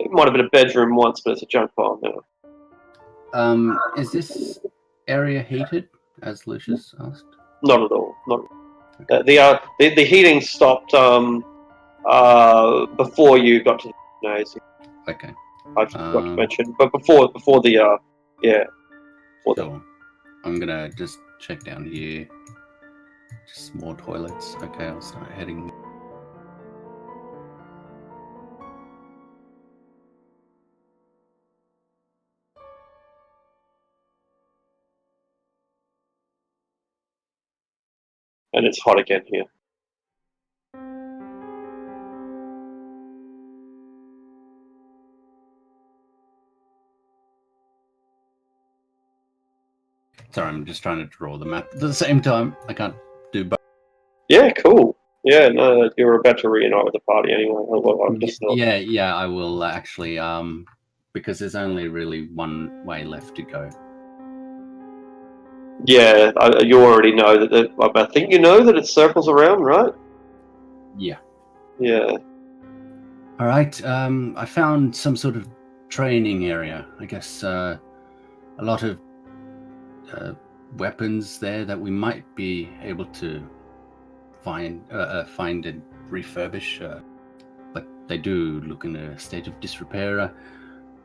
It might have been a bedroom once, but it's a junk pile now. Is this area heated, as Lucius asked? Not at all. Not. The heating stopped before you got to the gymnasium. Okay. I forgot to mention, but before the before Sure. I'm gonna just check down here. Just more toilets. Okay, I'll start heading. and it's hot again here. Sorry, I'm just trying to draw the map at the same time. I can't do both. Yeah, cool. Yeah, no, you're about to reunite with the party anyway. I'm just not. Yeah, I will actually. Because there's only really one way left to go. Yeah, you already know that. I think you know that it circles around, right? Yeah. Yeah. All right. I found some sort of training area. I guess a lot of weapons there that we might be able to find and refurbish. But they do look in a state of disrepair.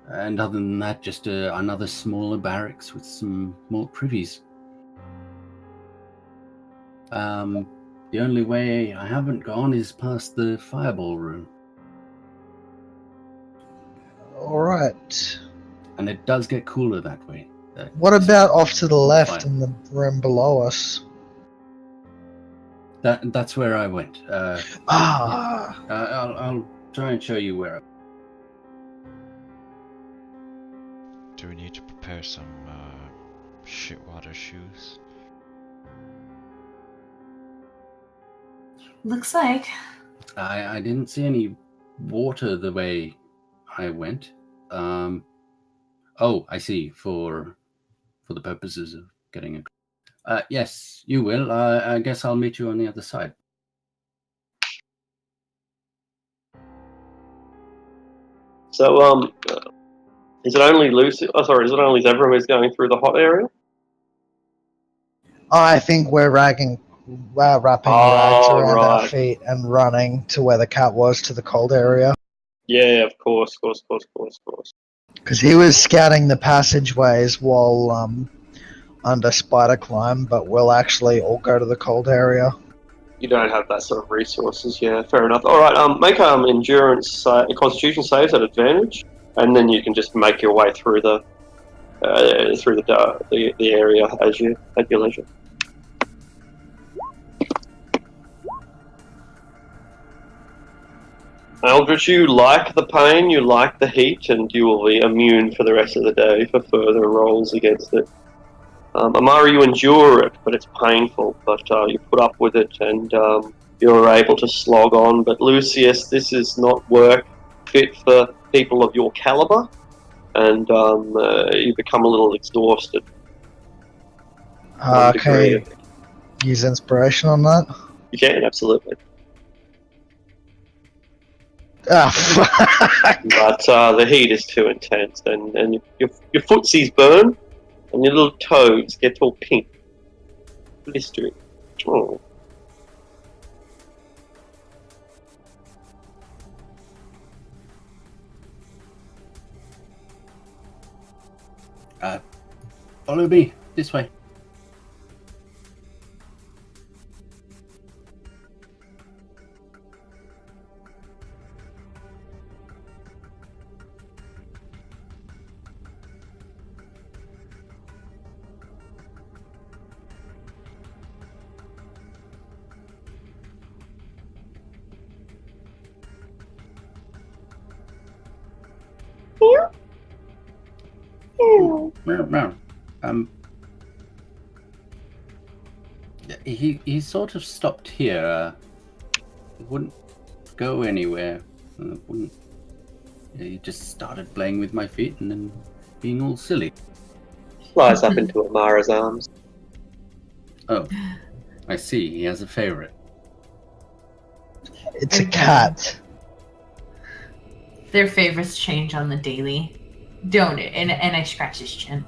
And other than that, just another smaller barracks with some more privies. The only way I haven't gone is past the fireball room. All right. And it does get cooler that way. What about off to the left in the room below us? That's where I went. Yeah. I'll try and show you where. Do we need to prepare some shitwater shoes? Looks like. I didn't see any water the way I went. Oh, I see. For the purposes of getting a. Yes, you will. I guess I'll meet you on the other side. So, is it only Lucy? Oh, sorry, is it only Zebra who's going through the hot area? I think we're wrapping rags around our feet and running to where the cat was, to the cold area. Yeah, of course. Because he was scouting the passageways while under spider climb, but we'll actually all go to the cold area. You don't have that sort of resources, yeah. Fair enough. All right, make endurance, constitution saves at advantage, and then you can just make your way through the area at your leisure. Eldritch, you like the pain, you like the heat, and you will be immune for the rest of the day for further rolls against it. Amari, you endure it, but it's painful, but you put up with it, and you're able to slog on. But Lucius, this is not work fit for people of your caliber, and you become a little exhausted. Okay, use inspiration on that? You can, absolutely. Ah, fuck! But the heat is too intense, and your footsies burn, and your little toes get all pink. Blistering. Oh. Follow me this way. He sort of stopped here. He wouldn't go anywhere. He just started playing with my feet and then being all silly. Flies up into Amara's arms. Oh, I see. He has a favorite. It's a cat. Their favorites change on the daily, don't it? And I scratch his chin.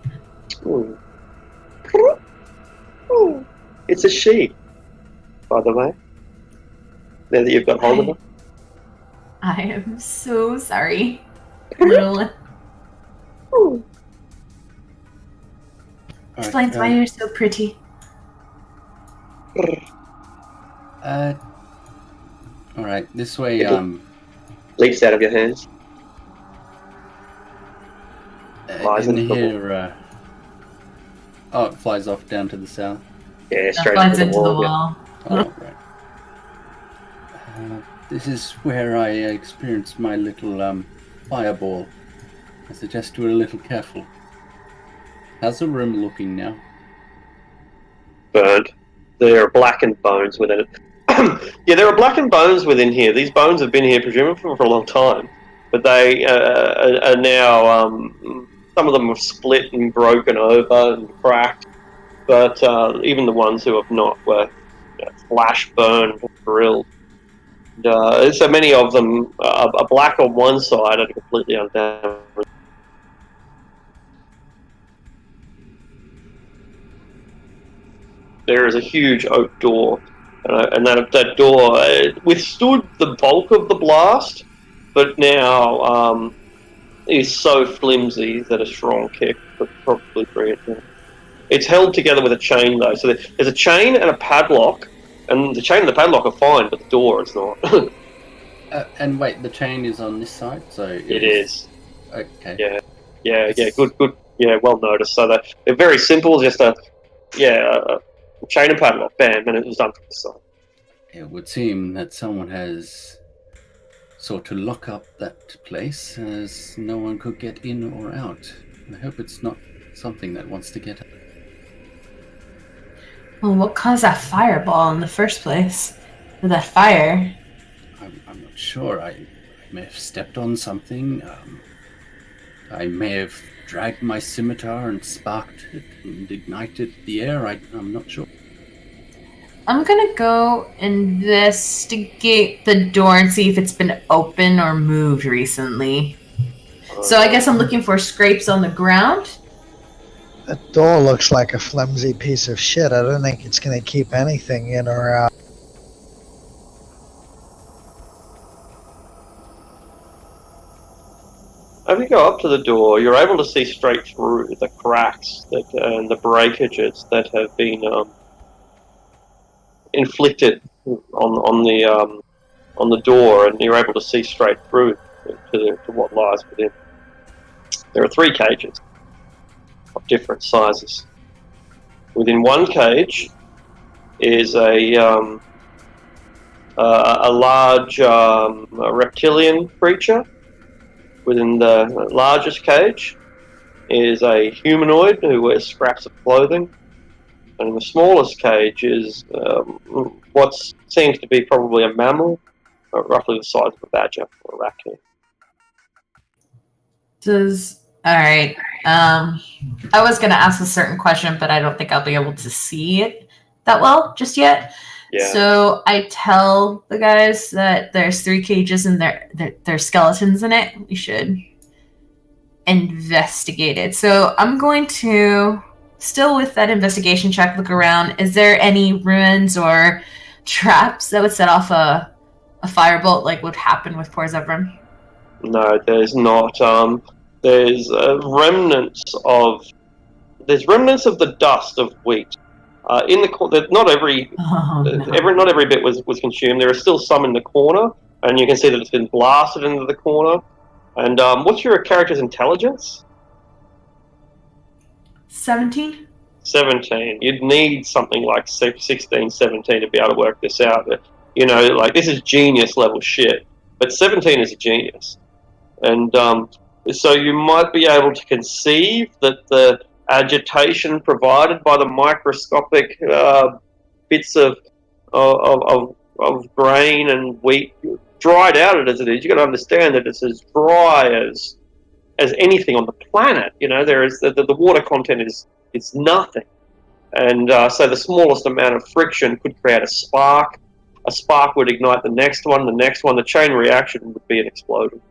Ooh. Ooh. It's a she, by the way. Now that you've got hold of her. I am so sorry. Little. Explains why you're so pretty. All right, this way. Leaps out of your hands. In here. Oh, it flies off down to the south. Yeah, straight flies into the wall. wall. Oh, right. This is where I experienced my little fireball. I suggest we're a little careful. How's the room looking now? Burned. There are blackened bones within it. Yeah, there are blackened bones within here. These bones have been here presumably for a long time, but they are now. Some of them have split and broken over and cracked, but even the ones who have not were flash burned, drilled. So many of them are black on one side and completely undamaged. There is a huge oak door, and that door withstood the bulk of the blast, but now is so flimsy that a strong kick could probably free it down. It's held together with a chain, though, so there's a chain and a padlock, and the chain and the padlock are fine, but the door is not. And wait, the chain is on this side, so it is. Okay. Yeah. Good. Yeah, well noticed. So they're very simple. Just a chain and padlock, bam, and it was done from the side. It would seem that someone has sought to lock up that place, as no one could get in or out. I hope it's not something that wants to get out. Well, what caused that fireball in the first place? Or that fire? I'm not sure. I may have stepped on something. I may have dragged my scimitar and sparked it and ignited the air. I'm not sure. I'm gonna go investigate the door and see if it's been open or moved recently. So I guess I'm looking for scrapes on the ground. That door looks like a flimsy piece of shit. I don't think it's going to keep anything in or out. As you go up to the door, you're able to see straight through the cracks and the breakages that have been inflicted on the door, and you're able to see straight through to what lies within. There are 3 cages of different sizes. Within one cage is a large reptilian creature. Within the largest cage is a humanoid who wears scraps of clothing. And in the smallest cage is what seems to be probably a mammal, roughly the size of a badger or a raccoon. Alright. I was going to ask a certain question, but I don't think I'll be able to see it that well just yet. Yeah. So I tell the guys that there's 3 cages and there's skeletons in it. We should investigate it. So I'm going to, still with that investigation check, look around. Is there any ruins or traps that would set off a firebolt like what happened with Poor Zevran? No, there's not. There's remnants of the dust of wheat. In the not every bit was consumed. There are still some in the corner, and you can see that it's been blasted into the corner. And what's your character's intelligence? 17? 17. You'd need something like 16, 17 to be able to work this out. You know, like, this is genius level shit. But 17 is a genius. And So you might be able to conceive that the agitation provided by the microscopic bits of grain and wheat, dried out as it is, you've got to understand that it's as dry as anything on the planet. There is the water content is nothing, and so the smallest amount of friction could create a spark. A spark would ignite the next one, the chain reaction would be an explosion.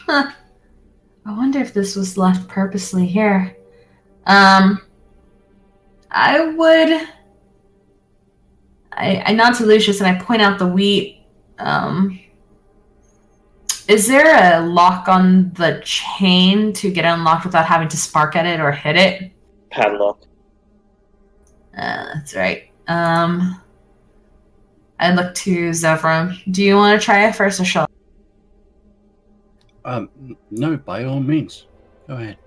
Huh. I wonder if this was left purposely here. I nod to Lucius and I point out the wheat. Is there a lock on the chain to get unlocked without having to spark at it or hit it? Padlock. That's right. I look to Zevram. Do you want to try it first, or shall I? No, by all means. Go ahead.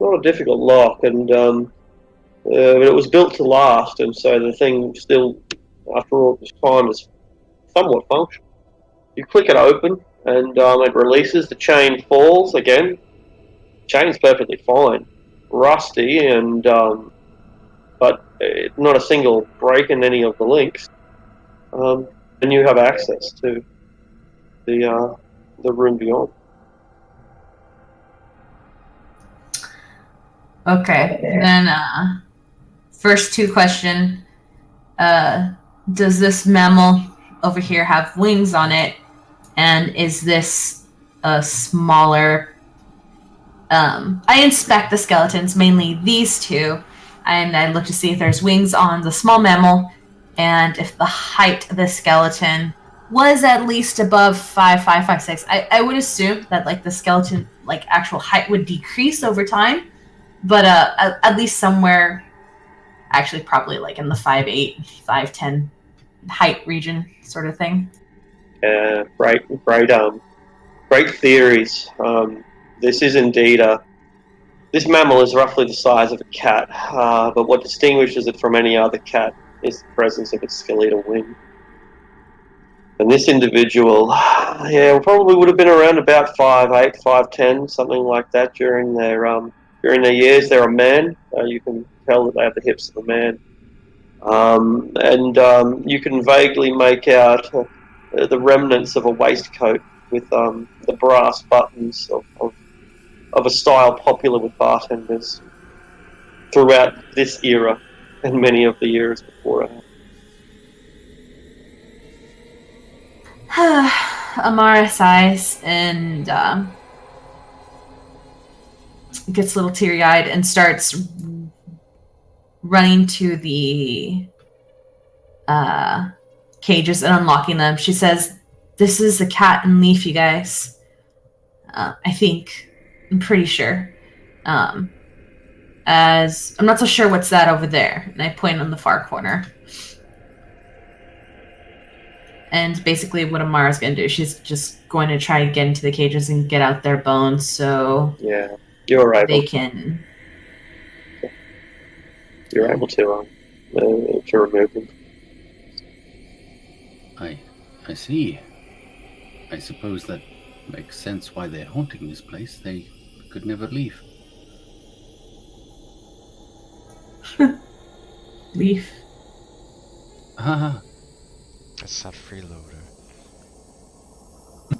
Not a difficult lock, and but it was built to last, and so the thing still, after all this time, is somewhat functional. You click it open, and it releases. The chain falls again. Chain's perfectly fine, rusty, and but not a single break in any of the links. And you have access to the room beyond. Okay, then first two question. Does this mammal over here have wings on it? And is this a smaller... I inspect the skeletons, mainly these two, and I look to see if there's wings on the small mammal, and if the height of the skeleton was at least above 5'5", 5'6". I would assume that like the skeleton actual height would decrease over time, but at least somewhere, actually probably like in the 5'8", 5'10" height region sort of thing. Great theories. This is indeed this mammal is roughly the size of a cat, but what distinguishes it from any other cat is the presence of its skeletal wing. And this individual, probably would have been around about 5'8", 5'10", something like that during their years. They're a man. You can tell that they have the hips of a man. And you can vaguely make out the remnants of a waistcoat with the brass buttons of a style popular with bartenders throughout this era and many of the eras before it. Amara sighs and gets a little teary-eyed and starts running to the cages and unlocking them. She says, "This is the cat and leaf, you guys. I think. I'm pretty sure. As I'm not so sure what's that over there." And I point on the far corner. And basically what Amara's going to do, she's just going to try to get into the cages and get out their bones so you're able. They can... You're able to remove them. I see. I suppose that makes sense why they're haunting this place. They could never leave. Leaf. Ah, That's that freeloader.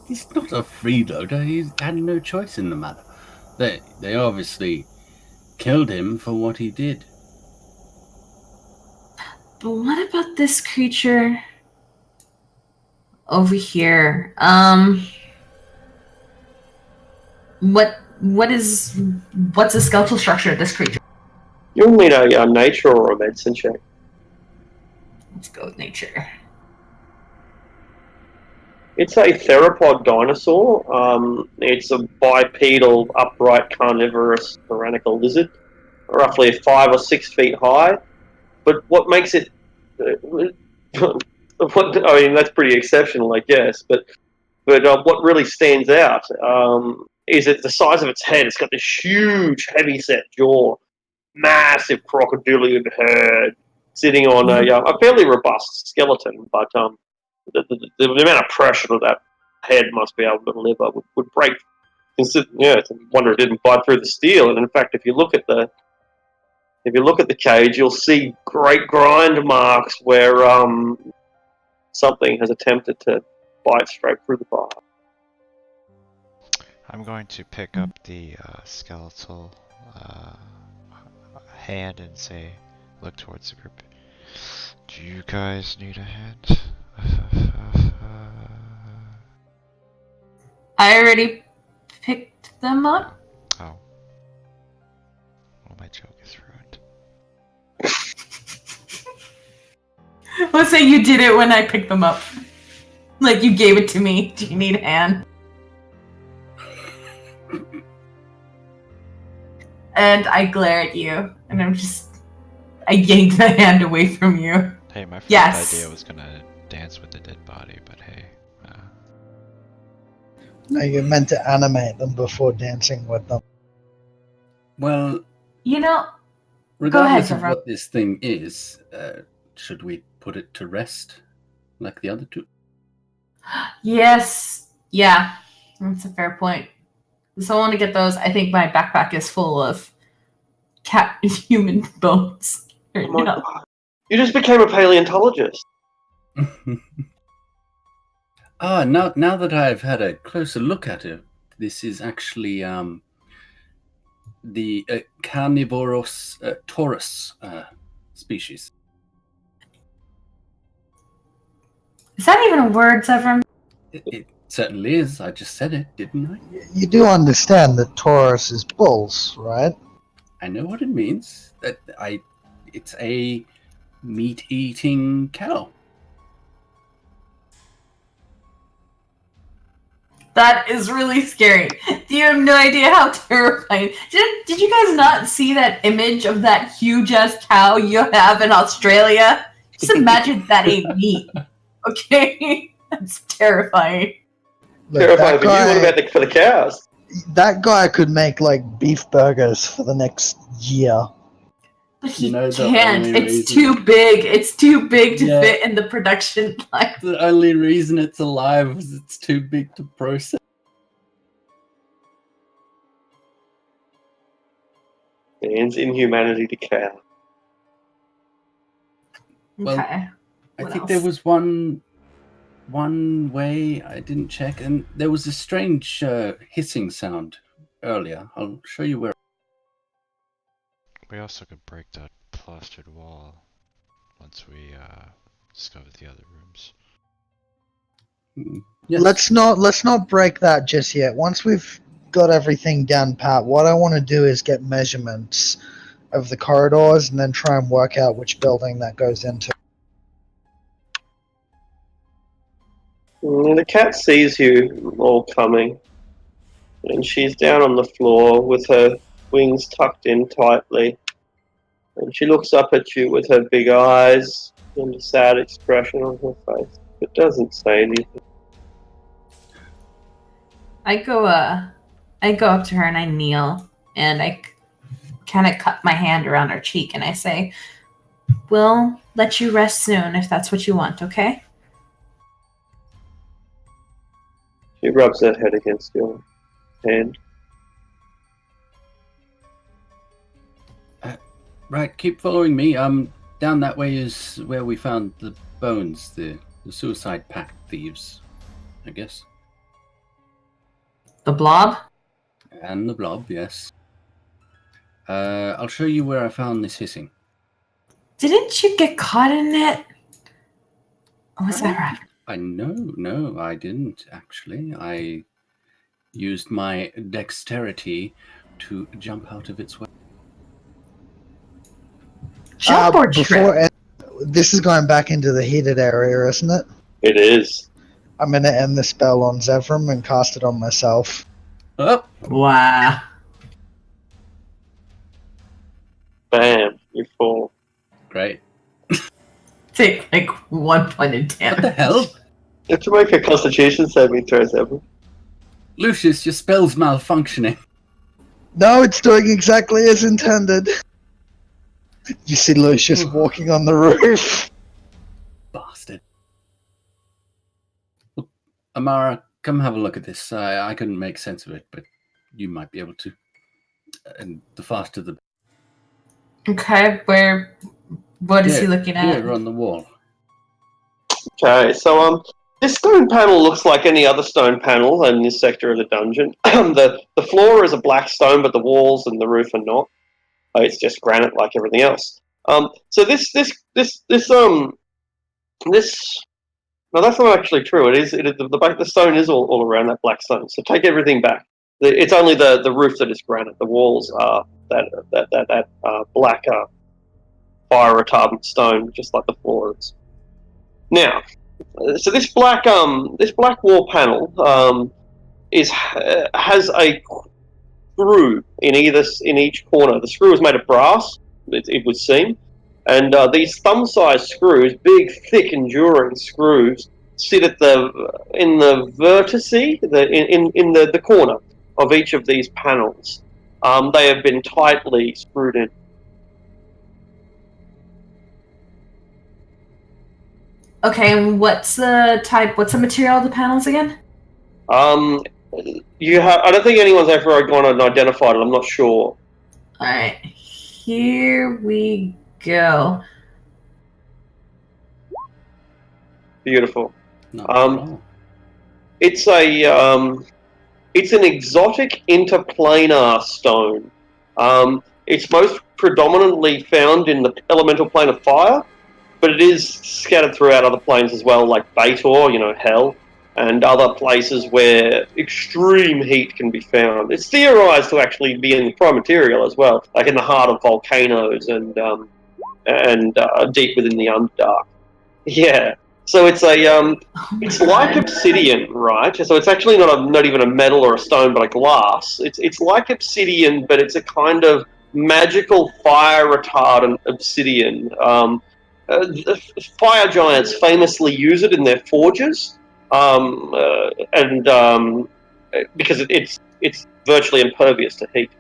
he's not a freeloader. He had no choice in the matter. They obviously killed him for what he did. But what about this creature over here? What's the skeletal structure of this creature? You'll need a nature or a medicine check. Let's go with nature. It's a theropod dinosaur. It's a bipedal, upright, carnivorous, tyrannical lizard, roughly 5 or 6 feet high. But what makes it... that's pretty exceptional, I guess. But what really stands out is that the size of its head. It's got this huge, heavy-set jaw, massive crocodilian head, sitting on a fairly robust skeleton, but the amount of pressure that that head must be able to deliver would break. It's a wonder it didn't bite through the steel. And in fact, if you look at the cage, you'll see great grind marks where something has attempted to bite straight through the bar. I'm going to pick up the skeletal hand and say, look towards the group. Do you guys need a hand? I already picked them up. Oh. Well, my joke is ruined. Let's say you did it when I picked them up. Like you gave it to me. Do you need a hand? And I glare at you, and I yank the hand away from you. Hey, my first Yes. idea was gonna dance with the dead body, but hey. No, you're meant to animate them before dancing with them. Well, You know, regardless of Zevran. what this thing is, should we put it to rest like the other two? yes. Yeah, that's a fair point. So I want to get those. I think my backpack is full of cat human bones. Right Oh my now. God. You just became a paleontologist. Now that I've had a closer look at it, this is actually the carnivorous taurus species. Is that even a word, Zevran? It certainly is. I just said it, didn't I? You do understand that Taurus is bulls, right? I know what it means. It's a meat-eating cow. That is really scary. You have no idea how terrifying. Did you guys not see that image of that huge ass cow you have in Australia? Just imagine that ain't meat. Okay? That's terrifying. Look, Terrifying for you. What about for the cows? that guy could make like beef burgers for the next year. But he You know, the can't. only It's reason- too big. It's too big to Yeah. fit in the production line. The only reason it's alive is it's too big to process. Man's inhumanity to cow. Well, Okay. I What think else? there was one way I didn't check, and there was a strange hissing sound earlier. I'll show you where. We also could break that plastered wall once we discover the other rooms. Yes. Let's not break that just yet. Once we've got everything down pat, what I want to do is get measurements of the corridors and then try and work out which building that goes into. The cat sees you all coming, and she's down on the floor with her wings tucked in tightly. And she looks up at you with her big eyes and a sad expression on her face, but doesn't say anything. I go up to her and I kneel and I kind of cup my hand around her cheek and I say, "We'll let you rest soon if that's what you want, okay?" She rubs her head against your hand. Right, keep following me. Down that way is where we found the bones, the suicide pact thieves, I guess. The blob? And the blob, yes. I'll show you where I found this hissing. Didn't you get caught in it? Oh, was that right? No, I didn't actually. I used my dexterity to jump out of its way. Jump or trip? This is going back into the heated area, isn't it? It is. I'm going to end the spell on Zevram and cast it on myself. Oh, Wow. Bam, you fall. great. Take like 1 point of damage. What the hell? You have to make a constitution saving throw, Evan. Lucius, your spell's malfunctioning. No, it's doing exactly as intended. You see Lucius walking on the roof. Bastard. Well, Amara, come have a look at this. I couldn't make sense of it, but you might be able to. And the faster the... Okay, what is he looking at? Here on the wall. Okay, so this stone panel looks like any other stone panel in this sector of the dungeon. The floor is a black stone, but the walls and the roof are not. It's just granite like everything else. So this no, that's not actually true. The stone is all around that black stone. So take everything back. It's only the roof that is granite. The walls are that black fire retardant stone, just like the floor is. Now, so this black wall panel has a screw in each corner. The screw is made of brass, it would seem, and these thumb-sized screws, big, thick, enduring screws, sit in the vertice, in the corner of each of these panels. They have been tightly screwed in. Okay, and what's the material of the panels again? I don't think anyone's ever gone and identified it. I'm not sure. All right, here we go. Beautiful. No. It's an exotic interplanar stone. It's most predominantly found in the elemental plane of fire, but it is scattered throughout other planes as well, like Baitor, hell, and other places where extreme heat can be found. It's theorized to actually be in the prime material as well, like in the heart of volcanoes and deep within the Underdark. Yeah. So it's it's like obsidian, right? So it's actually not even a metal or a stone, but a glass. It's like obsidian, but it's a kind of magical fire retardant obsidian. Fire giants famously use it in their forges, because it's virtually impervious to heat.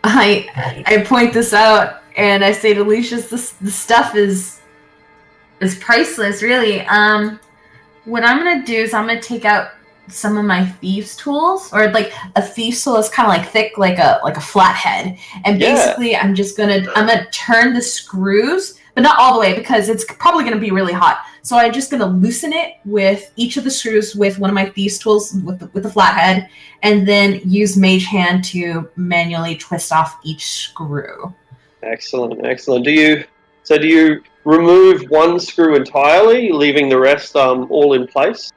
I point this out and I say to Lucius, the stuff is priceless, really. What I'm gonna do is I'm gonna take out some of my thieves' tools, or like a thief's tool is kind of like thick, like a flathead, and basically I'm gonna turn the screws, but not all the way because it's probably gonna be really hot. So I'm just gonna loosen it with each of the screws with one of my thieves' tools with the flathead, and then use Mage Hand to manually twist off each screw. Excellent. Do you remove one screw entirely, leaving the rest all in place?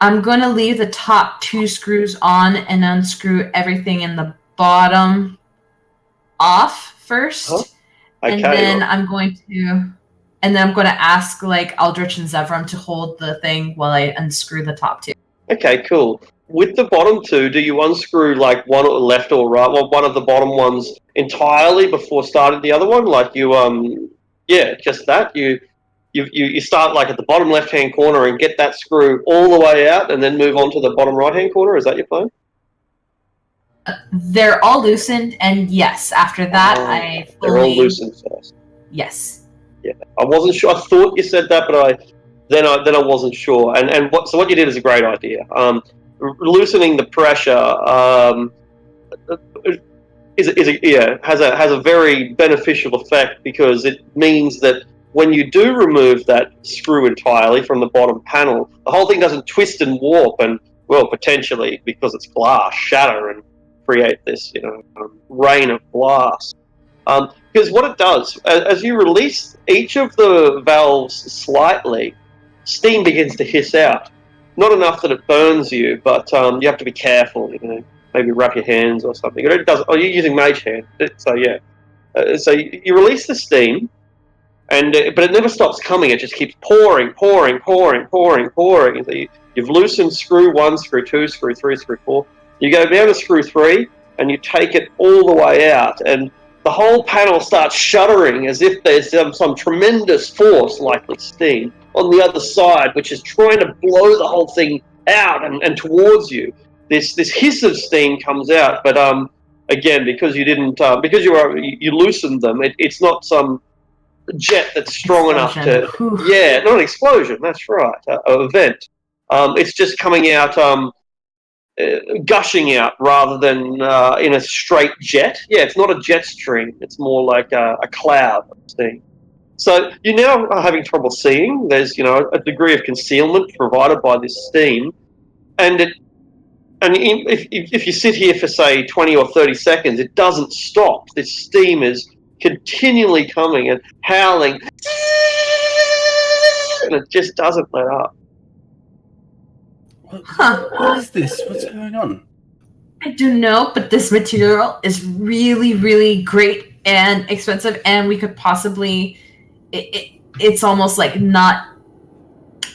I'm going to leave the top two screws on and unscrew everything in the bottom off first. Huh? Okay. And then I'm going to ask like Aldrich and Zevram to hold the thing while I unscrew the top two. Okay, cool. With the bottom two, do you unscrew like one left or right? Well, one of the bottom ones entirely before starting the other one? Like just that. You start like at the bottom left-hand corner and get that screw all the way out and then move on to the bottom right-hand corner? Is that your plan? They're all loosened, and yes, after that, they're all loosened first. Yes. Yeah, I wasn't sure. I thought you said that, but I wasn't sure. So what you did is a great idea. Loosening the pressure has a very beneficial effect, because it means that when you do remove that screw entirely from the bottom panel, the whole thing doesn't twist and warp and, well, potentially, because it's glass, shatter and create this, rain of glass. Because what it does, as you release each of the valves slightly, steam begins to hiss out. Not enough that it burns you, but you have to be careful, maybe wrap your hands or something. It does. Oh, you're using Mage Hand, so yeah. So you release the steam, but it never stops coming. It just keeps pouring. So you've loosened screw 1, screw 2, screw 3, screw 4. You go down to screw 3, and you take it all the way out, and the whole panel starts shuddering as if there's some tremendous force, likely steam, on the other side, which is trying to blow the whole thing out and towards you. This hiss of steam comes out, but again, because you didn't because you loosened them, it's not some jet that's strong enough to not an explosion. That's right, a vent. It's just coming out. Gushing out rather than in a straight jet. Yeah, it's not a jet stream. It's more like a cloud of steam. So you now are having trouble seeing. There's a degree of concealment provided by this steam, and if you sit here for say 20 or 30 seconds, it doesn't stop. This steam is continually coming and howling, and it just doesn't let up. What is this? What's going on? I don't know, but this material is really, really great and expensive, and we could possibly... It's almost like not...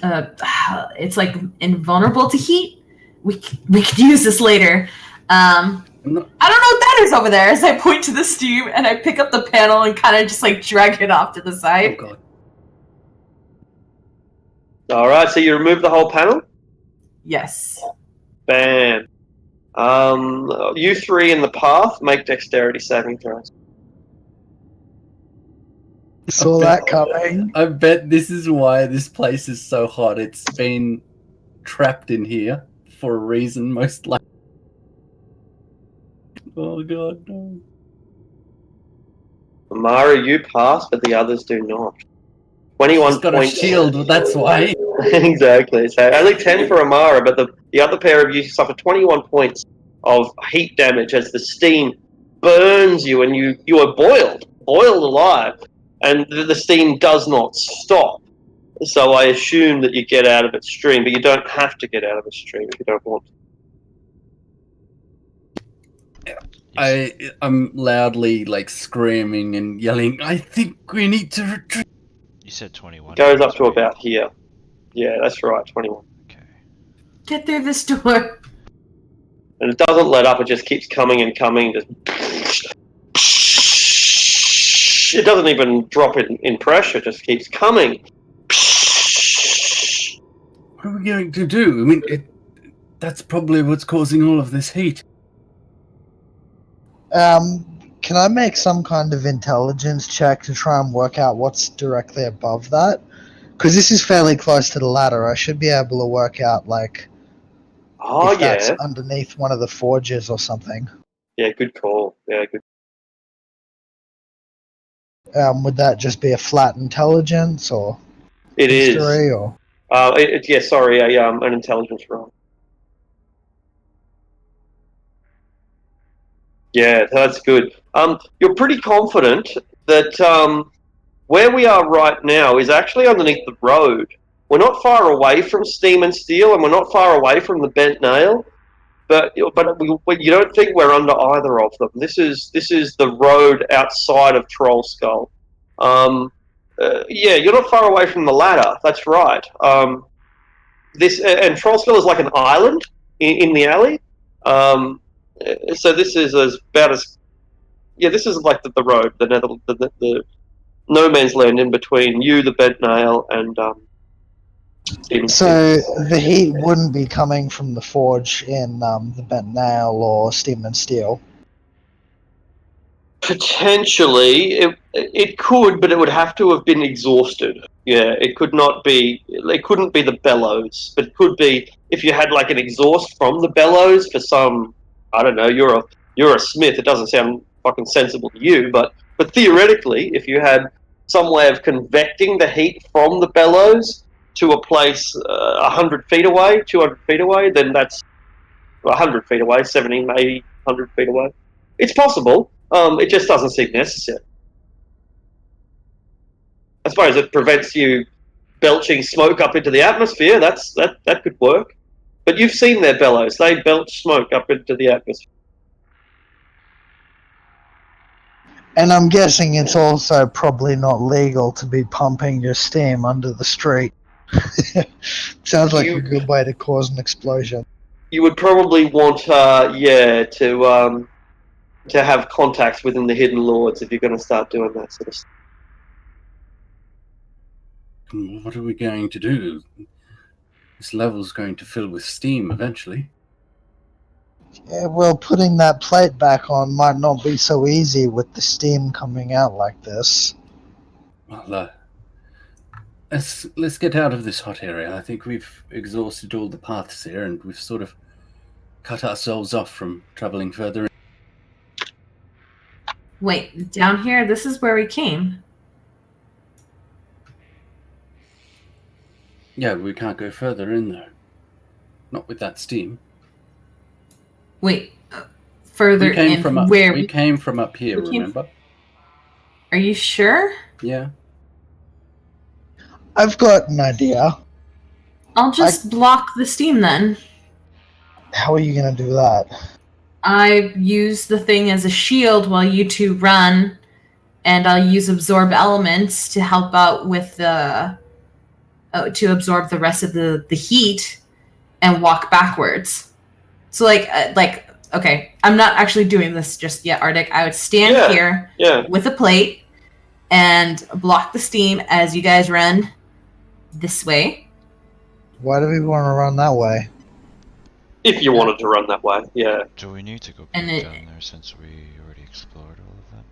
it's like invulnerable to heat. We could use this later. I don't know what that is over there, as I point to the steam, and I pick up the panel and kind of just like drag it off to the side. Oh, God. All right, so you remove the whole panel? Yes. Bam. You three in the path make dexterity saving throws. Saw that coming. I bet this is why this place is so hot. It's been trapped in here for a reason, most likely. Oh, God, no. Amara, you pass, but the others do not. 21 She's got points. a shield, that's why. Exactly. So only 10 for Amara, but the other pair of you suffer 21 points of heat damage as the steam burns you and you are boiled alive, and the steam does not stop. So I assume that you get out of its stream, but you don't have to get out of its stream if you don't want to. I'm loudly screaming and yelling, I think we need to retreat. You said 21. It goes up to about here. Yeah, that's right, 21. Okay. Get through this door. And it doesn't let up, it just keeps coming and coming. It doesn't even drop in pressure, it just keeps coming. What are we going to do? I mean, that's probably what's causing all of this heat. Can I make some kind of intelligence check to try and work out what's directly above that? Because this is fairly close to the ladder. I should be able to work out, if that's underneath one of the forges or something. Yeah, good call. Yeah, good. Would that just be a flat intelligence or It history is. or? An intelligence roll. Yeah, that's good. You're pretty confident that where we are right now is actually underneath the road. We're not far away from Steam and Steel, and we're not far away from the Bent Nail, but you don't think we're under either of them. This is the road outside of Troll Skull. You're not far away from the ladder. That's right. And Troll Skull is like an island in the alley. So this is this is like the road, the no man's land in between you, the Bent Nail, and So the heat wouldn't be coming from the forge in the Bent Nail or Steam and Steel. Potentially, it could, but it would have to have been exhausted. Yeah, it could not be. It couldn't be the bellows, but it could be if you had an exhaust from the bellows for some. I don't know. You're a smith. It doesn't sound fucking sensible to you, but theoretically, if you had some way of convecting the heat from the bellows to a place 100 feet away, 200 feet away, then that's 100 feet away, 70, maybe 100 feet away. It's possible. It just doesn't seem necessary. I suppose it prevents you belching smoke up into the atmosphere. That could work. But you've seen their bellows. They belch smoke up into the atmosphere. And I'm guessing it's also probably not legal to be pumping your steam under the street. Sounds like a good way to cause an explosion. You would probably want, to have contacts within the Hidden Lords if you're going to start doing that sort of stuff. What are we going to do? This level's going to fill with steam eventually. Yeah, well, putting that plate back on might not be so easy with the steam coming out like this. Well, let's get out of this hot area. I think we've exhausted all the paths here, and we've sort of cut ourselves off from traveling further. Wait, down here, this is where we came. Yeah, we can't go further in there. Not with that steam. Wait, further We came in from up, where? we came from up here, we came- remember? Are you sure? Yeah. I've got an idea. I'll just block the steam then. How are you going to do that? I use the thing as a shield while you two run, and I'll use absorb elements to help out with the to absorb the rest of the heat and walk backwards. So okay, I'm not actually doing this just yet, Arctic. I would stand here with a plate and block the steam as you guys run this way. Why do we want to run that way? If you wanted to run that way, yeah. Do we need to go back down there since we already explored all of that?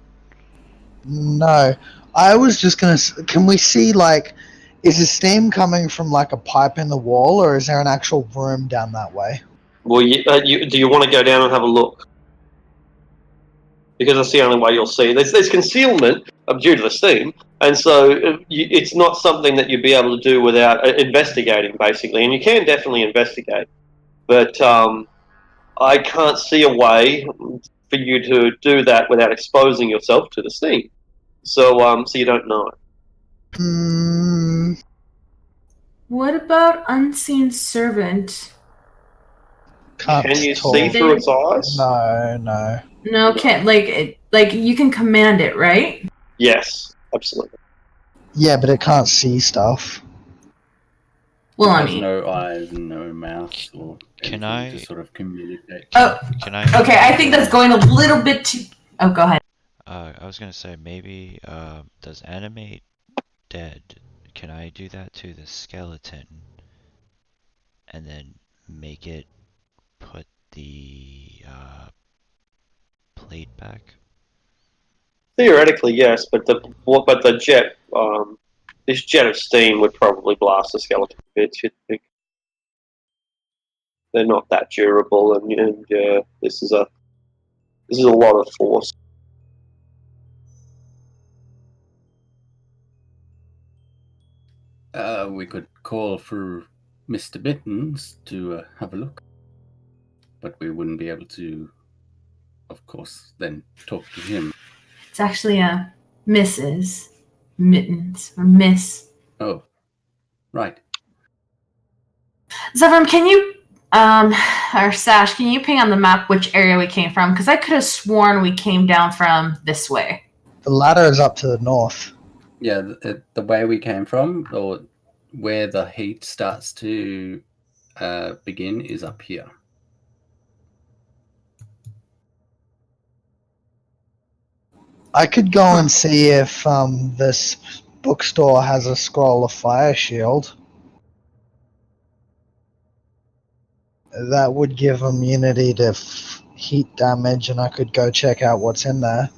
No. I was just going to... Can we see, like... Is the steam coming from, like, a pipe in the wall, or is there an actual room down that way? Well, do you want to go down and have a look? Because that's the only way you'll see. There's concealment due to the steam, and so it's not something that you'd be able to do without investigating, basically. And you can definitely investigate, but I can't see a way for you to do that without exposing yourself to the steam. So you don't know. What about unseen servant? Can you see through its eyes? No. No, can't. Like you can command it, right? Yes, absolutely. Yeah, but it can't see stuff. Well, I There's mean, no eyes and no mouth or Can anything I- to sort of communicate. Can I? Okay, I think that's going a little bit too... Oh, go ahead. I was gonna say maybe does animate dead? Can I do that to the skeleton and then make it put the plate back? Theoretically, yes, but the jet, this jet of steam would probably blast the skeleton to bits. You'd think they're not that durable, and this is a lot of force. We could call for Mr. Bittens to have a look, but we wouldn't be able to, of course, then talk to him. It's actually a Mrs. Mittens or Miss. Oh, right. Zevram, can you or Sash, can you ping on the map which area we came from? Because I could have sworn we came down from this way. The ladder is up to the north. Yeah, the way we came from, or where the heat starts to begin, is up here. I could go and see if this bookstore has a scroll of fire shield. That would give immunity to heat damage, and I could go check out what's in there.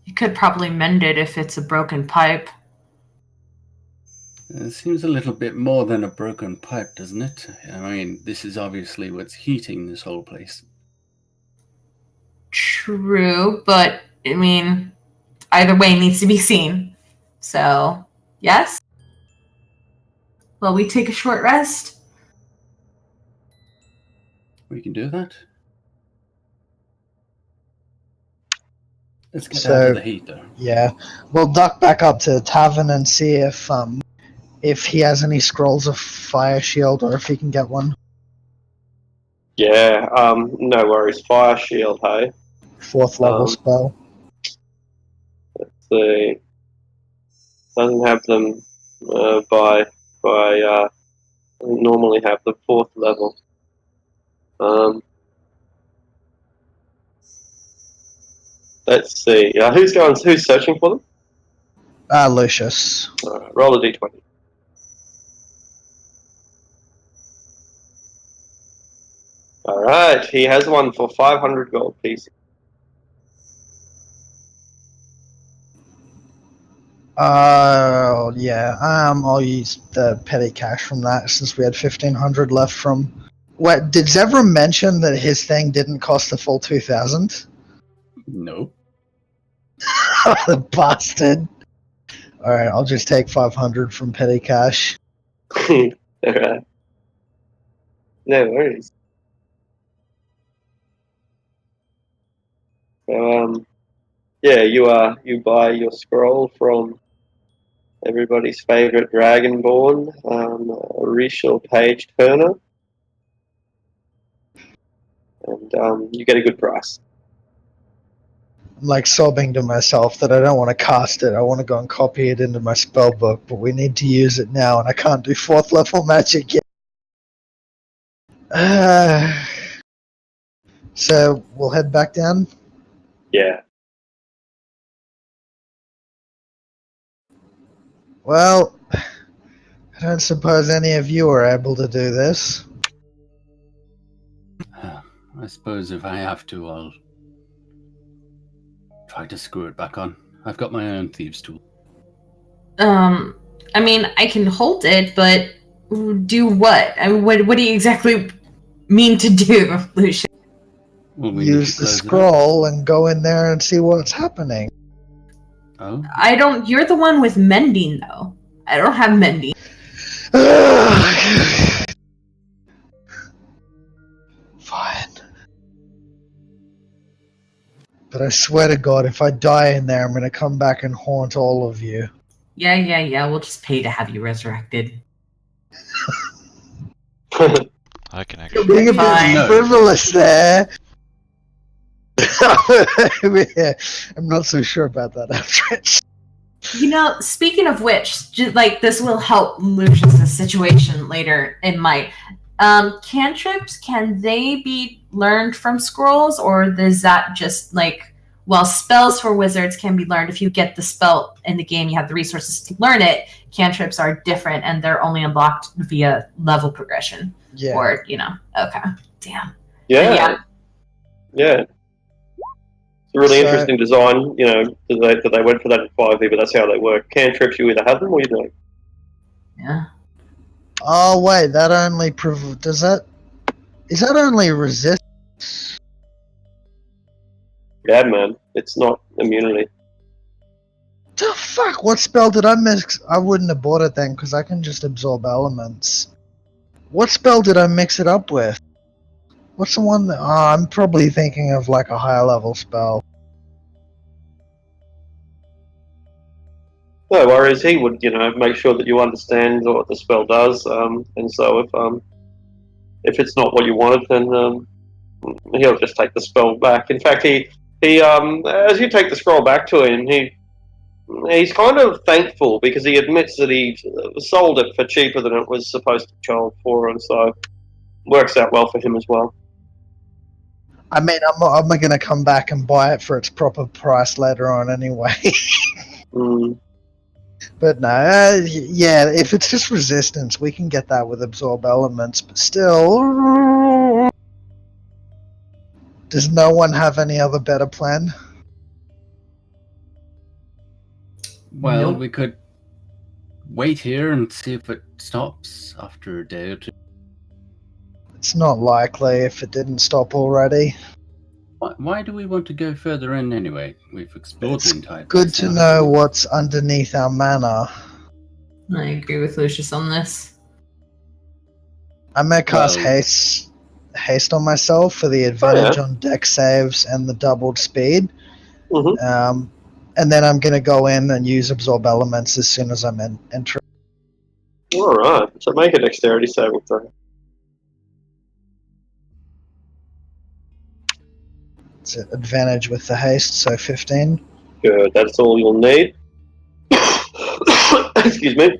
You could probably mend it if it's a broken pipe. It seems a little bit more than a broken pipe, doesn't it? I mean, this is obviously what's heating this whole place. True, but I mean, either way needs to be seen. So, yes? Well, we take a short rest? We can do that. Let's get So- out of the heat, though. Yeah, we'll duck back up to the tavern and see if he has any scrolls of fire shield or if he can get one. Yeah, no worries. Fire shield, hey. 4th level spell. Let's see. Doesn't have them by doesn't normally have the 4th level. Let's see. Who's searching for them? Lucius. Roll a d20. All right, he has one for 500 gold pieces. Yeah. I'll use the petty cash from that since we had 1,500 left from. What did Zevram mention that his thing didn't cost the full 2,000? No. Oh, the bastard! All right, I'll just take 500 from petty cash. All right. No worries. So, yeah, you buy your scroll from everybody's favorite dragonborn, Rishal Page Turner, and you get a good price. I'm like sobbing to myself that I don't want to cast it. I want to go and copy it into my spell book, but we need to use it now, and I can't do 4th level magic yet. So we'll head back down. Yeah. Well, I don't suppose any of you are able to do this. I suppose if I have to, I'll try to screw it back on. I've got my own thieves' tool. I mean, I can hold it, but do what? I mean, what do you exactly mean to do, Lucian? Well, we need to Use the close it up. scroll and go in there and see what's happening. Oh, You're the one with mending, though. I don't have mending. Fine. But I swear to God, if I die in there, I'm going to come back and haunt all of you. Yeah. We'll just pay to have you resurrected. I can You're actually. being a Fine. bit frivolous there. Yeah, I'm not so sure about that after it. You know, speaking of which, this will help Lucius' situation later. It might. Cantrips, can they be learned from scrolls, or is that just spells for wizards can be learned if you get the spell in the game, you have the resources to learn it. Cantrips are different, and they're only unlocked via level progression. Yeah. Or, okay. Damn. Yeah. It's a really So- interesting design, that they went for that in 5e, but that's how they work. Cantrips, you either have them or you don't. Yeah. Oh wait, that only is that only resist? Yeah, man. It's not immunity. The fuck? What spell did I mix? I wouldn't have bought it then, because I can just absorb elements. What spell did I mix it up with? What's the one that... Oh, I'm probably thinking of like a higher level spell. No worries. He would, make sure that you understand what the spell does. And so if it's not what you wanted, then he'll just take the spell back. In fact, he as you take the scroll back to him, he's kind of thankful because he admits that he sold it for cheaper than it was supposed to be sold for, and so works out well for him as well. I mean, I'm not going to come back and buy it for its proper price later on anyway. But no, yeah, if it's just resistance, we can get that with absorb elements, but still... Does no one have any other better plan? well, Nope. we could wait here and see if it stops after a day or two. It's not likely if it didn't stop already. Why do we want to go further in anyway? We've explored It's the entire good place to now. know what's underneath our manor. I agree with Lucius on this. I may cast Well- haste on myself for the advantage on deck saves and the doubled speed. Mm-hmm. And then I'm going to go in and use absorb elements as soon as I'm entering. All right. So make a dexterity saving throw. It's an advantage with the haste, so 15. Good. That's all you'll need. Excuse me.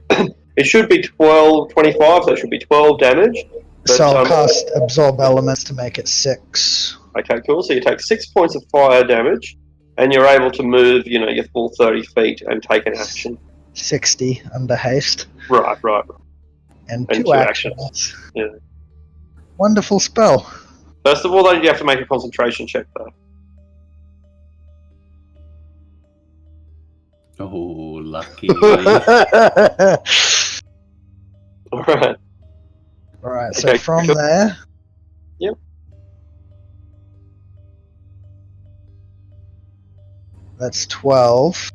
It should be 25, so it should be 12 damage. But, So I'll cast absorb elements to make it 6. Okay, cool. So you take 6 points of fire damage, and you're able to move, your full 30 feet and take an action. 60 under haste. Right. And And 2 2 actions. actions. Yeah. Wonderful spell. First of all, though, you have to make a concentration check, though. Oh, lucky. All right. Alright, so Okay, from cool. there... Yep. That's 12.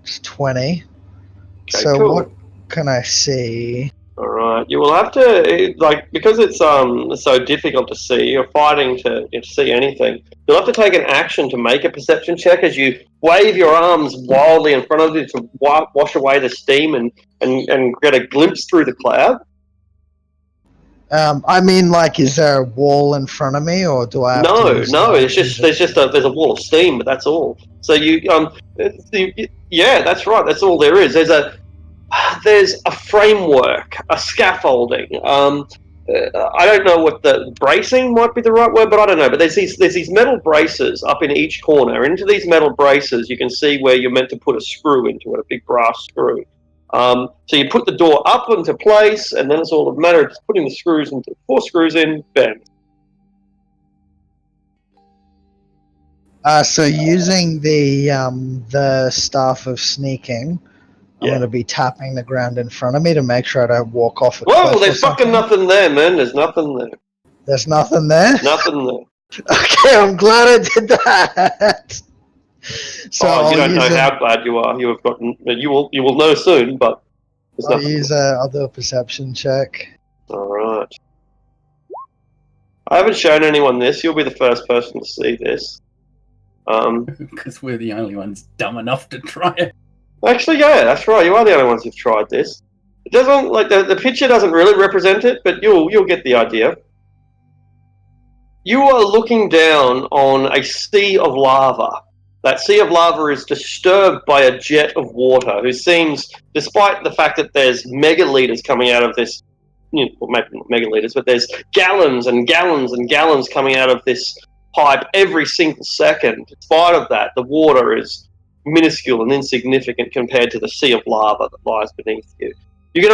It's 20. Okay, So cool. what can I see? All right. You will have to, because it's so difficult to see. You're fighting to see anything. You'll have to take an action to make a perception check as you wave your arms wildly in front of you to wash away the steam and get a glimpse through the cloud. I mean, like, is there a wall in front of me, or do I have to use No. the It's just there's a wall of steam, but that's all. So yeah, that's right. That's all there is. There's a framework, a scaffolding. I don't know what the bracing might be the right word, but I don't know. But there's these metal braces up in each corner. Into these metal braces, you can see where you're meant to put a screw into it, a big brass screw. So you put the door up into place, and then it's all a matter of just putting the screws into 4 screws in, bam. So using the staff of sneaking, I'm Yeah. going to be tapping the ground in front of me to make sure I don't walk off a Whoa, cliff or there's fucking something. nothing there, man. There's nothing there. There's nothing there? Nothing there. Okay, I'm glad I did that. So You don't know use how glad you are. You have gotten. You will know soon, but there's nothing. I'll do a perception check. All right. I haven't shown anyone this. You'll be the first person to see this. Because we're the only ones dumb enough to try it. Actually, yeah, that's right. You are the only ones who've tried this. It doesn't like the picture doesn't really represent it, but you'll get the idea. You are looking down on a sea of lava. That sea of lava is disturbed by a jet of water who seems, despite the fact that there's megaliters coming out of this, well, maybe not megaliters, but there's gallons and gallons and gallons coming out of this pipe every single second. In spite of that, the water is minuscule and insignificant compared to the sea of lava that lies beneath you. You can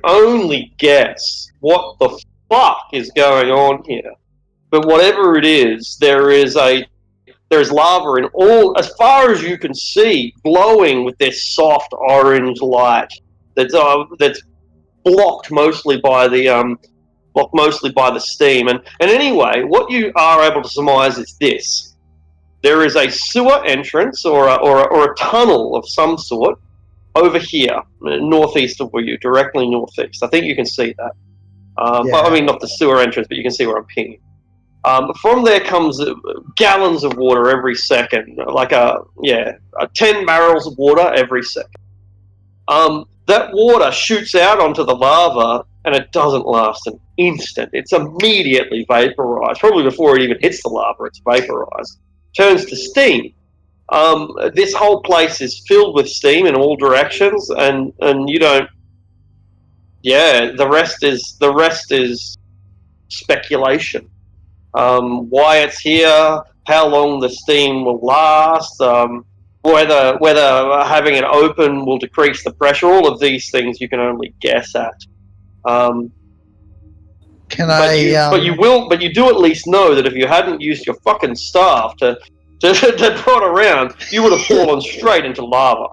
only guess what the fuck is going on here. But whatever it is, there's lava in all, as far as you can see, glowing with this soft orange light that's blocked mostly by the steam. And anyway, what you are able to surmise is this: there is a sewer entrance or a tunnel of some sort over here, northeast of you, directly northeast. I think you can see that. Yeah. I mean, not the sewer entrance, but you can see where I'm pinging. From there comes gallons of water every second, like 10 barrels of water every second. That water shoots out onto the lava, and it doesn't last an instant. It's immediately vaporized. Probably before it even hits the lava, it's vaporized. Turns to steam. This whole place is filled with steam in all directions, and you don't. Yeah, the rest is speculation. Why it's here, how long the steam will last, whether having it open will decrease the pressure. All of these things you can only guess at. But you do at least know that if you hadn't used your fucking staff to prod around, you would have fallen straight into lava.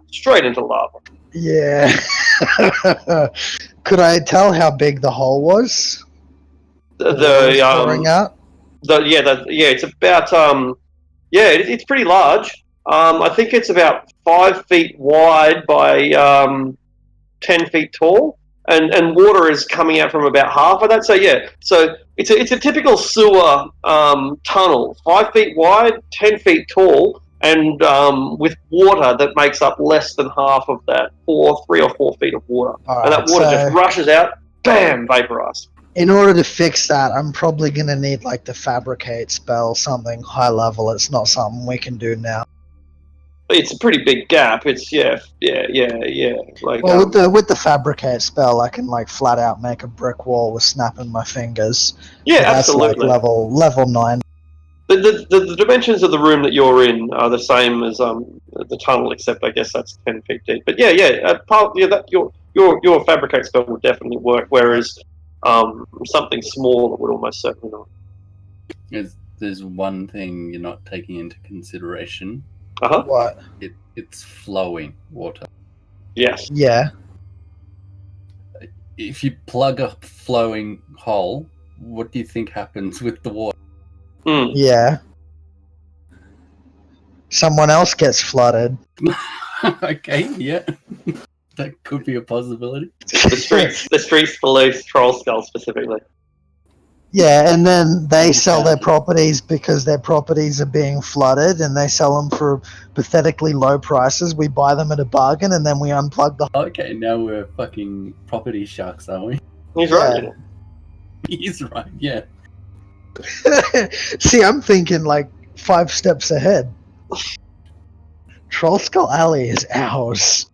Yeah. Could I tell how big the hole was? Pouring out? It's about it's pretty large. I think it's about 5 feet wide by 10 feet tall, and water is coming out from about half of that. So it's a typical sewer tunnel, 5 feet wide, 10 feet tall, and with water that makes up less than half of that, 3 or 4 feet of water, and that water just rushes out, bam, vaporized. In order to fix that, I'm probably going to need like the fabricate spell, something high level. It's not something we can do now. It's a pretty big gap. It's yeah. Like, well, with the fabricate spell, I can like flat out make a brick wall with snapping my fingers. Yeah, so that's absolutely. Like level 9. The dimensions of the room that you're in are the same as the tunnel, except I guess that's 10 feet deep. But your your fabricate spell would definitely work, whereas something smaller would almost certainly not. There's one thing you're not taking into consideration. Uh-huh. What? It's flowing water. Yes. Yeah. If you plug a flowing hole, what do you think happens with the water? Mm. Yeah. Someone else gets flooded. Okay, yeah. That could be a possibility. The streets police Troll Skull specifically. Yeah, and then they sell their Okay. properties because their properties are being flooded, and they sell them for pathetically low prices. We buy them at a bargain, and then we unplug the. Okay, now we're fucking property sharks, aren't we? He's Yeah. right. You know. He's right, yeah. See, I'm thinking like 5 steps ahead. Troll Skull Alley is ours.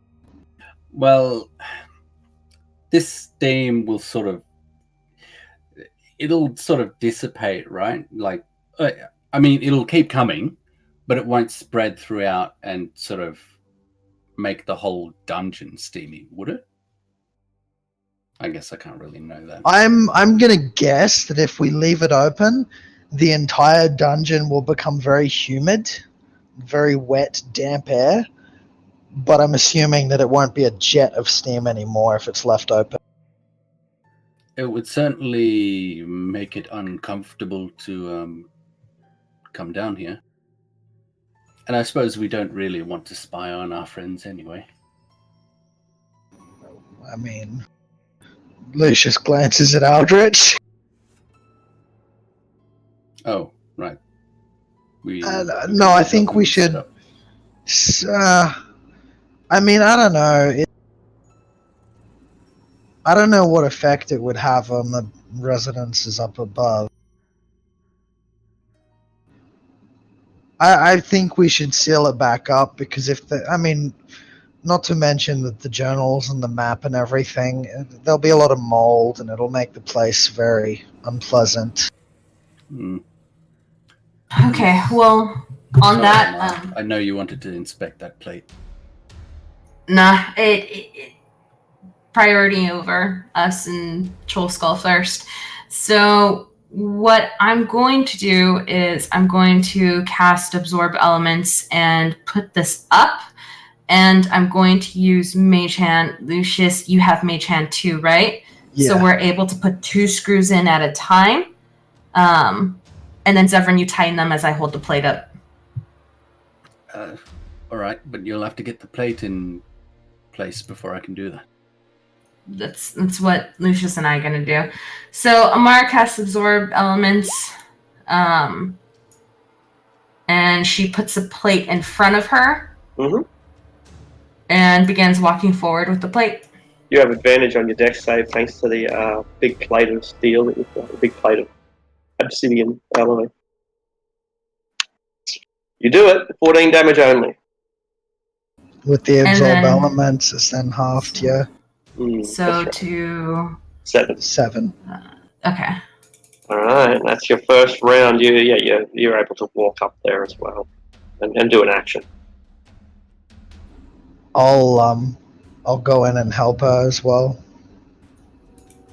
Well, this steam will it'll sort of dissipate, right? Like, I mean, it'll keep coming, but it won't spread throughout and sort of make the whole dungeon steamy, would it? I guess I can't really know that. I'm gonna guess that if we leave it open, the entire dungeon will become very humid, very wet, damp air. But I'm assuming that it won't be a jet of steam anymore if it's left open. It would certainly make it uncomfortable to come down here. And I suppose we don't really want to spy on our friends anyway. I mean, Lucius glances at Aldrich. Oh, right. No, I think we should. I mean, I don't know. I don't know what effect it would have on the residences up above. I think we should seal it back up because not to mention that the journals and the map and everything, there'll be a lot of mold and it'll make the place very unpleasant. Okay, well, on Sorry, that, Amara. I know you wanted to inspect that plate. nah, it priority over us and Troll Skull first. So what I'm going to do is I'm going to cast Absorb Elements and put this up, and I'm going to use Mage Hand. Lucius, you have Mage Hand too, right? Yeah. So we're able to put 2 screws in at a time. And then Zevran, you tighten them as I hold the plate up. All right, but you'll have to get the plate in place before I can do that. That's what Lucius and I are going to do. So Amara casts Absorb Elements. And she puts a plate in front of her. Mm-hmm. And begins walking forward with the plate. You have advantage on your dex save thanks to the big plate of steel that you've got, a big plate of obsidian alloy. You do it, 14 damage only. With the Absorb then- Elements, it's then halved, yeah. So That's right. to 7. 7. okay. Alright, that's your first round. You're able to walk up there as well and do an action. I'll go in and help her as well.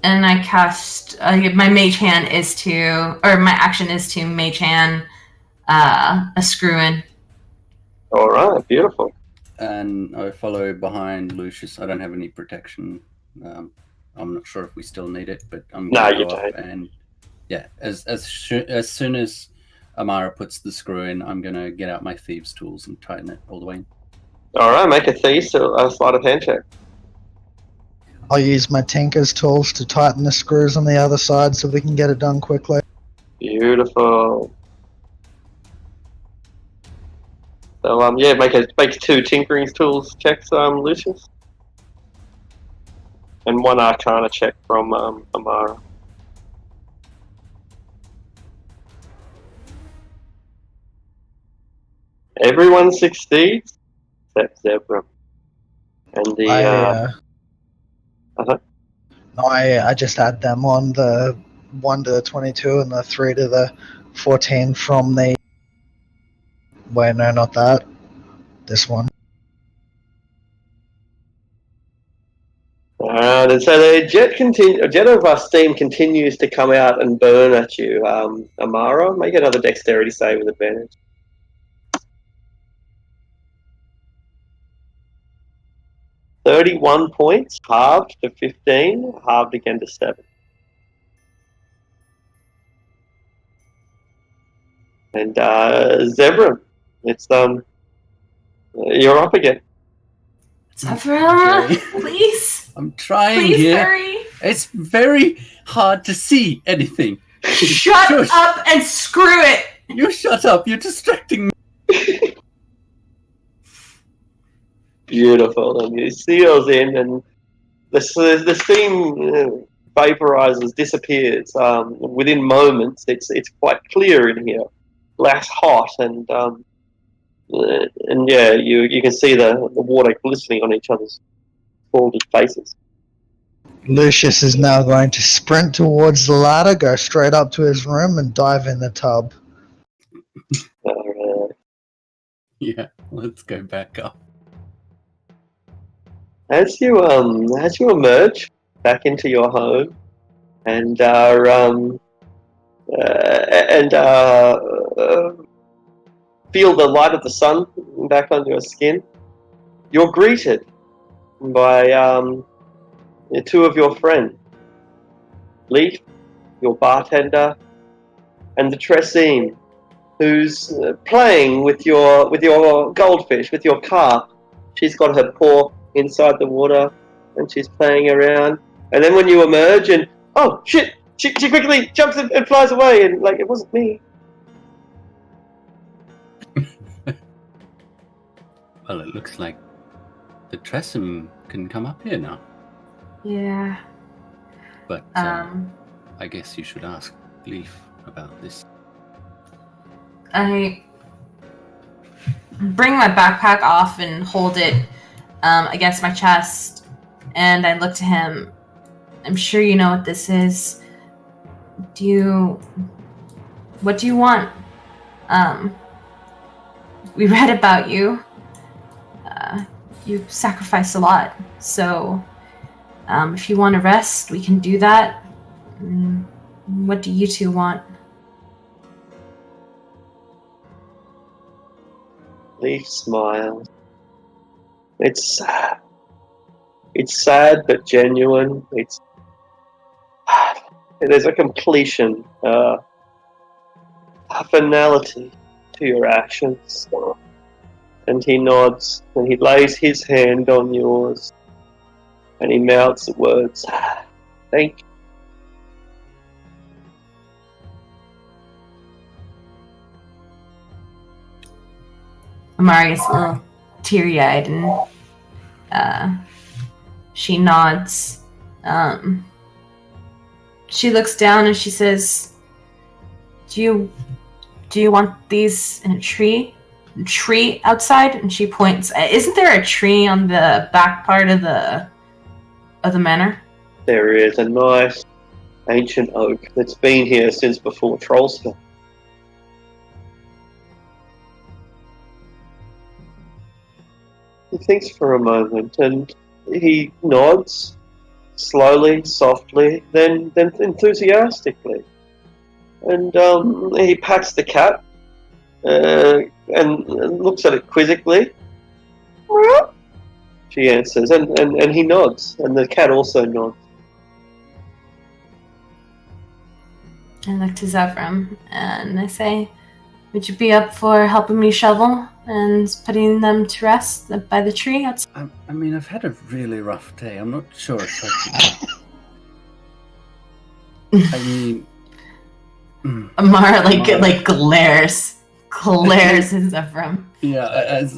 And I cast my Mage Hand my action is to Mage Hand a screw in. Alright, beautiful. And I follow behind Lucius. I don't have any protection. I'm not sure if we still need it, but I'm going to go up and yeah, as soon as Amara puts the screw in, I'm going to get out my thieves' tools and tighten it all the way in. Alright, make a thieves sleight of hand check. I'll use my Tinker's tools to tighten the screws on the other side so we can get it done quickly. Beautiful. So make 2 tinkering tools checks, Lucius. And 1 Arcana check from Amara. Everyone succeeds except Zebra. And the I just add them on, the 1 to the 22 and the 3 to the 14 from the... Wait, no, not that. This one. And so the jet of steam continues to come out and burn at you. Amara, make another dexterity save with advantage. 31 points, halved to 15, halved again to 7. And Zebra, it's you're up again. Zevram, Okay. please. I'm trying Please here. hurry. It's very hard to see anything. Shut Shush. up and screw it. You shut up. You're distracting me. Beautiful. And he seals in, and the steam vaporizes, disappears. Within moments, it's quite clear in here, less hot, and yeah, you can see the water glistening on each other's scalded faces. Lucius is now going to sprint towards the ladder, go straight up to his room, and dive in the tub. Yeah, let's go back up. As you emerge back into your home, and feel the light of the sun back on your skin, you're greeted by two of your friends, Leaf, your bartender, and the Tressine, who's playing with your goldfish, with your carp. She's got her paw inside the water, and she's playing around. And then when you emerge, and oh shit, she quickly jumps and flies away, and like, it wasn't me. Well, it looks like the Tressum can come up here now. Yeah. But I guess you should ask Leaf about this. I bring my backpack off and hold it against my chest, and I look to him. I'm sure you know what this is. What do you want? We read about you. You sacrificed a lot, so if you want to rest, we can do that. What do you two want? Leaf smiles. It's sad but genuine. There's a completion, a finality to your actions. And he nods, and he lays his hand on yours, and he mouths the words, "Thank you." Amari's a little teary-eyed, and she nods. She looks down and she says, "Do you want these in a tree? Tree outside?" And she points. Isn't there a tree on the back part of the manor? There is a nice ancient oak that's been here since before Trollspell. He thinks for a moment, and he nods slowly, softly, then enthusiastically, and he pats the cat and looks at it quizzically. She answers, and he nods, and the cat also nods. I look to Zevram and I say, "Would you be up for helping me shovel and putting them to rest by the tree outside?" I mean, I've had a really rough day. I'm not sure if I can. I mean, Amara glares at Zevram. yeah.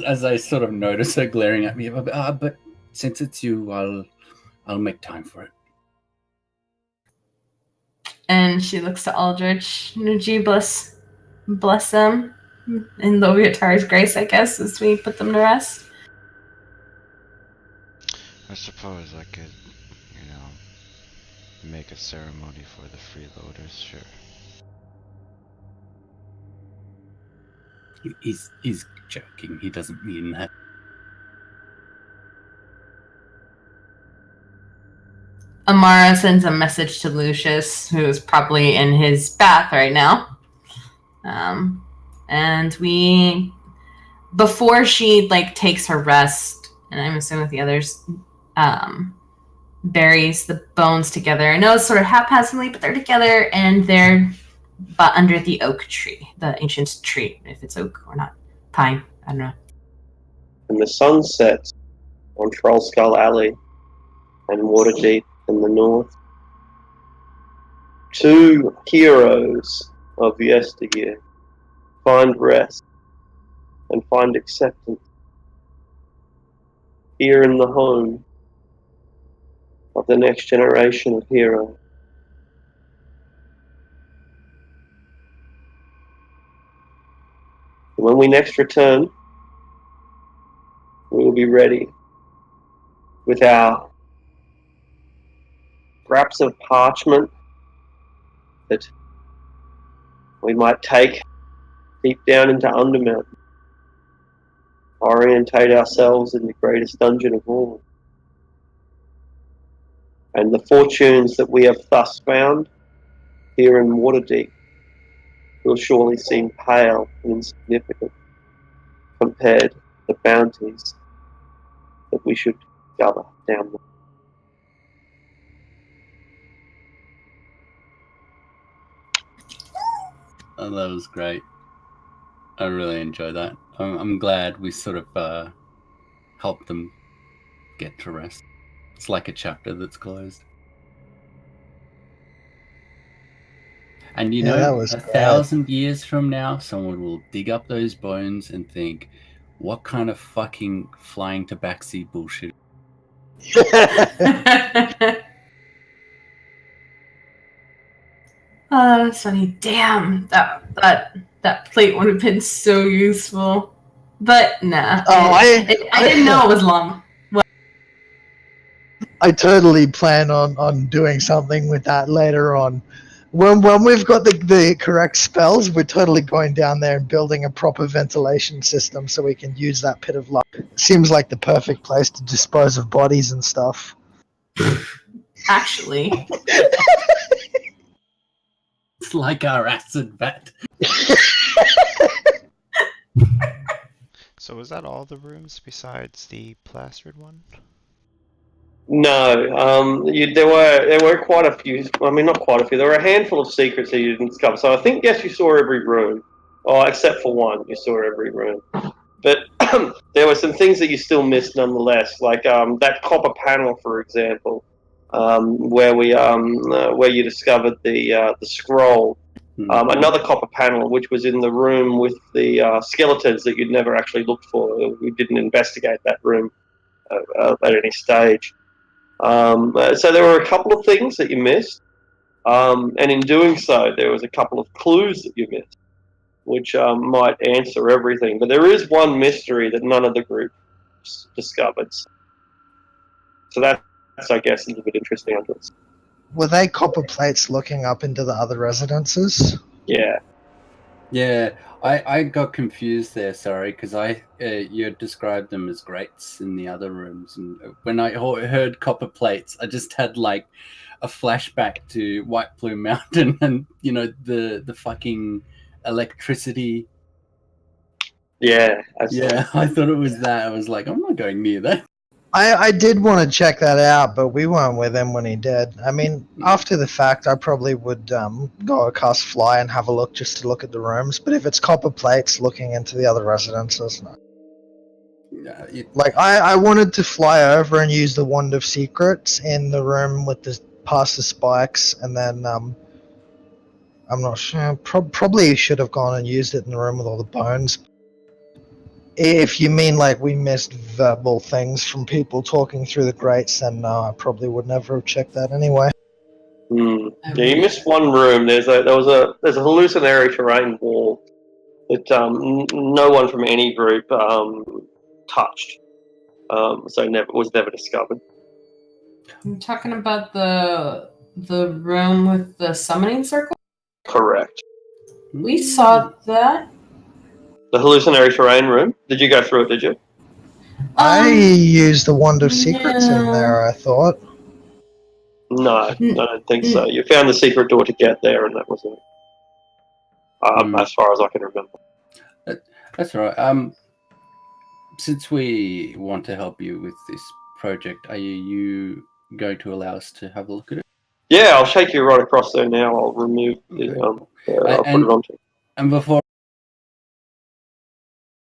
As I sort of notice her glaring at me, but since it's you, I'll make time for it. And she looks to Aldrich. Gee, bless them. In Loviatar's grace, I guess, as we put them to rest. I suppose I could, make a ceremony for the freeloaders, sure. He's joking. He doesn't mean that. Amara sends a message to Lucius, who is probably in his bath right now. And before she takes her rest, and I'm assuming with the others, buries the bones together. I know it's sort of haphazardly, but they're together and they're under the oak tree, the ancient tree, if it's oak or not. Pine, I don't know. And the sun sets on Troll Skull Alley and Waterdeep in the north. Two heroes of yesteryear find rest and find acceptance here in the home of the next generation of heroes. When we next return, we will be ready with our scraps of parchment that we might take deep down into Undermountain, orientate ourselves in the greatest dungeon of all. And the fortunes that we have thus found here in Waterdeep will surely seem pale and insignificant compared to the bounties that we should gather down there. Oh, that was great. I really enjoyed that. I'm glad we sort of helped them get to rest. It's like a chapter that's closed. And that was 1,000 years from now, someone will dig up those bones and think, what kind of fucking flying tabaxi bullshit? Oh, that's funny. Damn, that plate would have been so useful. But nah. I didn't know it was long. I totally plan on doing something with that later on. When we've got the correct spells, we're totally going down there and building a proper ventilation system so we can use that pit of luck. Seems like the perfect place to dispose of bodies and stuff. Actually. It's like our acid vat. So was that all the rooms besides the plastered one? No, there were quite a few. I mean, not quite a few. There were a handful of secrets that you didn't discover. So I think yes, you saw every room, except for one. You saw every room, but there were some things that you still missed nonetheless, like that copper panel, for example, where you discovered the scroll. Another copper panel, which was in the room with the skeletons that you'd never actually looked for. We didn't investigate that room at any stage. So there were a couple of things that you missed, and in doing so, there was a couple of clues that you missed, which might answer everything. But there is one mystery that none of the groups discovered. So that's, I guess, a little bit interesting. Were they copper plates looking up into the other residences? Yeah. Yeah, I got confused there, sorry, because you described them as grates in the other rooms, and when I heard copper plates, I just had like a flashback to White Plume Mountain and the fucking electricity. Yeah, absolutely. Yeah, I thought it was that. I was like, I'm not going near that. I did want to check that out, but we weren't with him when he did. I mean, after the fact, I probably would go cast fly and have a look just to look at the rooms. But if it's copper plates looking into the other residences, no. I wanted to fly over and use the Wand of Secrets in the room with past the spikes, and then I'm not sure. Probably should have gone and used it in the room with all the bones. If you mean like we missed verbal things from people talking through the grates, then no, I probably would never have checked that anyway. Yeah, you missed one room. There's a hallucinatory terrain wall that no one from any group touched, so was never discovered. I'm talking about the room with the summoning circle? Correct. We saw that. The hallucinatory terrain room? Did you go through it, did you? I used the Wand of Secrets in there, I thought. No, I don't think so. You found the secret door to get there, and that was it. As far as I can remember. That's all right. Since we want to help you with this project, are you going to allow us to have a look at it? Yeah, I'll shake you right across there now. I'll remove the. Okay. I'll put it onto. And before